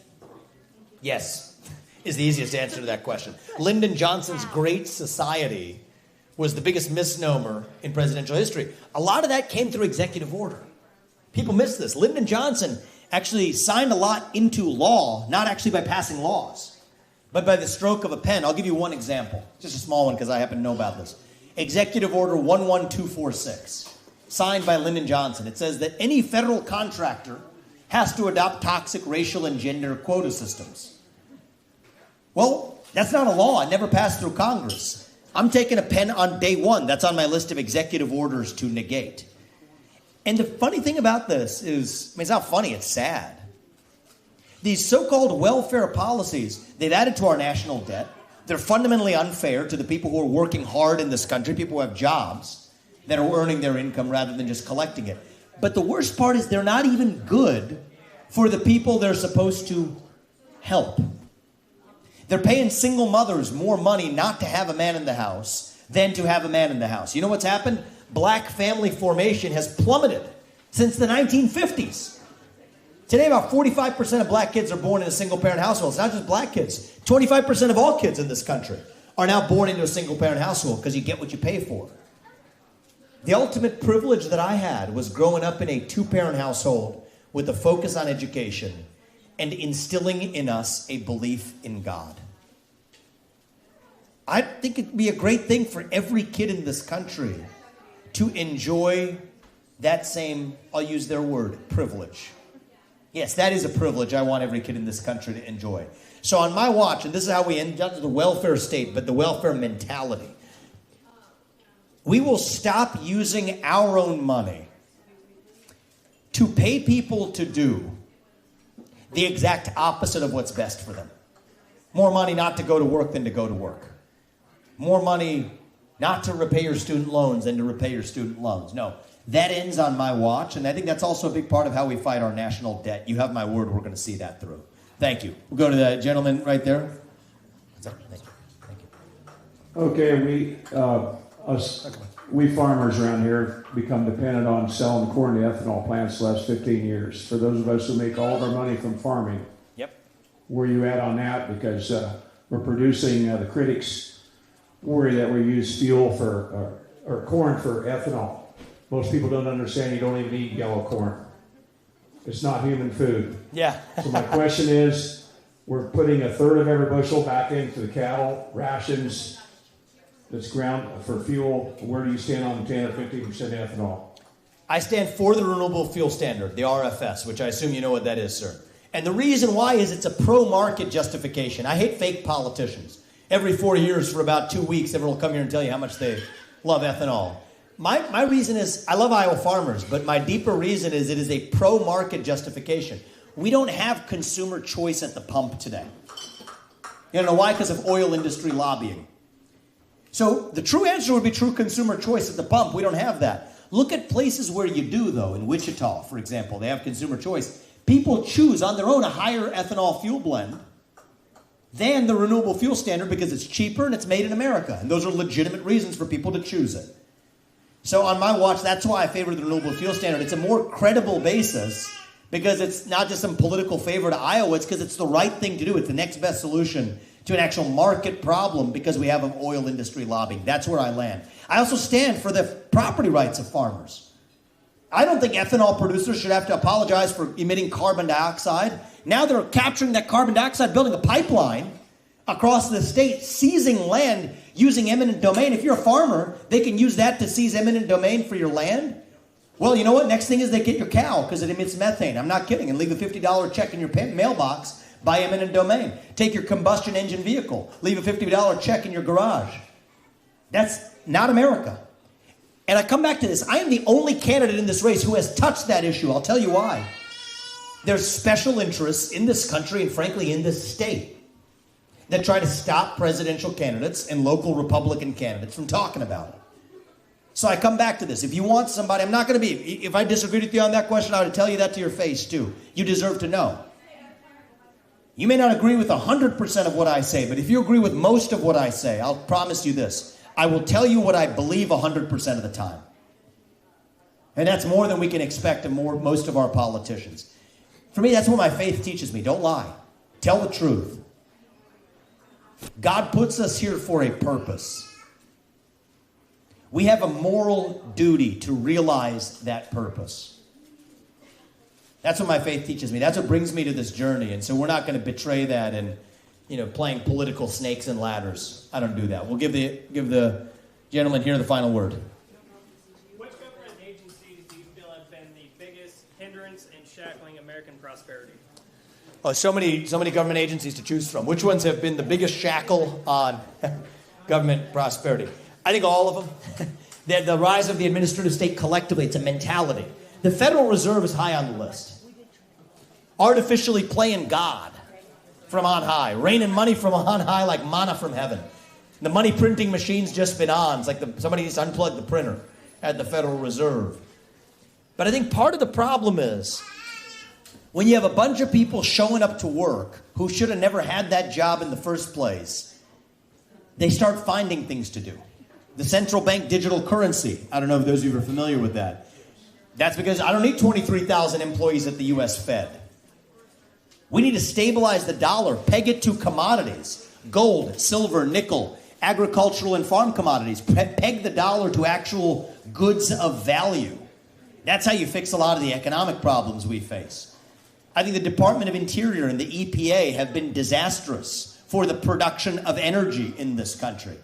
Yes, is the easiest answer to that question. Lyndon Johnson's Great Society was the biggest misnomer in presidential history. A lot of that came through executive order. People miss this. Lyndon Johnson actually signed a lot into law, not actually by passing laws, but by the stroke of a pen. I'll give you one example, just a small one because I happen to know about this. Executive Order 11246, signed by Lyndon Johnson. It says that any federal contractor has to adopt toxic racial and gender quota systems. Well, that's not a law. It never passed through Congress. I'm taking a pen on day one. That's on my list of executive orders to negate. And the funny thing about this is, I mean, it's not funny, it's sad. These so-called welfare policies, they've added to our national debt. They're fundamentally unfair to the people who are working hard in this country, people who have jobs that are earning their income rather than just collecting it. But the worst part is they're not even good for the people they're supposed to help. They're paying single mothers more money not to have a man in the house than to have a man in the house. You know what's happened? Black family formation has plummeted since the 1950s. Today, about 45% of black kids are born in a single-parent household. It's not just black kids. 25% of all kids in this country are now born into a single-parent household because you get what you pay for. The ultimate privilege that I had was growing up in a two-parent household with a focus on education and instilling in us a belief in God. I think it'd be a great thing for every kid in this country to enjoy that same, I'll use their word, privilege. Yes, that is a privilege I want every kid in this country to enjoy. So on my watch, and this is how we end up to the welfare state, but the welfare mentality, we will stop using our own money to pay people to do the exact opposite of what's best for them. More money not to go to work than to go to work. More money not to repay your student loans than to repay your student loans. No, that ends on my watch, and I think that's also a big part of how we fight our national debt. You have my word, we're going to see that through. Thank you. We'll go to the gentleman right there. Thank you. Okay, we farmers around here become dependent on selling corn to ethanol plants the last 15 years. For those of us who make all of our money from farming, yep. Where you at on that? Because we're producing, the critics worry that we use fuel for, or corn for ethanol. Most people don't understand you don't even eat yellow corn. It's not human food. Yeah. So my question is, we're putting a third of every bushel back into the cattle rations that's ground for fuel. Where do you stand on 10 or 15% ethanol? I stand for the Renewable Fuel Standard, the RFS, which I assume you know what that is, sir. And the reason why is it's a pro-market justification. I hate fake politicians. Every 4 years for about 2 weeks, everyone will come here and tell you how much they love ethanol. My reason is, I love Iowa farmers, but my deeper reason is it is a pro-market justification. We don't have consumer choice at the pump today. You know why? Because of oil industry lobbying. So the true answer would be true consumer choice at the pump. We don't have that. Look at places where you do, though. In Wichita, for example, they have consumer choice. People choose on their own a higher ethanol fuel blend than the Renewable Fuel Standard because it's cheaper and it's made in America. And those are legitimate reasons for people to choose it. So on my watch, that's why I favor the Renewable Fuel Standard. It's a more credible basis because it's not just some political favor to Iowa. It's because it's the right thing to do. It's the next best solution to an actual market problem because we have an oil industry lobbying. That's where I land. I also stand for the property rights of farmers. I don't think ethanol producers should have to apologize for emitting carbon dioxide. Now they're capturing that carbon dioxide, building a pipeline across the state, seizing land using eminent domain. If you're a farmer, they can use that to seize eminent domain for your land. Well, you know what? Next thing is they get your cow because it emits methane. I'm not kidding. And leave a $50 check in your mailbox by eminent domain. Take your combustion engine vehicle. Leave a $50 check in your garage. That's not America. And I come back to this. I am the only candidate in this race who has touched that issue. I'll tell you why. There's special interests in this country and frankly in this state that try to stop presidential candidates and local Republican candidates from talking about it. So I come back to this. If you want somebody, I'm not going to be, if I disagreed with you on that question, I would tell you that to your face too. You deserve to know. You may not agree with 100% of what I say, but if you agree with most of what I say, I'll promise you this. I will tell you what I believe 100% of the time. And that's more than we can expect of most of our politicians. For me, that's what my faith teaches me. Don't lie. Tell the truth. God puts us here for a purpose. We have a moral duty to realize that purpose. That's what my faith teaches me. That's what brings me to this journey. And so we're not going to betray that and, playing political snakes and ladders. I don't do that. We'll give the gentleman here the final word. Which government agencies do you feel have been the biggest hindrance in shackling American prosperity? Oh, so many government agencies to choose from. Which ones have been the biggest shackle on government prosperity? I think all of them. The rise of the administrative state collectively, it's a mentality. The Federal Reserve is high on the list. Artificially playing God from on high, raining money from on high like manna from heaven. The money printing machine's just been on. It's like somebody needs to unplug the printer at the Federal Reserve. But I think part of the problem is when you have a bunch of people showing up to work who should have never had that job in the first place, they start finding things to do. The central bank digital currency. I don't know if those of you are familiar with that. That's because I don't need 23,000 employees at the U.S. Fed. We need to stabilize the dollar, peg it to commodities, gold, silver, nickel, agricultural and farm commodities. Peg the dollar to actual goods of value. That's how you fix a lot of the economic problems we face. I think the Department of Interior and the EPA have been disastrous for the production of energy in this country.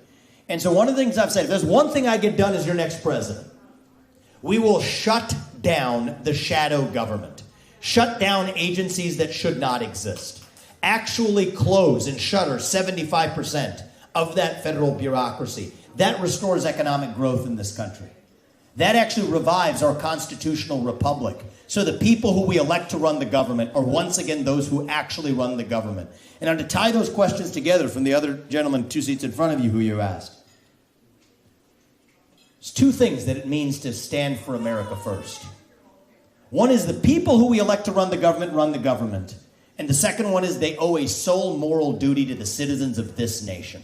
And so one of the things I've said, if there's one thing I get done as your next president, we will shut down the shadow government. Shut down agencies that should not exist. Actually close and shutter 75% of that federal bureaucracy. That restores economic growth in this country. That actually revives our constitutional republic. So the people who we elect to run the government are once again those who actually run the government. And I'm to tie those questions together from the other gentleman 2 seats in front of you who you asked. There's two things that it means to stand for America first. One is the people who we elect to run the government. And the second one is they owe a sole moral duty to the citizens of this nation.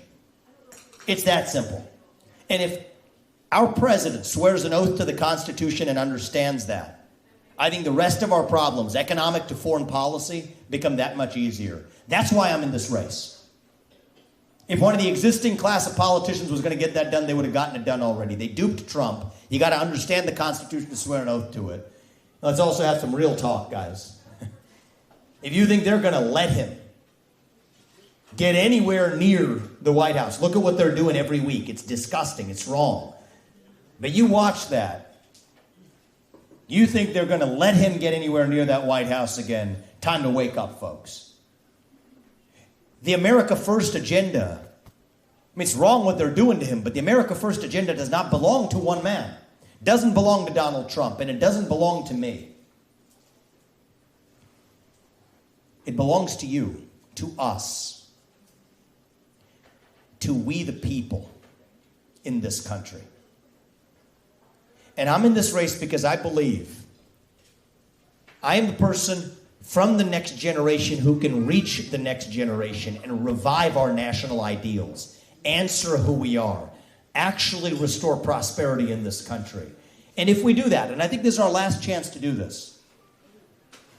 It's that simple. And if our president swears an oath to the Constitution and understands that, I think the rest of our problems, economic to foreign policy, become that much easier. That's why I'm in this race. If one of the existing class of politicians was going to get that done, they would have gotten it done already. They duped Trump. You got to understand the Constitution to swear an oath to it. Let's also have some real talk, guys. If you think they're going to let him get anywhere near the White House, look at what they're doing every week. It's disgusting. It's wrong. But you watch that. You think they're going to let him get anywhere near that White House again? Time to wake up, folks. The America First agenda, I mean, it's wrong what they're doing to him, but the America First agenda does not belong to one man. It doesn't belong to Donald Trump, and it doesn't belong to me. It belongs to you, to us, to we the people in this country. And I'm in this race because I believe I am the person from the next generation who can reach the next generation and revive our national ideals, answer who we are, actually restore prosperity in this country. And if we do that, and I think this is our last chance to do this,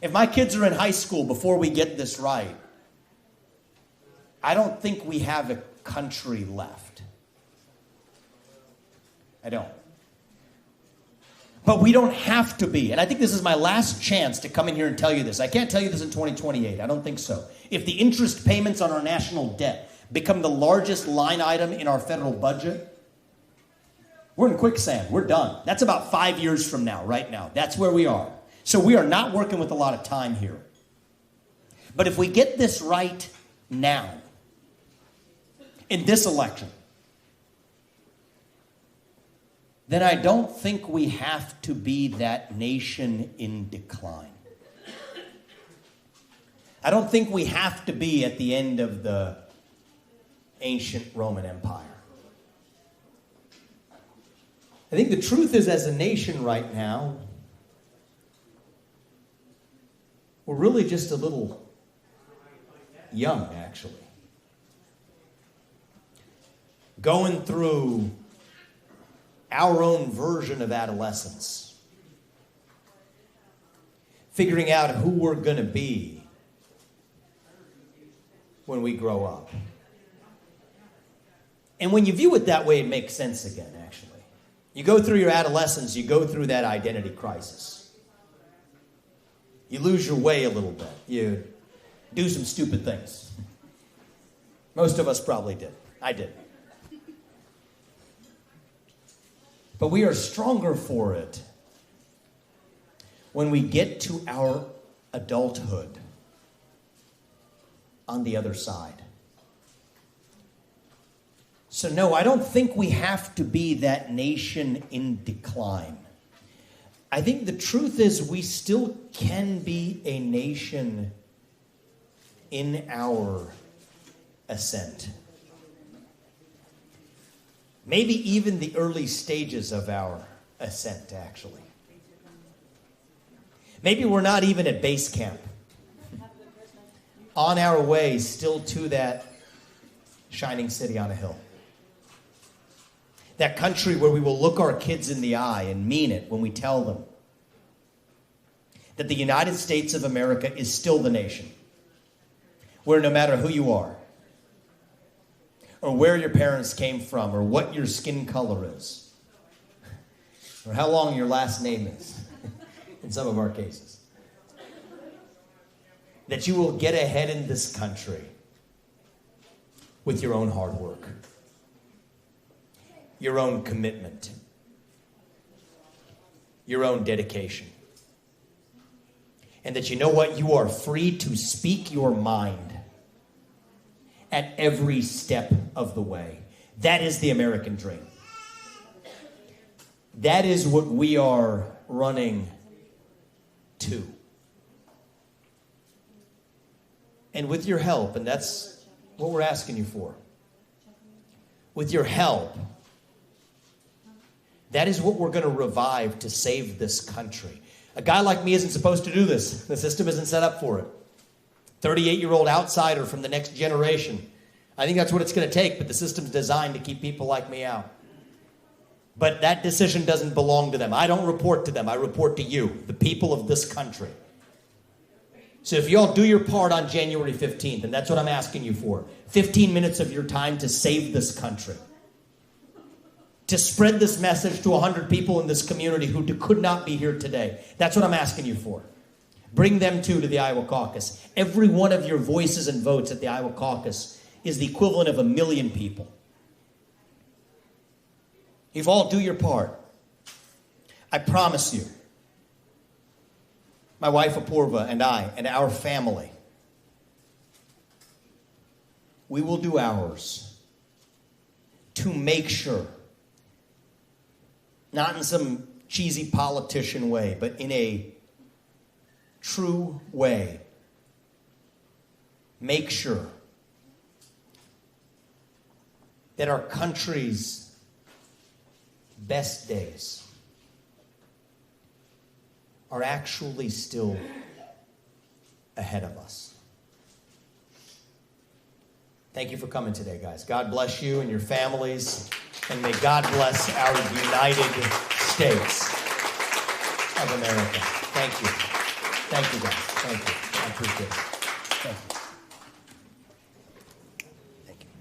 if my kids are in high school before we get this right, I don't think we have a country left. I don't. But we don't have to be. And I think this is my last chance to come in here and tell you this. I can't tell you this in 2028. I don't think so. If the interest payments on our national debt become the largest line item in our federal budget, we're in quicksand. We're done. That's about 5 years from now, right now. That's where we are. So we are not working with a lot of time here. But if we get this right now, in this election, then I don't think we have to be that nation in decline. I don't think we have to be at the end of the ancient Roman Empire. I think the truth is, as a nation right now, we're really just a little young, actually. Going through our own version of adolescence. Figuring out who we're going to be when we grow up. And when you view it that way, it makes sense again, actually. You go through your adolescence, you go through that identity crisis. You lose your way a little bit. You do some stupid things. Most of us probably did. I did. But we are stronger for it when we get to our adulthood on the other side. So no, I don't think we have to be that nation in decline. I think the truth is we still can be a nation in our ascent. Maybe even the early stages of our ascent, actually. Maybe we're not even at base camp. On our way still to that shining city on a hill. That country where we will look our kids in the eye and mean it when we tell them that the United States of America is still the nation where no matter who you are, or where your parents came from, or what your skin color is, or how long your last name is, in some of our cases, that you will get ahead in this country with your own hard work, your own commitment, your own dedication. And that you know what? You are free to speak your mind at every step of the way. That is the American dream. That is what we are running to. And with your help, and that's what we're asking you for, with your help, that is what we're going to revive to save this country. A guy like me isn't supposed to do this. The system isn't set up for it. 38-year-old outsider from the next generation. I think that's what it's going to take, but the system's designed to keep people like me out. But that decision doesn't belong to them. I don't report to them. I report to you, the people of this country. So if you all do your part on January 15th, and that's what I'm asking you for, 15 minutes of your time to save this country. To spread this message to 100 people in this community who could not be here today. That's what I'm asking you for. Bring them too to the Iowa caucus. Every one of your voices and votes at the Iowa caucus is the equivalent of 1 million people. If all do your part, I promise you, my wife Apurva and I and our family, we will do ours to make sure, not in some cheesy politician way, but in a true way, make sure that our country's best days are actually still ahead of us. Thank you for coming today, guys. God bless you and your families, and may God bless our United States of America. Thank you. Thank you, guys. Thank you. I appreciate it. Thank you.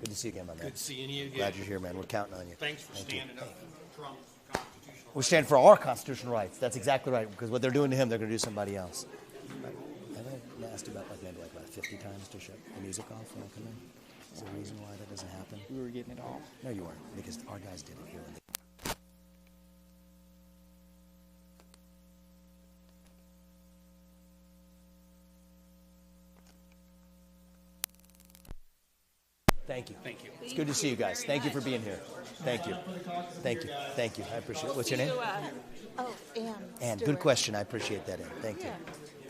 Good to see you again, my man. Good seeing you again. Glad you're here, man. We're counting on you. Thanks for Thank you. standing up for Trump's constitutional We stand for our constitutional rights. That's exactly right. Because what they're doing to him, they're going to do to somebody else. Right. Have I asked you about maybe about 50 times to shut the music off when I come in? Is there a reason why that doesn't happen? We were getting it off. No, you weren't. Because our guys did it here. Thank you. Thank you. It's good to see you guys. Thank you for being here. Thank you. Thank you. Thank you. I appreciate it. What's your name? Ann. Ann. Good question. I appreciate that, Ann. Thank you.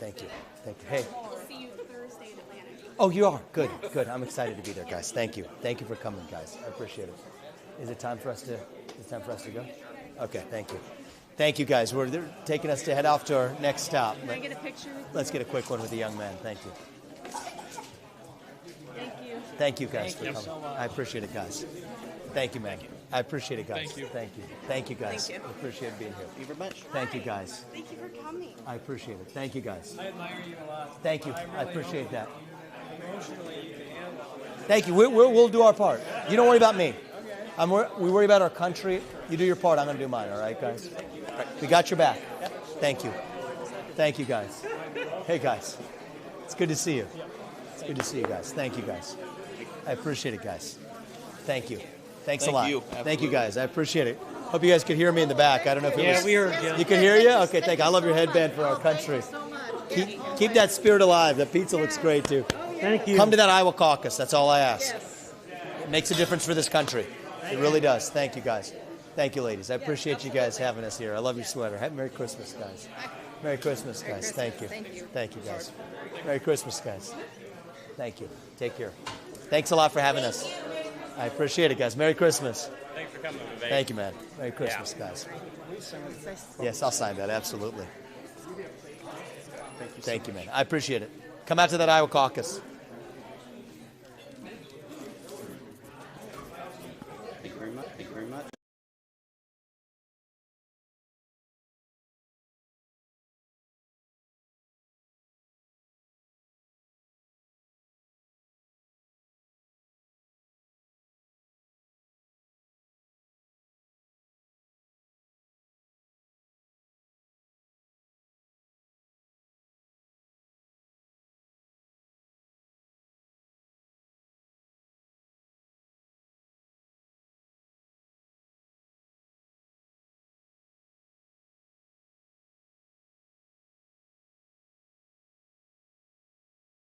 Thank you. Thank you. Hey. We'll see you Thursday in Atlanta. Oh, you are? Good. Good. I'm excited to be there, guys. Thank you. Thank you for coming, guys. I appreciate it. Is it time for us to go? Okay. Thank you. Thank you, guys. They're taking us to head off to our next stop. Can I get a picture with you? Let's get a quick one with the young man. Thank you. Thank you. Thank you, guys, Thank for you coming. so much. I appreciate it, guys. Thank you, man. I appreciate it, guys. Thank you. Thank you. Thank you, guys. Thank you. I appreciate being here. Thank you very much. Thank you, guys. Thank you for coming. I appreciate it. Thank you, guys. I admire you a lot. Thank you. I I really appreciate hope that. Emotionally, you can handle it. Thank you. We'll do our part. You don't worry about me. We worry about our country. You do your part. I'm going to do mine. All right, guys? We got your back. Thank you. Thank you, guys. Hey, guys. It's good to see you. It's good to see you guys. Thank you, guys. I appreciate it, guys. Thank you. Thanks a lot. Thank you, guys. I appreciate it. Hope you guys could hear me in the back. I don't know if it was... Yeah, we heard you. You can hear you? Okay, thank you. I love your headband for our country. Keep that spirit alive. The pizza looks great, too. Thank you. Come to that Iowa caucus. That's all I ask. It makes a difference for this country. It really does. Thank you, guys. Thank you, ladies. I appreciate you guys having us here. I love your sweater. Merry Christmas, guys. Merry Christmas, guys. Thank you. Thank you, guys. Merry Christmas, guys. Thank you. Take care. Thanks a lot for having us. I appreciate it, guys. Merry Christmas. Thanks for coming, Vivek. Thank you, man. Merry Christmas, guys. Yes, I'll sign that. Absolutely. Thank you, man. I appreciate it. Come out to that Iowa caucus. Thank you very much. Thank you very much.